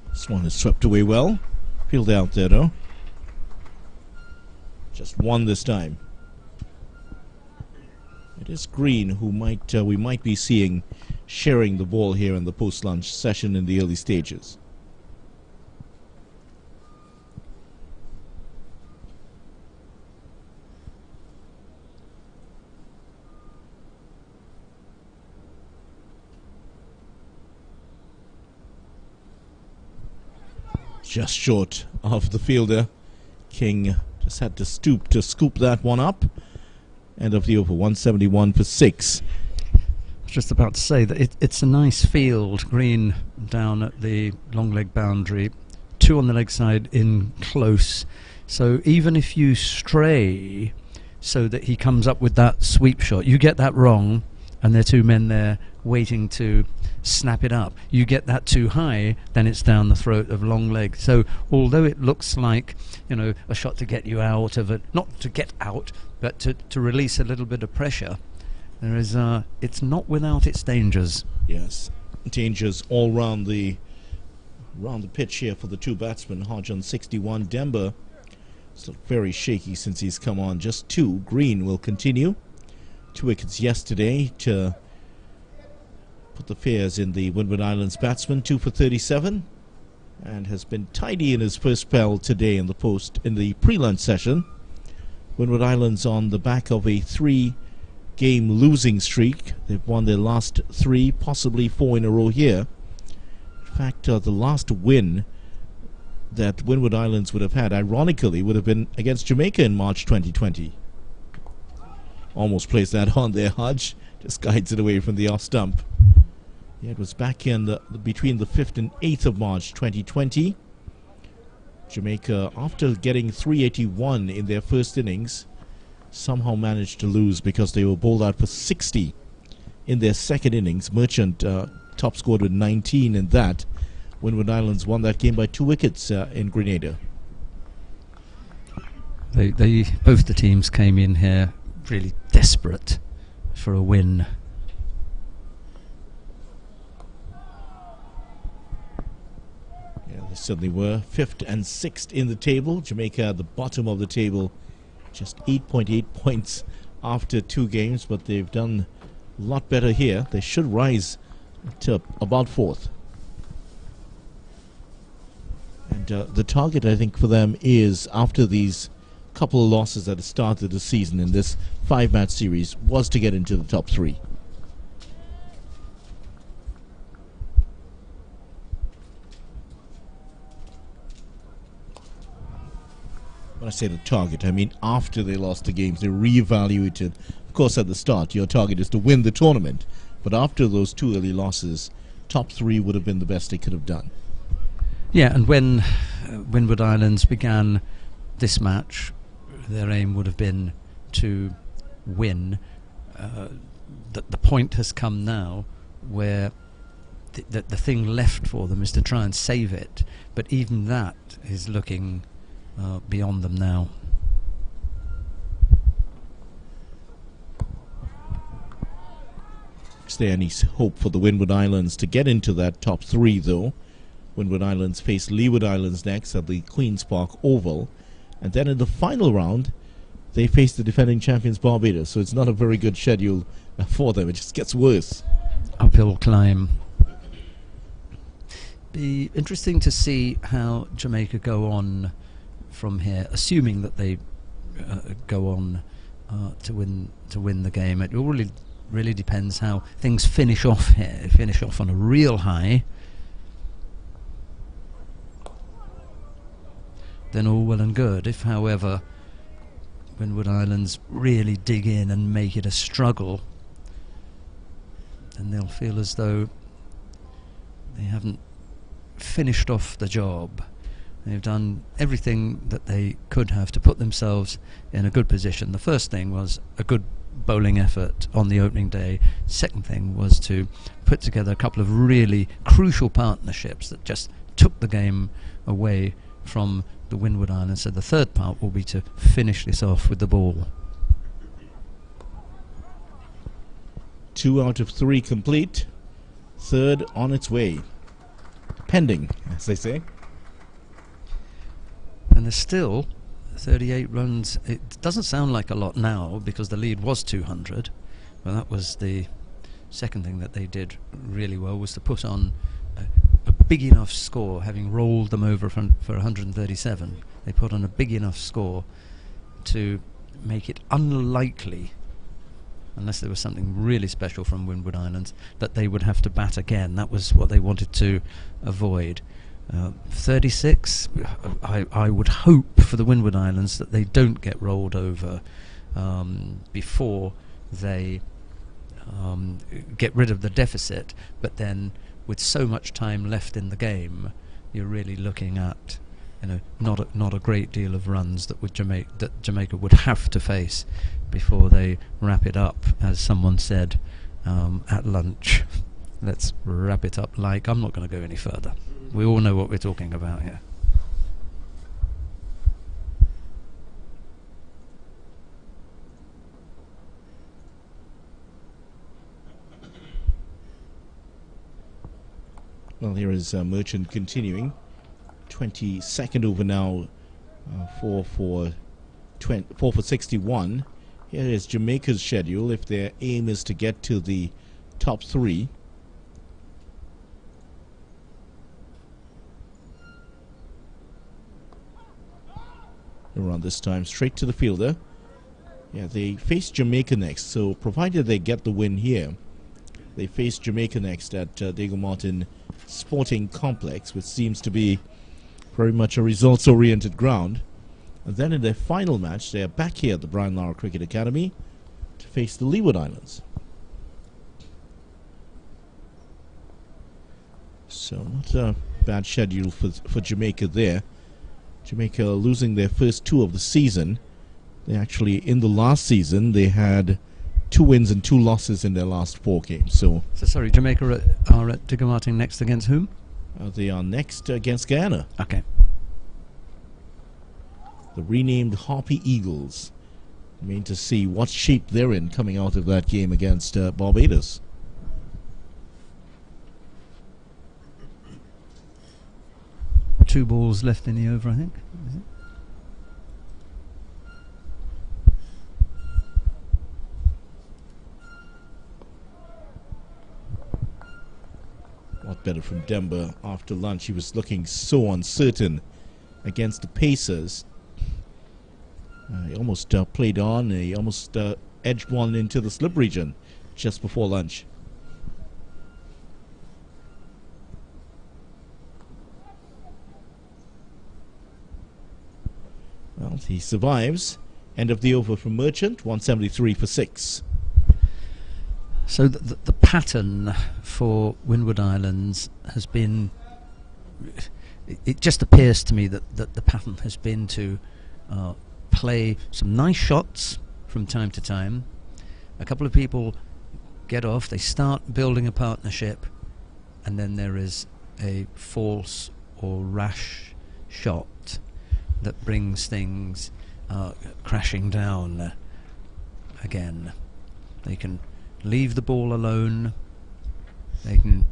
This one is swept away well. Field out there though. Just one this time. It is Green who we might be seeing sharing the ball here in the post-lunch session in the early stages. Just short of the fielder. King just had to stoop to scoop that one up. End of the over, 171 for 6. I was just about to say that it's a nice field. Green down at the long leg boundary, 2 on the leg side in close. So even if you stray so that he comes up with that sweep shot, you get that wrong, and there are 2 men there waiting to snap it up. You get that too high, then it's down the throat of long leg. So although it looks like, you know, a shot to get you out of it, not to get out, but to release a little bit of pressure, there is it's not without its dangers. Yes, dangers all round the pitch here for the 2 batsmen. Hodge on 61. Demba is very shaky since he's come on. Just 2. Green will continue. 2 wickets yesterday to put the fears in the Windward Islands batsman. 2 for 37, and has been tidy in his first spell today in the pre-lunch session. Windward Islands on the back of a 3-game losing streak. They've won their last 3, possibly 4 in a row here. In fact, the last win that Windward Islands would have had, ironically, would have been against Jamaica in March 2020. Almost plays that on there, Hodge. Just guides it away from the off stump. Yeah, it was back in between the 5th and 8th of March 2020. Jamaica, after getting 381 in their first innings, somehow managed to lose because they were bowled out for 60 in their second innings. Merchant top scored with 19 in that. Windward Islands won that game by 2 wickets in Grenada. Both the teams came in here really desperate for a win. Yeah, they certainly were. 5th and 6th in the table. Jamaica at the bottom of the table, just 8.8 points after 2 games, but they've done a lot better here. They should rise to about 4th. And the target, I think, for them is, after these couple of losses at the start of the season in this 5-match series, was to get into the top 3. When I say the target, I mean after they lost the games, they reevaluated. Of course, at the start, your target is to win the tournament. But after those 2 early losses, top 3 would have been the best they could have done. Yeah, and when Windward Islands began this match, their aim would have been to win. The point has come now where the thing left for them is to try and save it. But even that is looking beyond them now. Is there any hope for the Windward Islands to get into that top 3, though? Windward Islands face Leeward Islands next at the Queen's Park Oval. And then in the final round, they face the defending champions Barbados. So it's not a very good schedule for them. It just gets worse. Uphill climb. Be interesting to see how Jamaica go on from here, assuming that they go on to win the game. It really depends how things finish off here. Finish off on a real high, then all well and good. If, however, Windward Islands really dig in and make it a struggle, then they'll feel as though they haven't finished off the job. They've done everything that they could have to put themselves in a good position. The first thing was a good bowling effort on the opening day. Second thing was to put together a couple of really crucial partnerships that just took the game away from the Windward Islands. So the third part will be to finish this off with the ball. 2 out of 3 complete. Third on its way. Pending, as they say. And there's still 38 runs. It doesn't sound like a lot now because the lead was 200. Well, that was the second thing that they did really well, was to put on a big enough score, having rolled them over for 137. They put on a big enough score to make it unlikely, unless there was something really special from Windward Islands, that they would have to bat again. That was what they wanted to avoid. 36, I would hope for the Windward Islands that they don't get rolled over before they get rid of the deficit, but then with so much time left in the game, you're really looking at, not a great deal of runs that Jamaica would have to face before they wrap it up, as someone said at lunch. Let's wrap it up like, I'm not going to go any further. We all know what we're talking about here. Well, here is Merchant continuing. 22nd over now, 4 for 61. Here is Jamaica's schedule if their aim is to get to the top 3. Around this time, straight to the fielder. Yeah, they face Jamaica next, so provided they get the win here, they face Jamaica next at Diego Martin Sporting Complex, which seems to be very much a results-oriented ground. And then in their final match, they are back here at the Brian Lara Cricket Academy to face the Leeward Islands. So not a bad schedule for Jamaica there. Jamaica losing their first 2 of the season. They actually, in the last season, they had 2 wins and 2 losses in their last 4 games. So sorry, Jamaica are at Diego Martin next against whom? They are next against Guyana. Okay. The renamed Harpy Eagles. I mean, to see what shape they're in coming out of that game against Barbados. Two balls left in the over, I think. Is it? What better from Demba after lunch. He was looking so uncertain against the Pacers. He almost played on. He almost edged one into the slip region just before lunch. Well, he survives. End of the over for Merchant, 173 for 6. So the pattern for Windward Islands has been, it just appears to me that the pattern has been to play some nice shots from time to time. A couple of people get off, they start building a partnership, and then there is a false or rash shot that brings things crashing down again. They can leave the ball alone, they can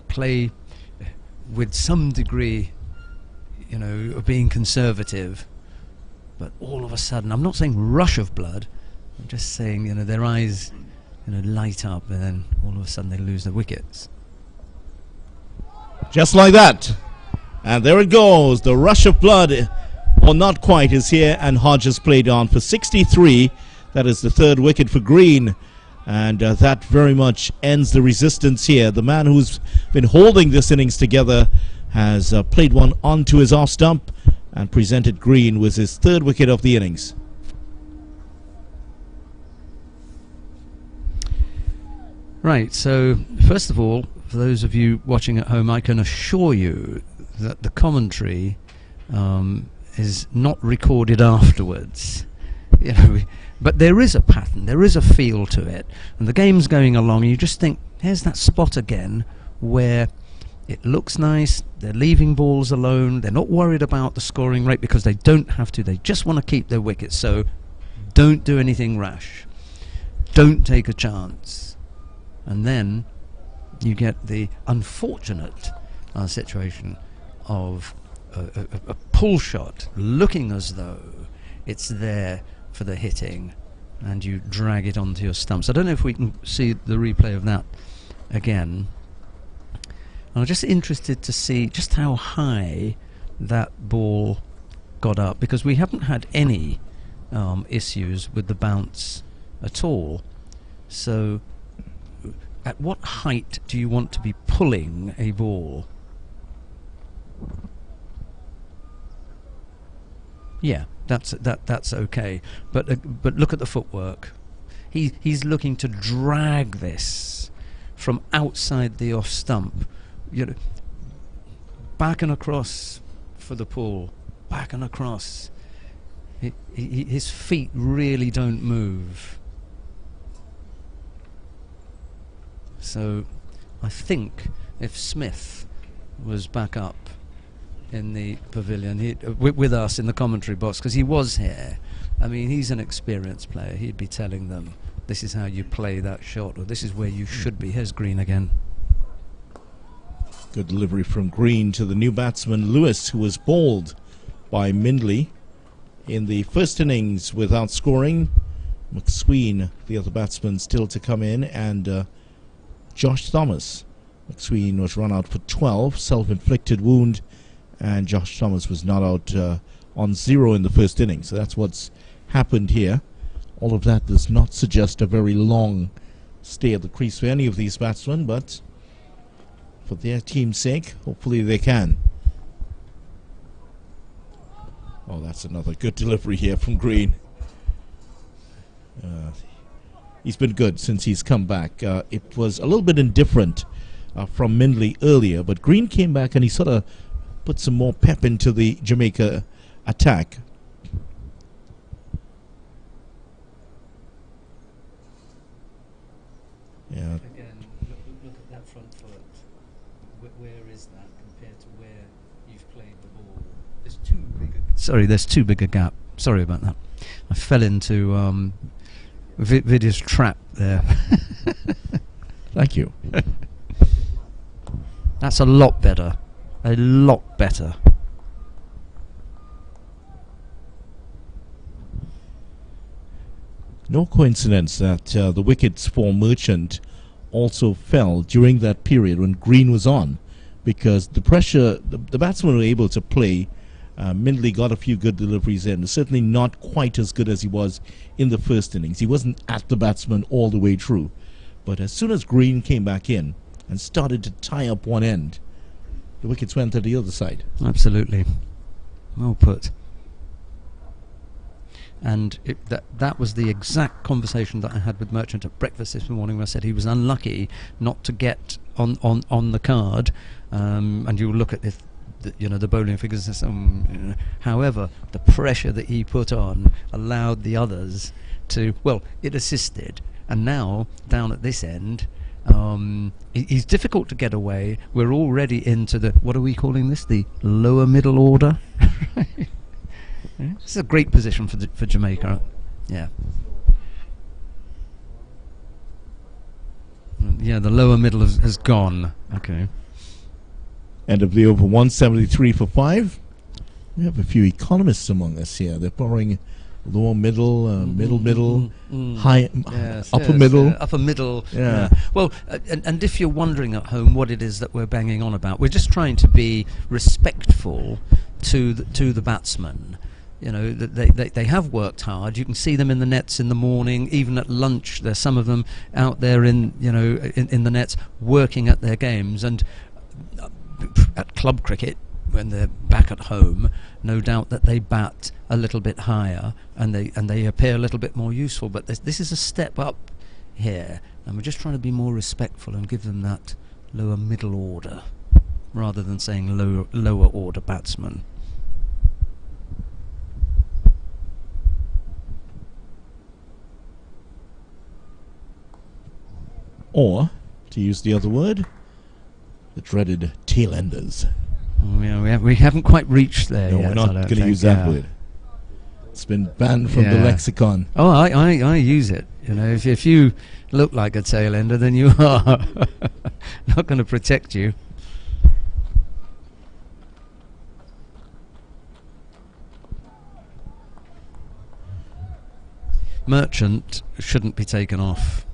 play with some degree, you know, of being conservative, but all of a sudden, I'm not saying rush of blood, I'm just saying, you know, their eyes, you know, light up, and then all of a sudden they lose their wickets. Just like that. And there it goes. The rush of blood, or not quite, is here, and Hodges played on for 63. That is the third wicket for Green. And that very much ends the resistance here. The man who's been holding this innings together has played one onto his off stump and presented Green with his third wicket of the innings. Right, so first of all, for those of you watching at home, I can assure you that the commentary is not recorded afterwards. You know, but there is a pattern, there is a feel to it, and the game's going along, and you just think, here's that spot again where it looks nice, they're leaving balls alone, they're not worried about the scoring rate because they don't have to, they just want to keep their wickets, so don't do anything rash, don't take a chance. And then you get the unfortunate situation of a pull shot looking as though it's there for the hitting, and you drag it onto your stumps. I don't know if we can see the replay of that again. I'm just interested to see just how high that ball got up, because we haven't had any issues with the bounce at all. So at what height do you want to be pulling a ball? Yeah, that's okay. But look at the footwork. He's looking to drag this from outside the off stump, you know, back and across for the pull, back and across. His feet really don't move. So I think if Smith was back up in the pavilion with us in the commentary box, because he was here, I mean, he's an experienced player, he'd be telling them this is how you play that shot, or this is where you should be. Here's Green again. Good delivery from Green to the new batsman Lewis, who was bowled by Mindley in the first innings without scoring. McSween, the other batsman, still to come in, and Josh Thomas. McSween was run out for 12, self-inflicted wound, and Josh Thomas was not out on 0 in the first inning. So that's what's happened here. All of that does not suggest a very long stay at the crease for any of these batsmen, but for their team's sake, hopefully they can. Oh, that's another good delivery here from Green. He's been good since he's come back. It was a little bit indifferent from Mindley earlier, but Green came back and he sort of put some more pep into the Jamaica attack. Yeah. Again, look at that front foot. Where is that compared to where you've played the ball? There's too big a... Sorry, there's too big a gap. Sorry about that. I fell into Vidya's trap there. Thank you. That's a lot better. A lot better. No coincidence that the wickets for Merchant also fell during that period when Green was on, because the pressure, the batsmen were able to play. Mindley got a few good deliveries in, certainly not quite as good as he was in the first innings. He wasn't at the batsman all the way through. But as soon as Green came back in and started to tie up one end, the wickets went to the other side. Absolutely. Well put. And that was the exact conversation that I had with Merchant at breakfast this morning, where I said he was unlucky not to get on the card. And you look at the bowling figures. However, the pressure that he put on allowed the others to, well, it assisted. And now, down at this end, he's difficult to get away. We're already into the, what are we calling this? The lower middle order? This is a great position for Jamaica. Yeah. Yeah, the lower middle has gone. Okay. End of the over, 173 for 5. We have a few economists among us here. They're borrowing lower middle, middle, high, upper middle. Upper middle. Yeah. Well, and if you're wondering at home what it is that we're banging on about, we're just trying to be respectful to the batsmen. You know, they have worked hard. You can see them in the nets in the morning, even at lunch. There's some of them out there in the nets working at their games. And at club cricket, when they're back at home, no doubt that they bat a little bit higher and they appear a little bit more useful. But this is a step up here, and we're just trying to be more respectful and give them that lower middle order rather than saying lower order batsman. Or, to use the other word, the dreaded tail-enders. Oh, yeah, we haven't quite reached there No, yet. we're not going to use that word. It's been banned from the lexicon. Oh, I use it. You know, if you look like a tail-ender, then you are not going to protect you. Merchant shouldn't be taken off.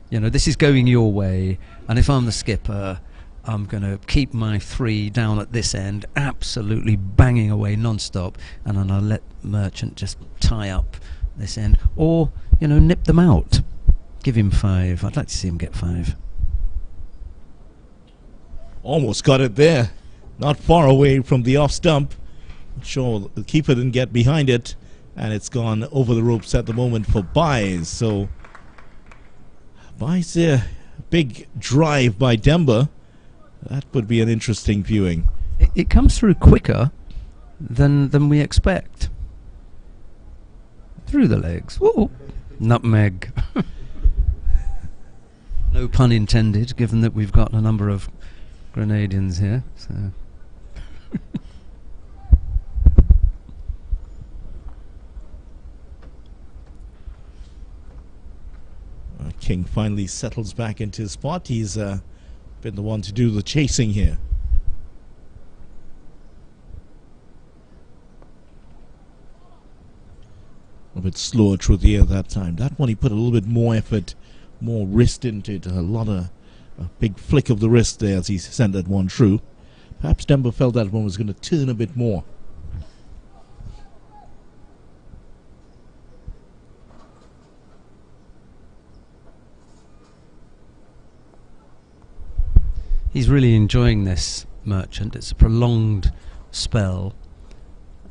You know, this is going your way, and if I'm the skipper, I'm going to keep my 3 down at this end, absolutely banging away non-stop, and then I'll let Merchant just tie up this end, or, you know, nip them out. Give him 5. I'd like to see him get 5. Almost got it there. Not far away from the off stump. Sure, the keeper didn't get behind it, and it's gone over the ropes at the moment for Byes. So Byes there, big drive by Demba. That would be an interesting viewing. It comes through quicker than we expect. Through the legs. Whoa. Nutmeg. No pun intended, given that we've got a number of Grenadians here. So. King finally settles back into his spot. He's been the one to do the chasing here. A bit slower through the air that time. That one he put a little bit more effort, more wrist into it. A big flick of the wrist there as he sent that one through. Perhaps Demba felt that one was going to turn a bit more. He's really enjoying this, Merchant. It's a prolonged spell,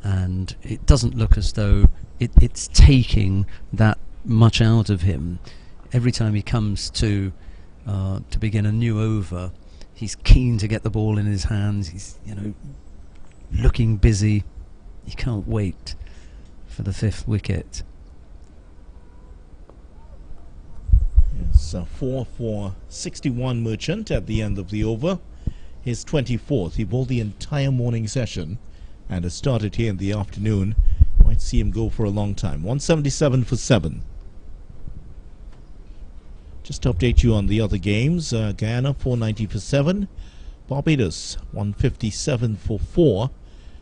and it doesn't look as though it's taking that much out of him. Every time he comes to begin a new over, he's keen to get the ball in his hands. He's, you know, looking busy. He can't wait for the 5th wicket. Yes, 4 for 61 Merchant at the end of the over. His 24th. He bowled the entire morning session and has started here in the afternoon. Might see him go for a long time. 177 for 7. Just to update you on the other games. Guyana 490 for 7. Barbados 157 for 4.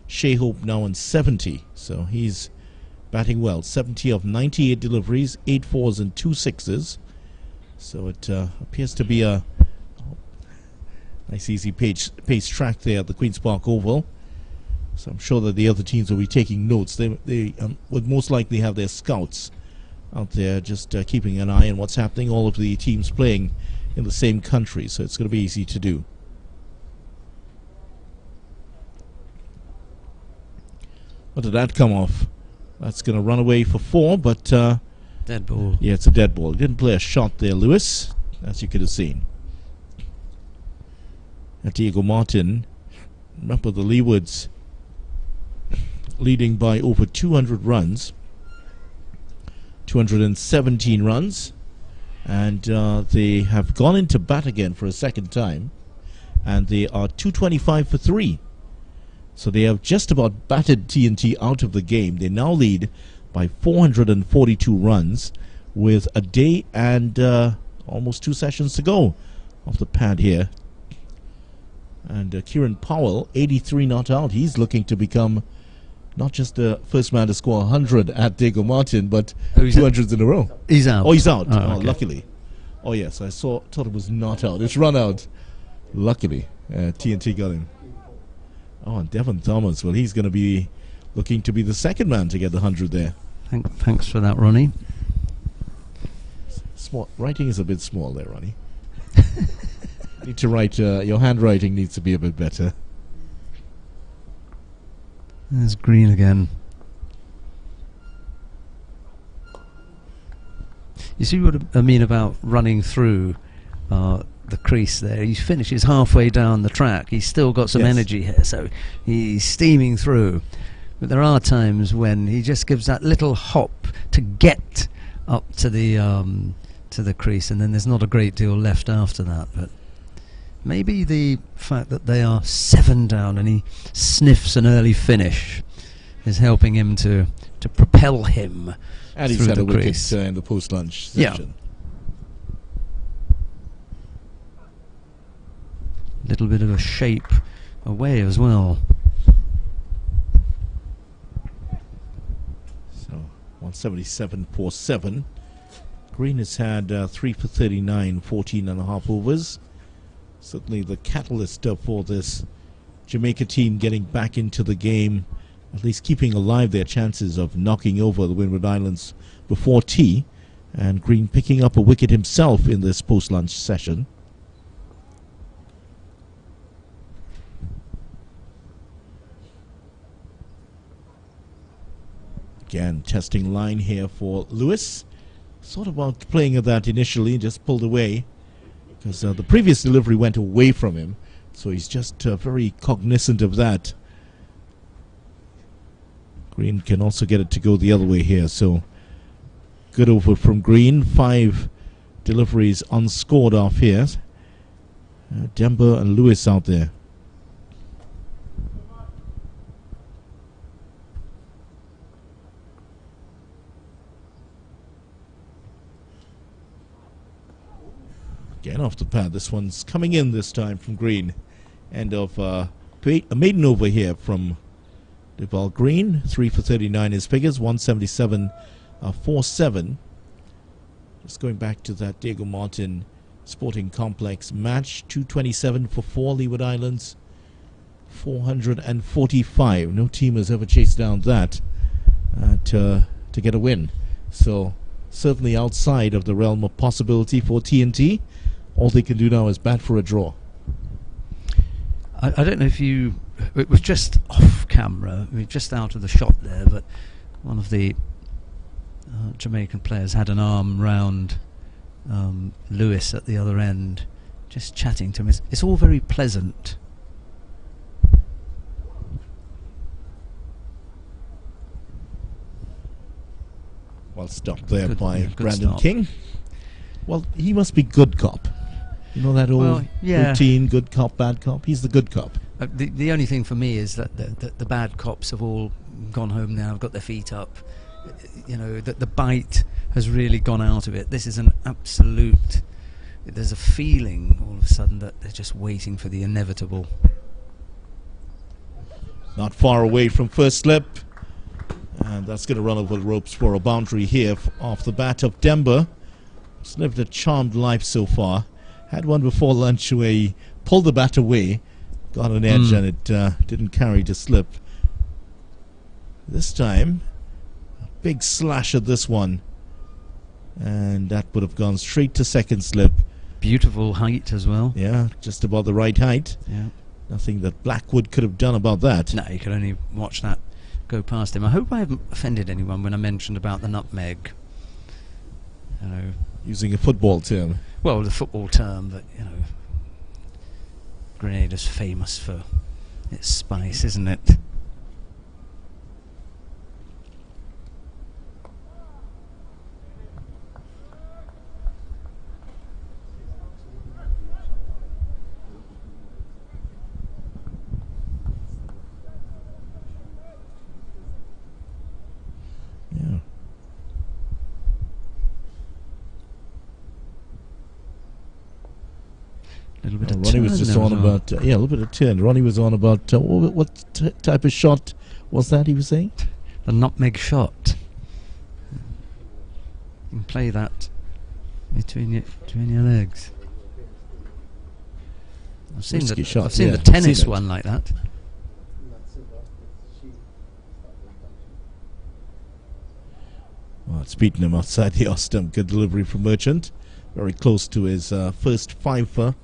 Shea Hope now on 70. So he's batting well. 70 of 98 deliveries, 8 fours and 2 sixes. So it appears to be a nice easy pace track there at the Queen's Park Oval. So I'm sure that the other teams will be taking notes. They would most likely have their scouts out there just keeping an eye on what's happening. All of the teams playing in the same country, so it's going to be easy to do. What did that come off? That's going to run away for 4, but dead ball. Yeah, it's a dead ball. Didn't play a shot there, Lewis, as you could have seen. And Diego Martin, remember the Leewards leading by over 200 runs, 217 runs, and they have gone into bat again for a second time, and they are 225 for 3. So they have just about batted TNT out of the game. They now lead by 442 runs with a day and almost 2 sessions to go off the pad here. And Kieran Powell, 83 not out. He's looking to become not just the first man to score 100 at Diego Martin, but 200s in a row. He's out. Oh, he's out. Oh, okay. Luckily. Oh, yes, I thought it was not out. It's run out. Luckily, TNT got him. Oh, and Devon Thomas, well, he's going to be looking to be the second man to get the 100 there. Thanks for that, Ronnie. Small writing is a bit small there, Ronnie. Need to write. Your handwriting needs to be a bit better. There's Green again. You see what I mean about running through the crease there? He finishes halfway down the track. He's still got some energy here, so he's steaming through. But there are times when he just gives that little hop to get up to the crease, and then there's not a great deal left after that. But maybe the fact that they are 7 down and he sniffs an early finish is helping him to propel him and through he's had the a wicket crease. in the post-lunch session. Little bit of a shape away as well. So 177.47. Green has had 3 for 39, 14 and a half overs. Certainly the catalyst for this Jamaica team getting back into the game, at least keeping alive their chances of knocking over the Windward Islands before tea. And Green picking up a wicket himself in this post-lunch session. Again, testing line here for Lewis. Sort of about playing at that initially, just pulled away because the previous delivery went away from him. So he's just very cognizant of that. Green can also get it to go the other way here. So good over from Green. 5 deliveries unscored off here. Demba and Lewis out there. Again off the pad. This one's coming in this time from Green. End of a maiden over here from Deval Green. 3 for 39 his figures. 177.47. Just going back to that Diego Martin Sporting Complex match. 227 for 4 Leeward Islands. 445. No team has ever chased down that to get a win. So certainly outside of the realm of possibility for TNT. All they can do now is bat for a draw. I don't know if you... It was just off camera, I mean, just out of the shot there, but one of the Jamaican players had an arm round Lewis at the other end, just chatting to him. It's all very pleasant. Well stopped there Good- by yeah, good Brandon stop. King. Well, he must be good cop. You know that old routine, good cop, bad cop? He's the good cop. The only thing for me is that the bad cops have all gone home now, got their feet up. You know, that the bite has really gone out of it. This is an absolute... There's a feeling all of a sudden that they're just waiting for the inevitable. Not far away from first slip. And that's going to run over the ropes for a boundary here off the bat of Demba. He's lived a charmed life so far. Had one before lunch where he pulled the bat away, got an edge, and it didn't carry to slip. This time, a big slash at this one, and that would have gone straight to second slip. Beautiful height as well. Yeah, just about the right height. Yeah. Nothing that Blackwood could have done about that. No, you could only watch that go past him. I hope I haven't offended anyone when I mentioned about the nutmeg. You know, Using a football term. well, the football term, but you know, Grenada's famous for its spice, isn't it? Yeah. A little bit of Ronnie was turn just there on as well. about, yeah, a little bit of turn. Ronnie was on about, what type of shot was that he was saying? The nutmeg shot. You can play that between your legs. I've seen Risky the shot, I've seen yeah, the tennis seen it. one like that. Well, it's beaten him outside the off stump. Good delivery from Merchant. Very close to his first fifer.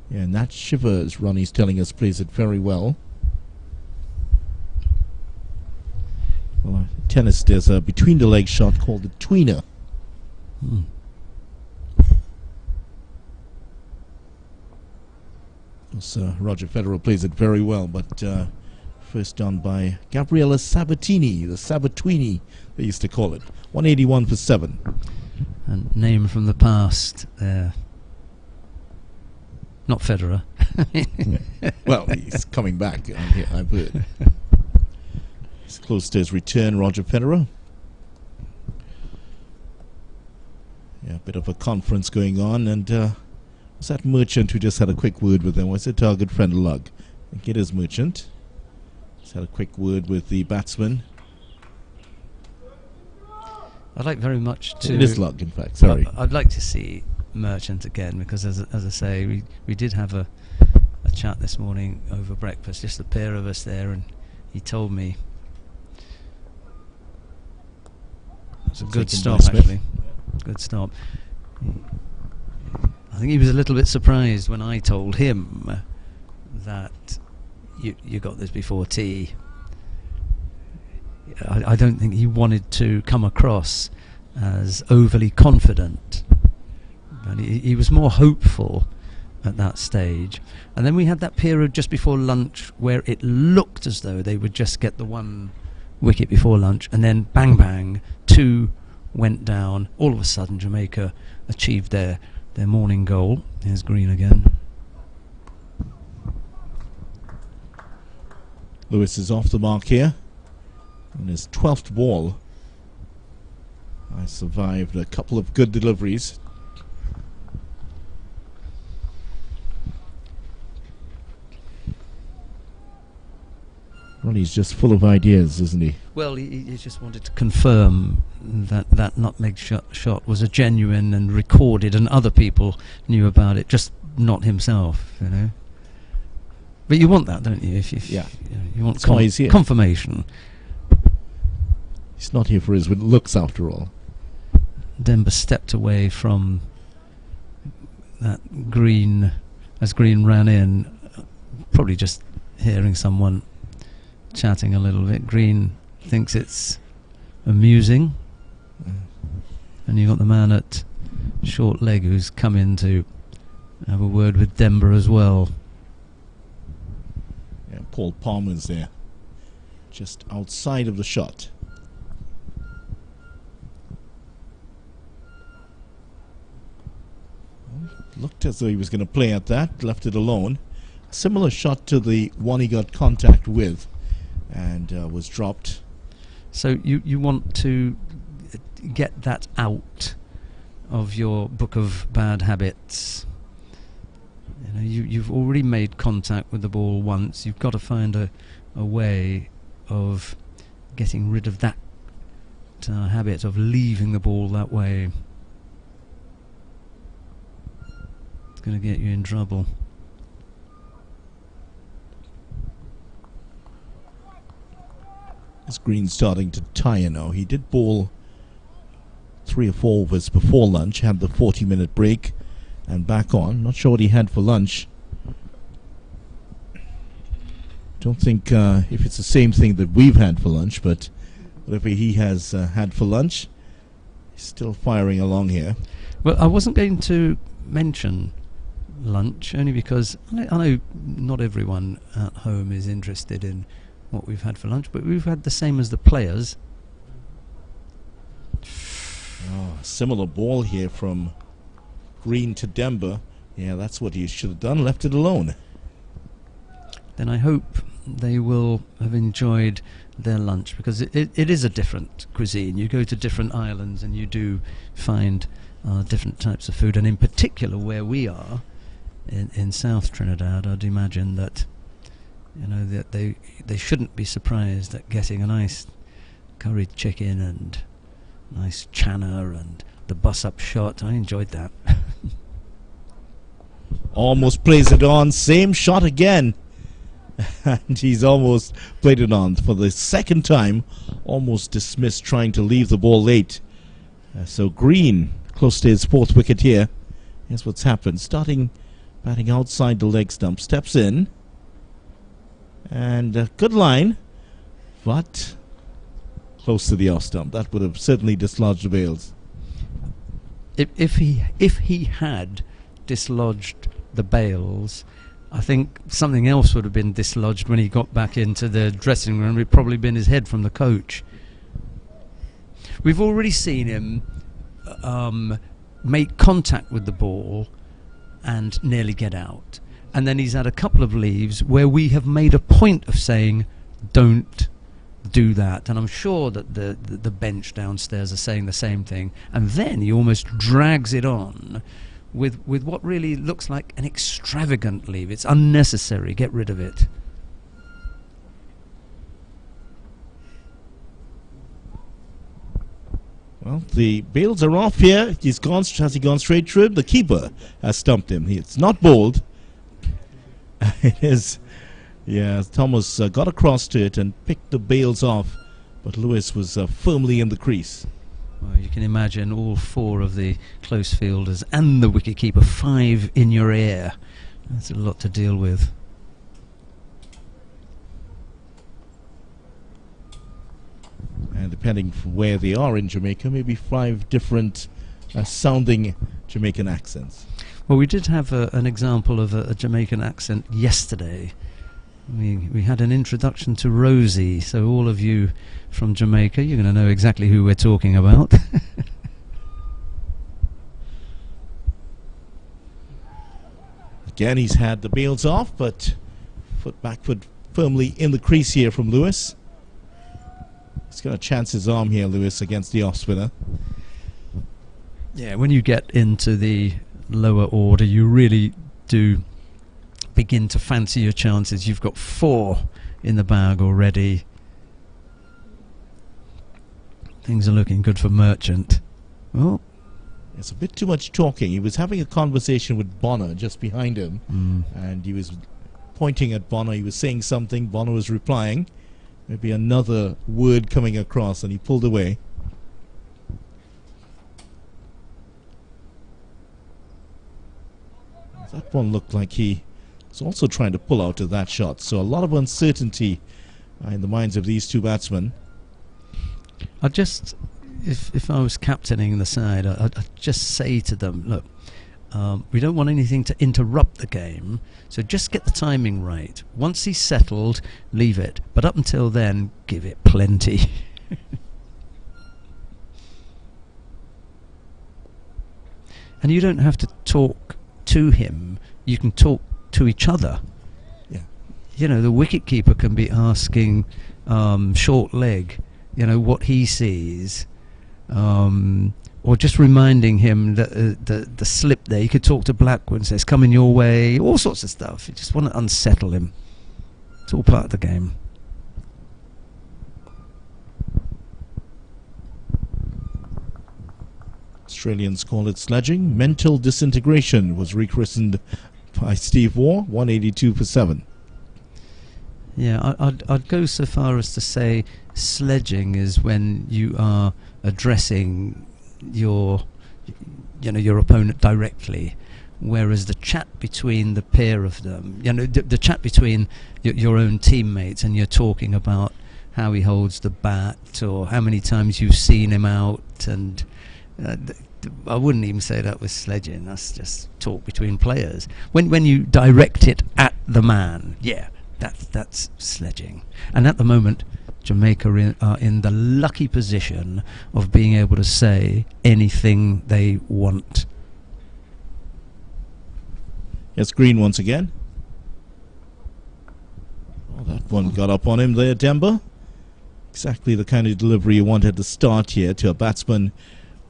Yeah, and that Shivers, Ronnie's telling us, plays it very well. Well, tennis, there's a between the leg shot called the tweener. So Roger Federer plays it very well, but first done by Gabriella Sabatini, the Sabatini, they used to call it. 181 for 7. A name from the past there. Not Federer. Well, he's coming back, I've heard. He's close to his return, Roger Federer. Yeah, a bit of a conference going on, and was that Merchant who just had a quick word with them? Was it our good friend Lug? I think it is Merchant. Just had a quick word with the batsman. I'd like very much to... It is Lug, in fact, sorry. I'd like to see Merchant again, because as I say, we did have a chat this morning over breakfast, just the pair of us there, and he told me it was a good stop, actually. Good stop. I think he was a little bit surprised when I told him that you got this before tea. I don't think he wanted to come across as overly confident, but he was more hopeful at that stage. And then we had that period just before lunch where it looked as though they would just get the one wicket before lunch, and then bang bang, 2 went down. All of a sudden Jamaica achieved their morning goal. Here's Green again. Lewis is off the mark here. On his 12th ball. I survived a couple of good deliveries. Ronnie's just full of ideas, isn't he? Well, he just wanted to confirm that nutmeg shot was a genuine and recorded, and other people knew about it, just not himself, you know. But you want that, don't you? Yeah. You want That's why he's here. confirmation. He's not here for his looks, after all. Denver stepped away from that Green as Green ran in, probably just hearing someone chatting a little bit. Green thinks it's amusing, and you've got the man at short leg who's come in to have a word with Denver as well. Yeah, Paul Palmer's there, just outside of the shot. Looked as though he was going to play at that, left it alone. A similar shot to the one he got contact with and was dropped. So you want to get that out of your book of bad habits. You know, you've already made contact with the ball once. You've got to find a way of getting rid of that habit of leaving the ball that way. going to get you in trouble. This Green starting to tire now. He did bowl 3 or 4 overs before lunch, had the 40-minute break, and back on. Not sure what he had for lunch. Don't think if it's the same thing that we've had for lunch, but whatever he has had for lunch, he's still firing along here. Well, I wasn't going to mention lunch, only because I know not everyone at home is interested in what we've had for lunch, but we've had the same as the players. Oh, similar ball here from Green to Demba. Yeah, that's what he should have done, left it alone. Then I hope they will have enjoyed their lunch, because it is a different cuisine. You go to different islands and you do find different types of food, and in particular where we are in South Trinidad, I'd imagine that that they shouldn't be surprised at getting a nice curried chicken and nice chana and the bus-up shot. I enjoyed that. Almost plays it on, same shot again. And he's almost played it on for the second time, almost dismissed, trying to leave the ball late. So Green, close to his 4th wicket here. Here's what's happened. Batting outside the leg stump, steps in. And good line, but close to the off stump. That would have certainly dislodged the bails. If he had dislodged the bails, I think something else would have been dislodged when he got back into the dressing room. It'd probably been his head from the coach. We've already seen him make contact with the ball and nearly get out. And then he's had a couple of leaves where we have made a point of saying, don't do that. And I'm sure that the bench downstairs are saying the same thing. And then he almost drags it on with what really looks like an extravagant leave. It's unnecessary. Get rid of it. Well, the bails are off here. Has he gone straight through him? The keeper has stumped him. It's not bowled. It is. Yeah, Thomas got across to it and picked the bails off, but Lewis was firmly in the crease. Well, you can imagine all 4 of the close fielders and the wicketkeeper, 5 in your ear. That's a lot to deal with. And depending where they are in Jamaica, maybe 5 different sounding Jamaican accents. Well, we did have an example of a Jamaican accent yesterday. We had an introduction to Rosie, so all of you from Jamaica, you're going to know exactly who we're talking about. Again, he's had the bails off, but back foot firmly in the crease here from Lewis. He's going to chance his arm here, Lewis, against the off spinner. Yeah, when you get into the lower order, you really do begin to fancy your chances. You've got 4 in the bag already. Things are looking good for Merchant. Well, it's a bit too much talking. He was having a conversation with Bonner just behind him, and he was pointing at Bonner. He was saying something. Bonner was replying. Maybe another word coming across, and he pulled away. That one looked like he was also trying to pull out of that shot. So a lot of uncertainty in the minds of these 2 batsmen. I'd just, if I was captaining the side, I'd just say to them, look, we don't want anything to interrupt the game, so just get the timing right. Once he's settled, leave it. But up until then, give it plenty. And you don't have to talk to him, you can talk to each other. Yeah. The wicketkeeper can be asking short leg, what he sees, or just reminding him that the slip there. You could talk to Blackwood and say it's coming your way, all sorts of stuff. You just want to unsettle him. It's all part of the game. Australians call it sledging. Mental disintegration was rechristened by Steve Waugh, 182 for 7. Yeah, I'd go so far as to say sledging is when you are addressing your opponent directly, whereas the chat between the pair of them, the chat between your own teammates, and you're talking about how he holds the bat or how many times you've seen him out, and I wouldn't even say that was sledging. That's just talk between players. When you direct it at the man, yeah, that's sledging. And at the moment, Jamaica are in the lucky position of being able to say anything they want. Yes, Green once again. Oh, that one got up on him there, Demba. Exactly the kind of delivery you want at the start here to a batsman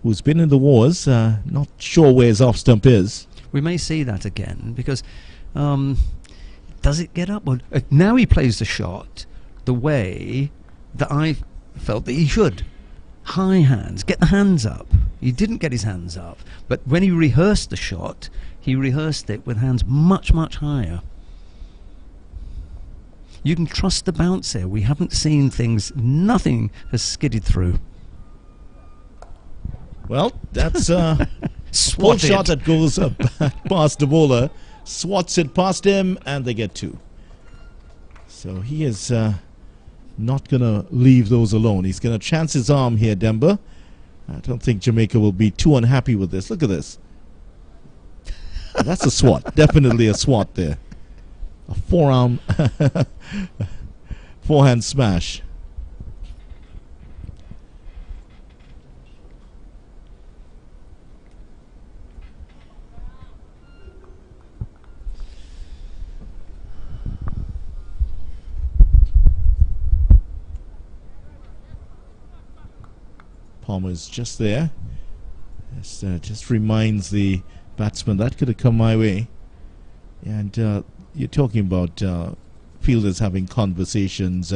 who's been in the wars, not sure where his off stump is. We may see that again because does it get up? Well, now he plays the shot the way that I felt that he should. High hands, get the hands up. He didn't get his hands up, but when he rehearsed the shot, he rehearsed it with hands much, much higher. You can trust the bounce here. We haven't seen things, nothing has skidded through. Well, that's a full shot that goes past the bowler, swats it past him, and they get 2. So he is not going to leave those alone. He's going to chance his arm here, Demba. I don't think Jamaica will be too unhappy with this. Look at this. That's a swat. Definitely a swat there. A forearm, forehand smash. Palmer's just there. Just reminds the batsman that could have come my way. And you're talking about fielders having conversations,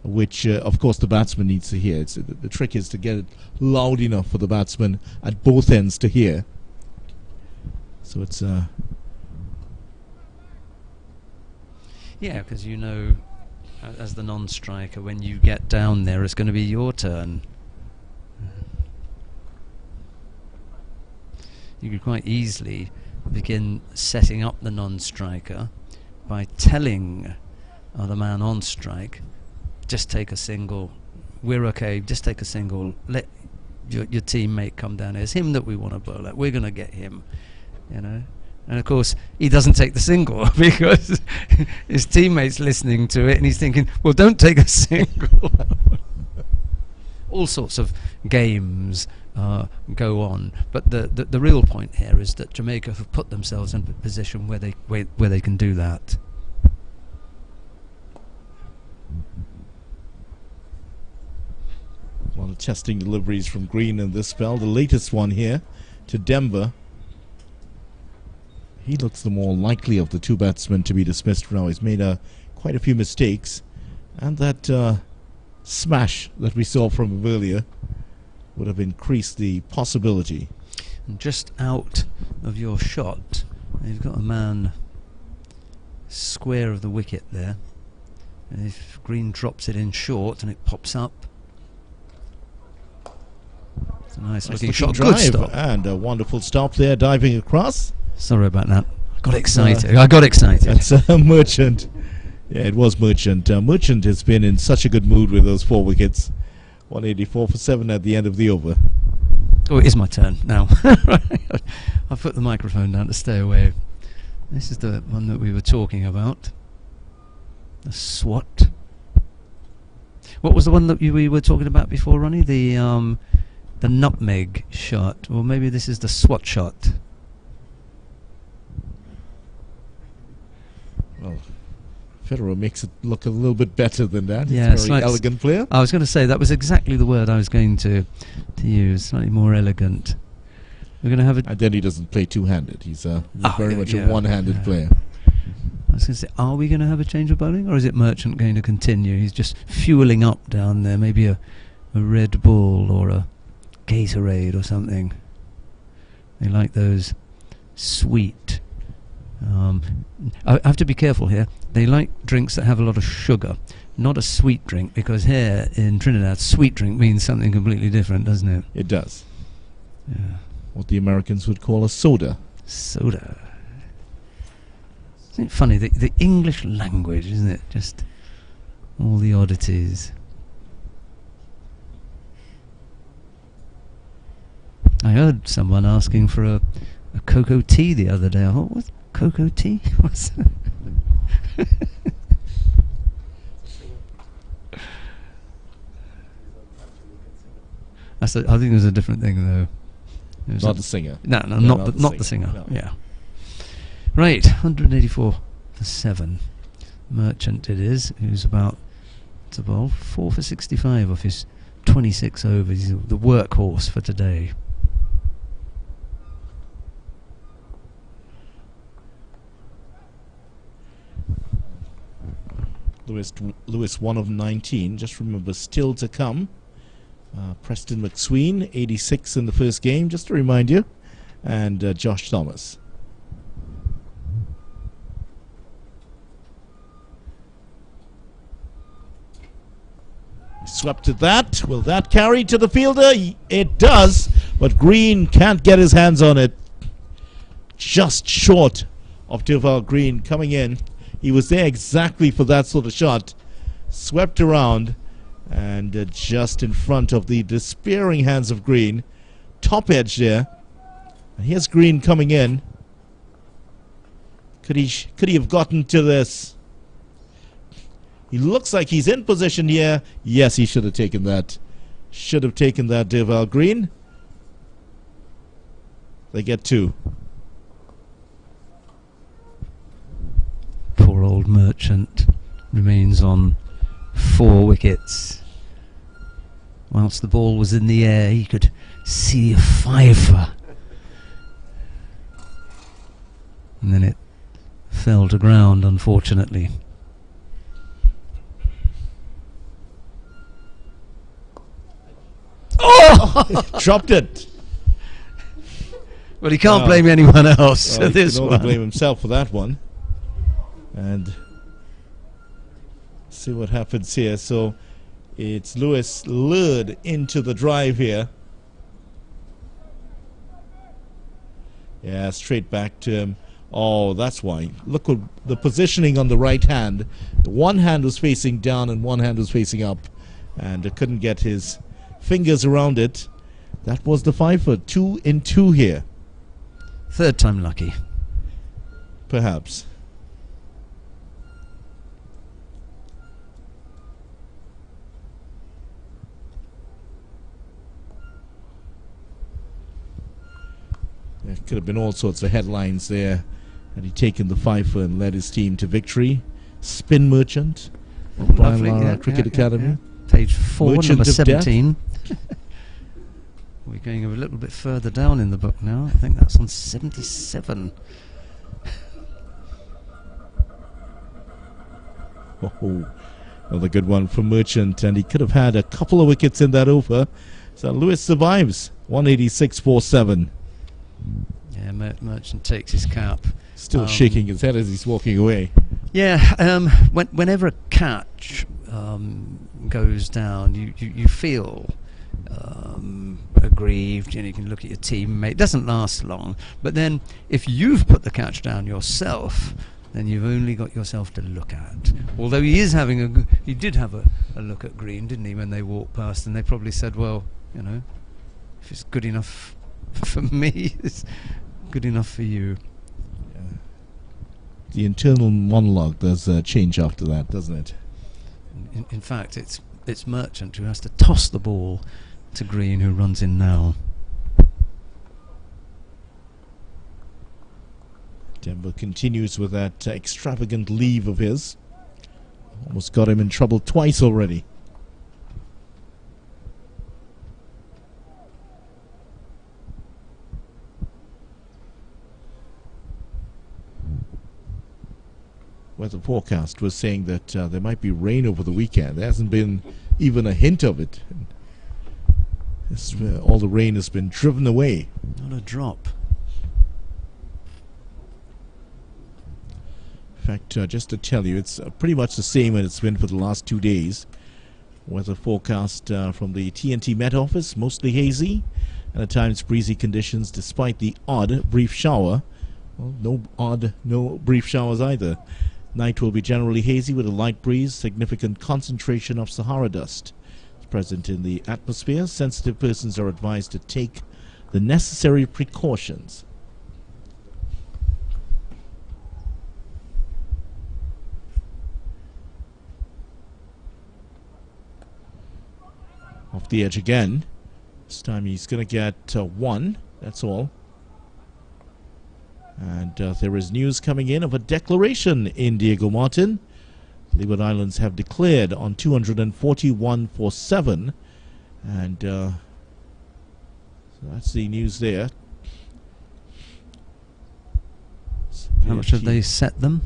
which of course the batsman needs to hear. The trick is to get it loud enough for the batsman at both ends to hear. So it's yeah, because as the non-striker, when you get down there, it's going to be your turn. You could quite easily begin setting up the non-striker by telling the man on strike, just take a single, we're okay, just take a single, let your teammate come down here. It's him that we want to bowl at, we're going to get him, And of course he doesn't take the single because his teammate's listening to it and he's thinking, well, don't take a single. All sorts of games go on, but the real point here is that Jamaica have put themselves in a position where they can do that. A lot of testing deliveries from Green in this spell. The latest one here to Denver. He looks the more likely of the two batsmen to be dismissed for now. He's made quite a few mistakes, and that smash that we saw from him earlier would have increased the possibility. And just out of your shot, you've got a man square of the wicket there. And if Green drops it in short and it pops up, it's a nice looking shot. Drive. Good stop. And a wonderful stop there, diving across. Sorry about that. I got excited. That's Merchant. Yeah, it was Merchant. Merchant has been in such a good mood with those 4 wickets. 184 for 7 at the end of the over. Oh, it is my turn now. I've put the microphone down to stay away. This is the one that we were talking about. The SWAT. What was the one that we were talking about before, Ronnie? The nutmeg shot. Or maybe this is the SWAT shot. Well, Federer makes it look a little bit better than that. Yeah, He's a very elegant player. I was going to say that was exactly the word I was going to use. Slightly more elegant. We're going to have and then he doesn't play two-handed. He's very much a one-handed player. I was going to say, are we going to have a change of bowling, or is it Merchant going to continue? He's just fueling up down there. Maybe a Red Bull or a Gatorade or something. They like those sweet. I have to be careful here. They like drinks that have a lot of sugar, not a sweet drink, because here in Trinidad, sweet drink means something completely different, doesn't it? It does. Yeah. What the Americans would call a soda. Soda. Isn't it funny, the English language, isn't it? Just all the oddities. I heard someone asking for a cocoa tea the other day. I thought, what's cocoa tea? What's I think it was a different thing, though. It was Not the singer. No, not the singer. No. Yeah. Right, 184 for 7. Merchant it is, who's about 4 for 65 off his 26 overs. He's the workhorse for today. Lewis 1 of 19. Just remember, still to come. Preston McSween, 86 in the first game, just to remind you. And Josh Thomas. Swept to that. Will that carry to the fielder? It does, but Green can't get his hands on it. Just short of Duval Green coming in. He was there exactly for that sort of shot. Swept around and just in front of the despairing hands of Green. Top edge there. And here's Green coming in. Could he have gotten to this? He looks like he's in position here. Yes, he should have taken that. Should have taken that, Duval Green. They get 2. Poor old Merchant remains on 4 wickets. Whilst the ball was in the air, he could see a fifer. And then it fell to ground, unfortunately. Oh! Dropped it. Well, he can't blame anyone else for this one. He can only blame himself for that one. And see what happens here. So it's Lewis lured into the drive here. Yeah, straight back to him. Oh, that's why. Look at the positioning on the right hand. One hand was facing down and one hand was facing up. And couldn't get his fingers around it. That was the fifer. 2 in 2 here. Third time lucky. Perhaps. There could have been all sorts of headlines there. Had he taken the fifer and led his team to victory. Spin Merchant. Brian Lara Cricket Academy. Page 4, Merchant number of 17. We're going a little bit further down in the book now. I think that's on 77. Oh, another good one for Merchant, and he could have had a couple of wickets in that over. So Lewis survives. 186 for 7. Yeah, Merchant takes his cap. Still shaking his head as he's walking away. Yeah, whenever a catch goes down, you feel aggrieved, and you can look at your teammate. It doesn't last long, but then if you've put the catch down yourself, then you've only got yourself to look at. Although he did have a look at Green, didn't he, when they walked past, and they probably said, well, you know, if it's good enough for me, it's good enough for you. Yeah. The internal monologue does change after that, doesn't it? In fact, it's Merchant who has to toss the ball to Green, who runs in now. Denver continues with that extravagant leave of his. Almost got him in trouble twice already. Weather forecast was saying that there might be rain over the weekend. There hasn't been even a hint of it. All the rain has been driven away. Not a drop. fact, just to tell you, it's pretty much the same as it's been for the last 2 days. Weather forecast from the TNT Met Office, mostly hazy and at times breezy conditions despite the odd brief shower. Well, no brief showers either. Night will be generally hazy with a light breeze, significant concentration of Sahara dust is present in the atmosphere. Sensitive persons are advised to take the necessary precautions. Off the edge again. This time he's going to get one, that's all. And there is news coming in of a declaration in Diego Martin. Leeward Islands have declared on 241 for 7. And so that's the news there. How much have they set them?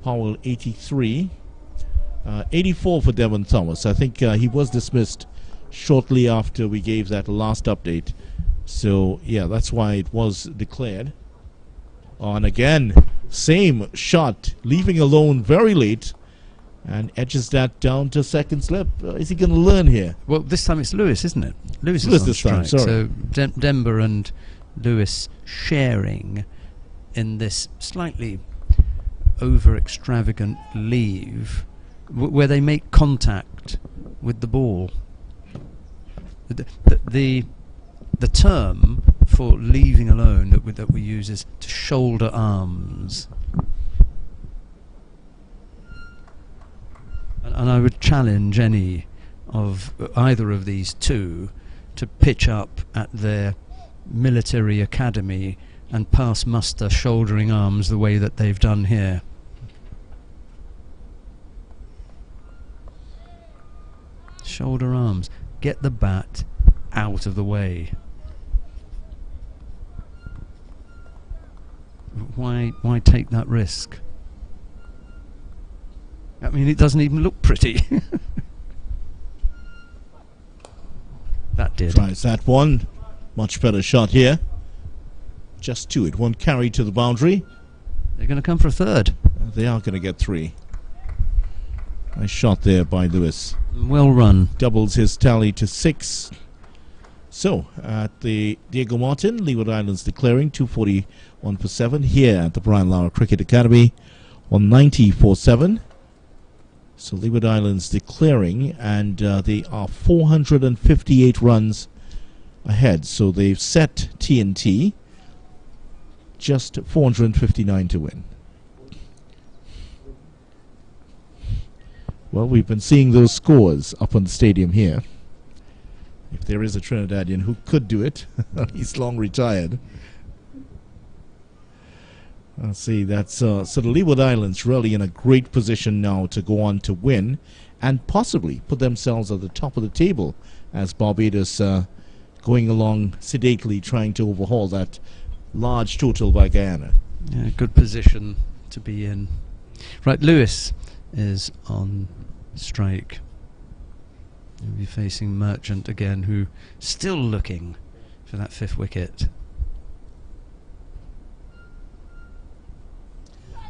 Powell 83. 84 for Devon Thomas. I think he was dismissed shortly after we gave that last update. So, yeah, that's why it was declared. And again, same shot, leaving alone very late, and edges that down to second slip. Is he going to learn here? Well, this time it's Lewis, isn't it? Lewis is on this time, strike. sorry. So Denver and Lewis sharing in this slightly over-extravagant leave where they make contact with the ball. The term for leaving alone that we use is to shoulder arms. And I would challenge any of either of these two to pitch up at their military academy and pass muster shouldering arms the way that they've done here. Shoulder arms. Get the bat out of the way. Why take that risk? I mean, it doesn't even look pretty. That did. Tries that one. Much better shot here. Just two. It won't carry to the boundary. They're going to come for a third. They are going to get 3. Nice shot there by Lewis. Well run. Doubles his tally to 6. So, at the Diego Martin, Leeward Islands declaring 241 for 7 here at the Brian Lara Cricket Academy, 190 for 7. So Leeward Islands declaring, and they are 458 runs ahead. So they've set TNT just 459 to win. Well, we've been seeing those scores up on the stadium here. If there is a Trinidadian who could do it, he's long retired. Let's see, that's so the Leeward Islands really in a great position now to go on to win and possibly put themselves at the top of the table as Barbados going along sedately trying to overhaul that large total by Guyana. Yeah, good position to be in. Right, Lewis is on strike. He'll be facing Merchant again, who still looking for that 5th wicket.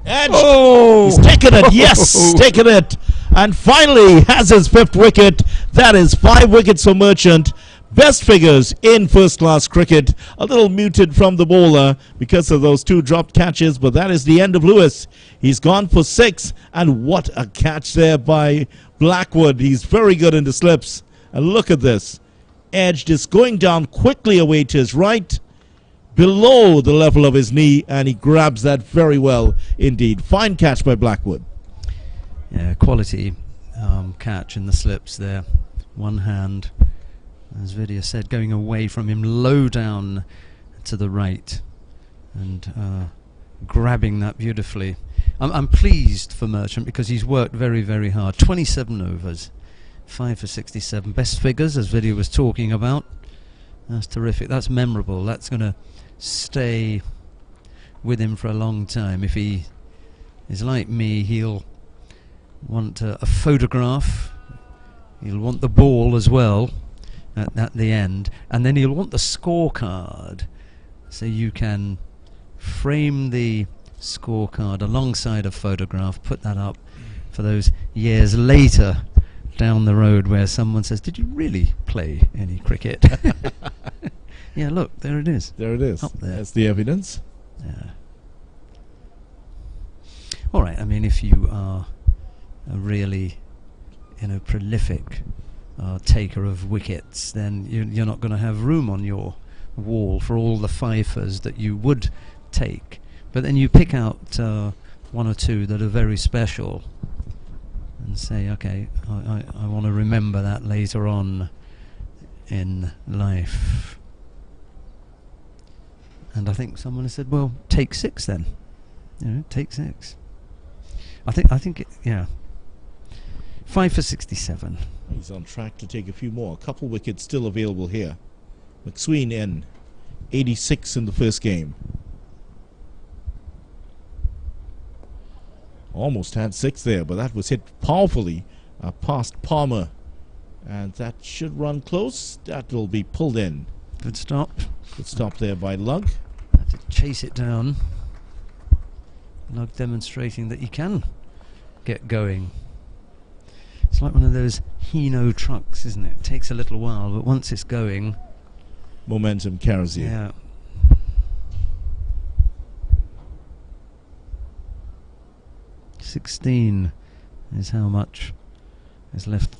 Edge. Oh! He's taken it, yes, taken it. And finally has his 5th wicket. That is 5 wickets for Merchant. Best figures in first-class cricket. A little muted from the bowler because of those 2 dropped catches, but that is the end of Lewis. He's gone for 6, and what a catch there by Blackwood. He's very good in the slips. And look at this. Edge just going down quickly away to his right, below the level of his knee, and he grabs that very well indeed. Fine catch by Blackwood. Yeah, quality catch in the slips there. One hand, as Vidya said, going away from him, low down to the right, and grabbing that beautifully. I'm pleased for Merchant because he's worked very, very hard. 27 overs, 5 for 67. Best figures, as Vidya was talking about. That's terrific. That's memorable. That's going to stay with him for a long time. If he is like me, he'll want a photograph. He'll want the ball as well at the end, and then he'll want the scorecard so you can frame the scorecard alongside a photograph, put that up for those years later down the road where someone says, did you really play any cricket? Yeah, look, there it is. There it is. Up there. That's the evidence. Yeah. All right, I mean, if you are a really, prolific taker of wickets, then you're not going to have room on your wall for all the fifers that you would take. But then you pick out one or two that are very special and say, okay, I want to remember that later on in life. And I think someone has said, well, take 6 then. Take 6. I think 5 for 67. He's on track to take a few more. A couple wickets still available here. McSween in 86 in the first game. Almost had 6 there, but that was hit powerfully past Palmer. And that should run close. That will be pulled in. Good stop. Good stop there by Lugg. Had to chase it down. Lugg demonstrating that he can get going. It's like one of those Hino trucks, isn't it? It takes a little while, but once it's going, momentum carries you. Yeah. $16 is how much is left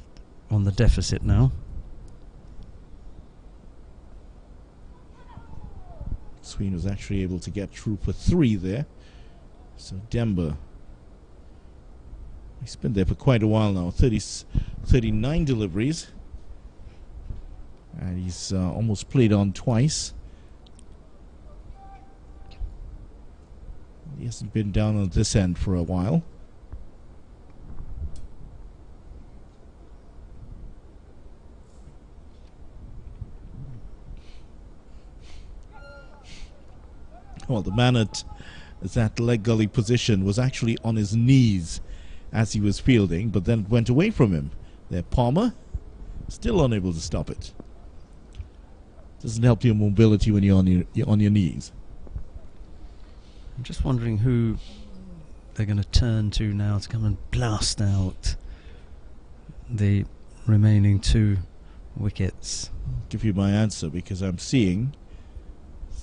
on the deficit now. Sween was actually able to get through for 3 there. So Demba, he's been there for quite a while now. 39 deliveries. And he's almost played on twice. He hasn't been down on this end for a while. Well, the man at that leg gully position was actually on his knees as he was fielding, but then it went away from him. There, Palmer, still unable to stop it. Doesn't help your mobility when you're on your knees. I'm just wondering who they're going to turn to now to come and blast out the remaining 2 wickets. I'll give you my answer because I'm seeing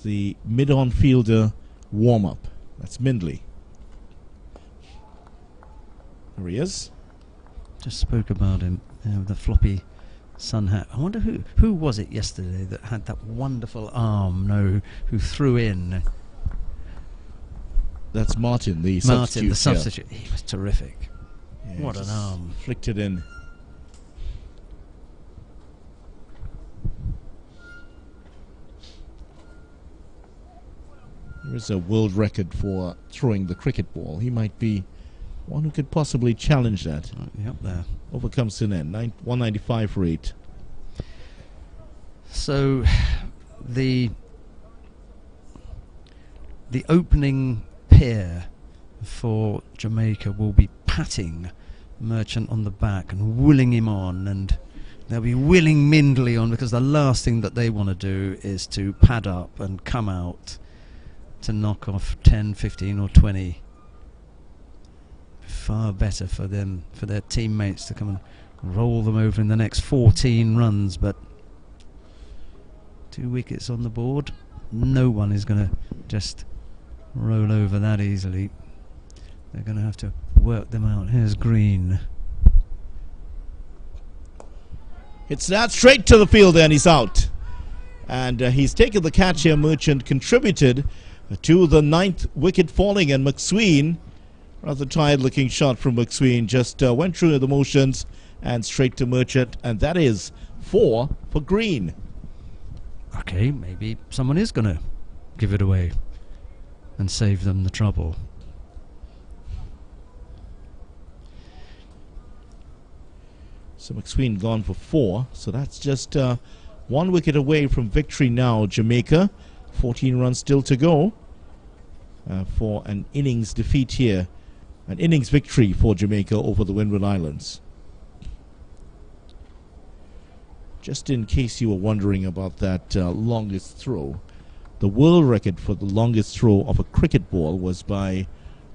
the mid-on fielder warm-up. That's Mindley. There he is. Just spoke about him, with the floppy sun hat. I wonder who was it yesterday that had that wonderful arm, who threw in. That's Martin, the Martin, substitute. the substitute. Yeah. He was terrific. Yeah, what an arm. Flicked it in. There is a world record for throwing the cricket ball. He might be one who could possibly challenge that. Yep, there. Overcomes Sinan, 195 for 8. So the opening pair for Jamaica will be patting Merchant on the back and willing him on, and they'll be willing Mindley on, because the last thing that they want to do is to pad up and come out to knock off 10, 15 or 20. Far better for them, for their teammates to come and roll them over in the next 14 runs, but 2 wickets on the board. No one is going to just roll over that easily. They're going to have to work them out. Here's Green. It's that straight to the field and he's out. And he's taken the catch here. Merchant contributed to the 9th wicket falling, and McSween, rather tired looking shot from McSween, just went through the motions and straight to Merchant, and that is 4 for Green. Okay, maybe someone is going to give it away and save them the trouble. So McSween gone for 4, so that's just 1 wicket away from victory now, Jamaica. 14 runs still to go for an innings defeat here. An innings victory for Jamaica over the Windward Islands. Just in case you were wondering about that longest throw, the world record for the longest throw of a cricket ball was by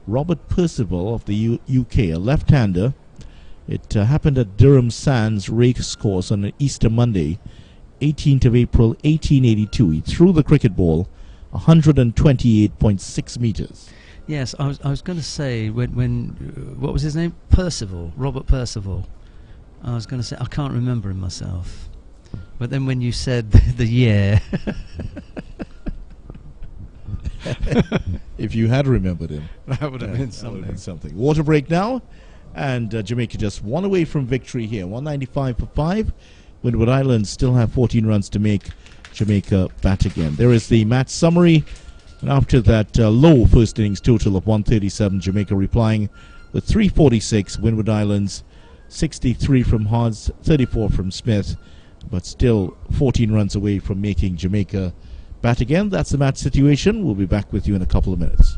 Robert Percival of the UK, a left-hander. It happened at Durham Sands Race Course on an Easter Monday, 18th of April, 1882. He threw the cricket ball 128.6 meters. Yes, I was going to say when what was his name? Percival, Robert Percival. I was going to say I can't remember him myself, but then when you said the year, if you had remembered him, that would have been that would something. have been something. Water break now, and Jamaica just one away from victory here. 195 for 5. Windward Islands still have 14 runs to make Jamaica bat again. There is the match summary. And after that low first innings total of 137, Jamaica replying with 346. Windward Islands 63 from Hodge, 34 from Smith, but still 14 runs away from making Jamaica bat again. That's the match situation. We'll be back with you in a couple of minutes.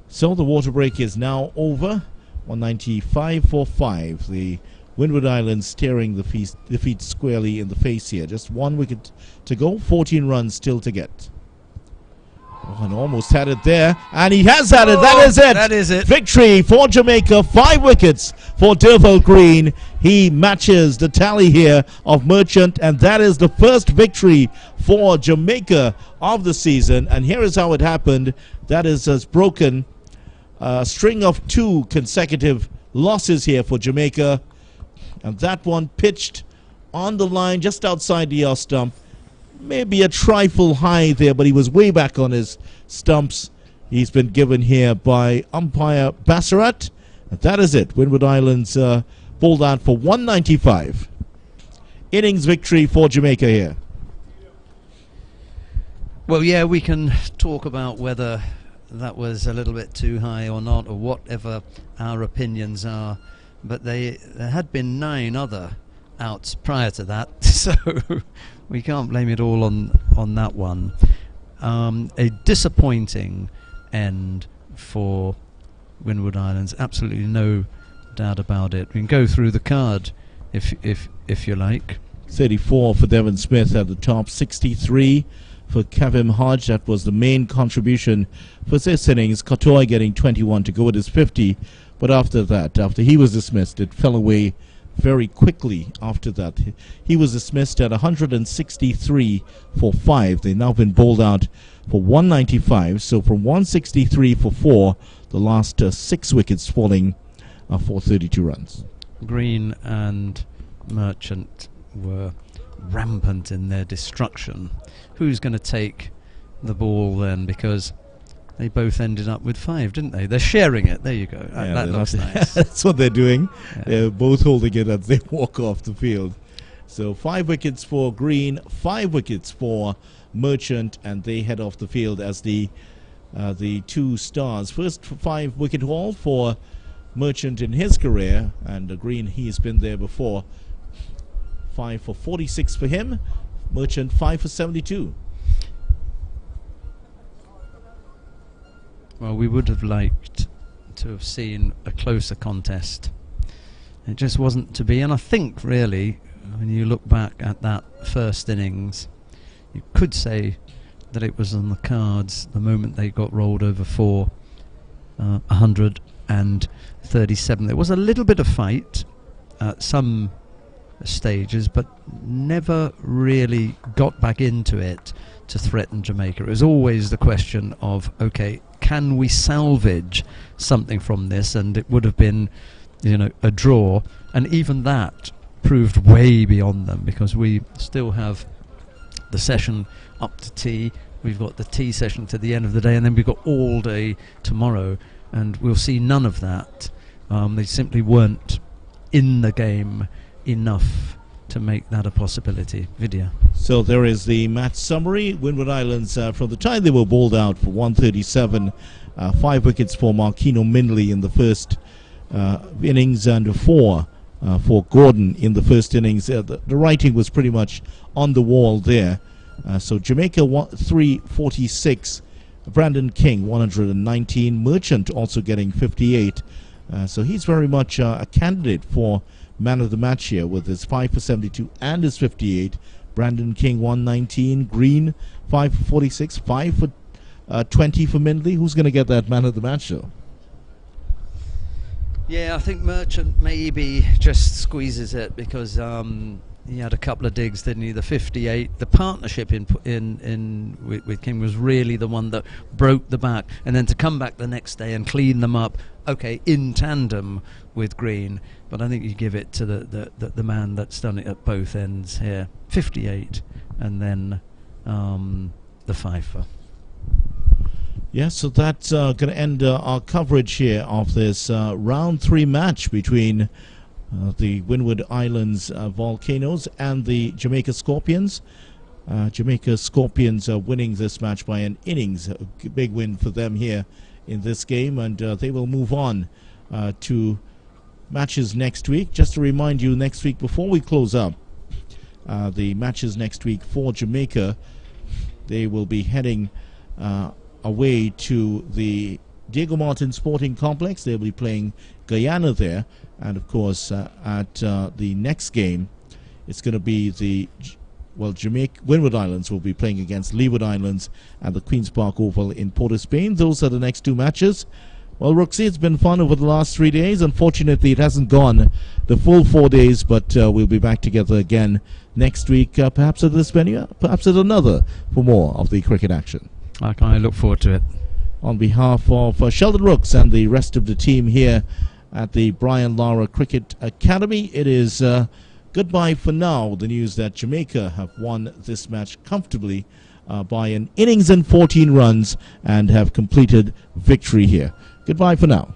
So the water break is now over. 195 for 5. The Windward Islands staring the feet squarely in the face here. Just 1 wicket to go. 14 runs still to get. Oh, and almost had it there. And he has had it. That is it. That is it. Victory for Jamaica. 5 wickets for Derval Green. He matches the tally here of Merchant. And that is the first victory for Jamaica of the season. And here is how it happened. That has broken a string of 2 consecutive losses here for Jamaica. And that one pitched on the line just outside the off stump. Maybe a trifle high there, but he was way back on his stumps. He's been given here by umpire Bassarat. And that is it. Windward Islands bowled out for 195. Innings victory for Jamaica here. Well, yeah, we can talk about whether that was a little bit too high or not, or whatever our opinions are. But there had been 9 other outs prior to that, so we can't blame it all on that one. A disappointing end for Windward Islands, absolutely no doubt about it. We can go through the card if you like. 34 for Devon Smith at the top, 63 for Kevin Hodge. That was the main contribution for this innings. Kotoy getting 21 to go at his 50, but after that, after he was dismissed, it fell away very quickly after that. He was dismissed at 163 for 5. They've now been bowled out for 195, so from 163 for 4, the last 6 wickets falling for 32 runs. Green and Merchant were rampant in their destruction. Who's going to take the ball then? Because they both ended up with 5, didn't they? They're sharing it. There you go. Yeah, that looks nice. That's what they're doing. Yeah. They're both holding it as they walk off the field. So 5 wickets for Green, 5 wickets for Merchant, and they head off the field as the 2 stars. First 5-wicket haul for Merchant in his career, and Green, he's been there before. 5 for 46 for him. Merchant 5 for 72. Well, we would have liked to have seen a closer contest. It just wasn't to be, and I think really, when you look back at that first innings, you could say that it was on the cards the moment they got rolled over for 137. There was a little bit of fight at some stages, but never really got back into it to threaten Jamaica. It was always the question of, okay, can we salvage something from this? And it would have been, a draw, and even that proved way beyond them, because we still have the session up to tea. We've got the tea session to the end of the day, and then we've got all day tomorrow, and we'll see none of that. They simply weren't in the game enough to make that a possibility. Vidya. So there is the match summary. Windward Islands, from the time they were bowled out for 137, 5 wickets for Marquino Mindley in the first innings, and 4 for Gordon in the first innings. The writing was pretty much on the wall there. So Jamaica 346, Brandon King 119, Merchant also getting 58. So he's very much a candidate for man of the match here with his 5 for 72 and his 58. Brandon King 119, Green 5 for 46, 5 for 20 for Mindley. Who's going to get that man of the match though? Yeah, I think Merchant maybe just squeezes it, because he had a couple of digs, didn't he? The 58, the partnership with King was really the one that broke the back, and then to come back the next day and clean them up, okay, in tandem with Green. But I think you give it to the man that's done it at both ends here. 58, and then the 5-for. Yeah, so that's going to end our coverage here of this round 3 match between the Windward Islands Volcanoes and the Jamaica Scorpions. Jamaica Scorpions are winning this match by an innings. A big win for them here in this game, and they will move on to matches next week. Just to remind you, next week, before we close up, the matches next week for Jamaica, they will be heading away to the Diego Martin Sporting Complex. They'll be playing Guyana there, and of course at the next game it's going to be Jamaica Windward Islands will be playing against Leeward Islands at the Queen's Park Oval in Port of Spain. Those are the next 2 matches. Well, Roxy, it's been fun over the last 3 days. Unfortunately, it hasn't gone the full 4 days, but we'll be back together again next week, perhaps at this venue, perhaps at another, for more of the cricket action. I look forward to it. On behalf of Sheldon Rooks and the rest of the team here at the Brian Lara Cricket Academy, it is goodbye for now. The news that Jamaica have won this match comfortably by an innings and 14 runs and have completed victory here. Goodbye for now.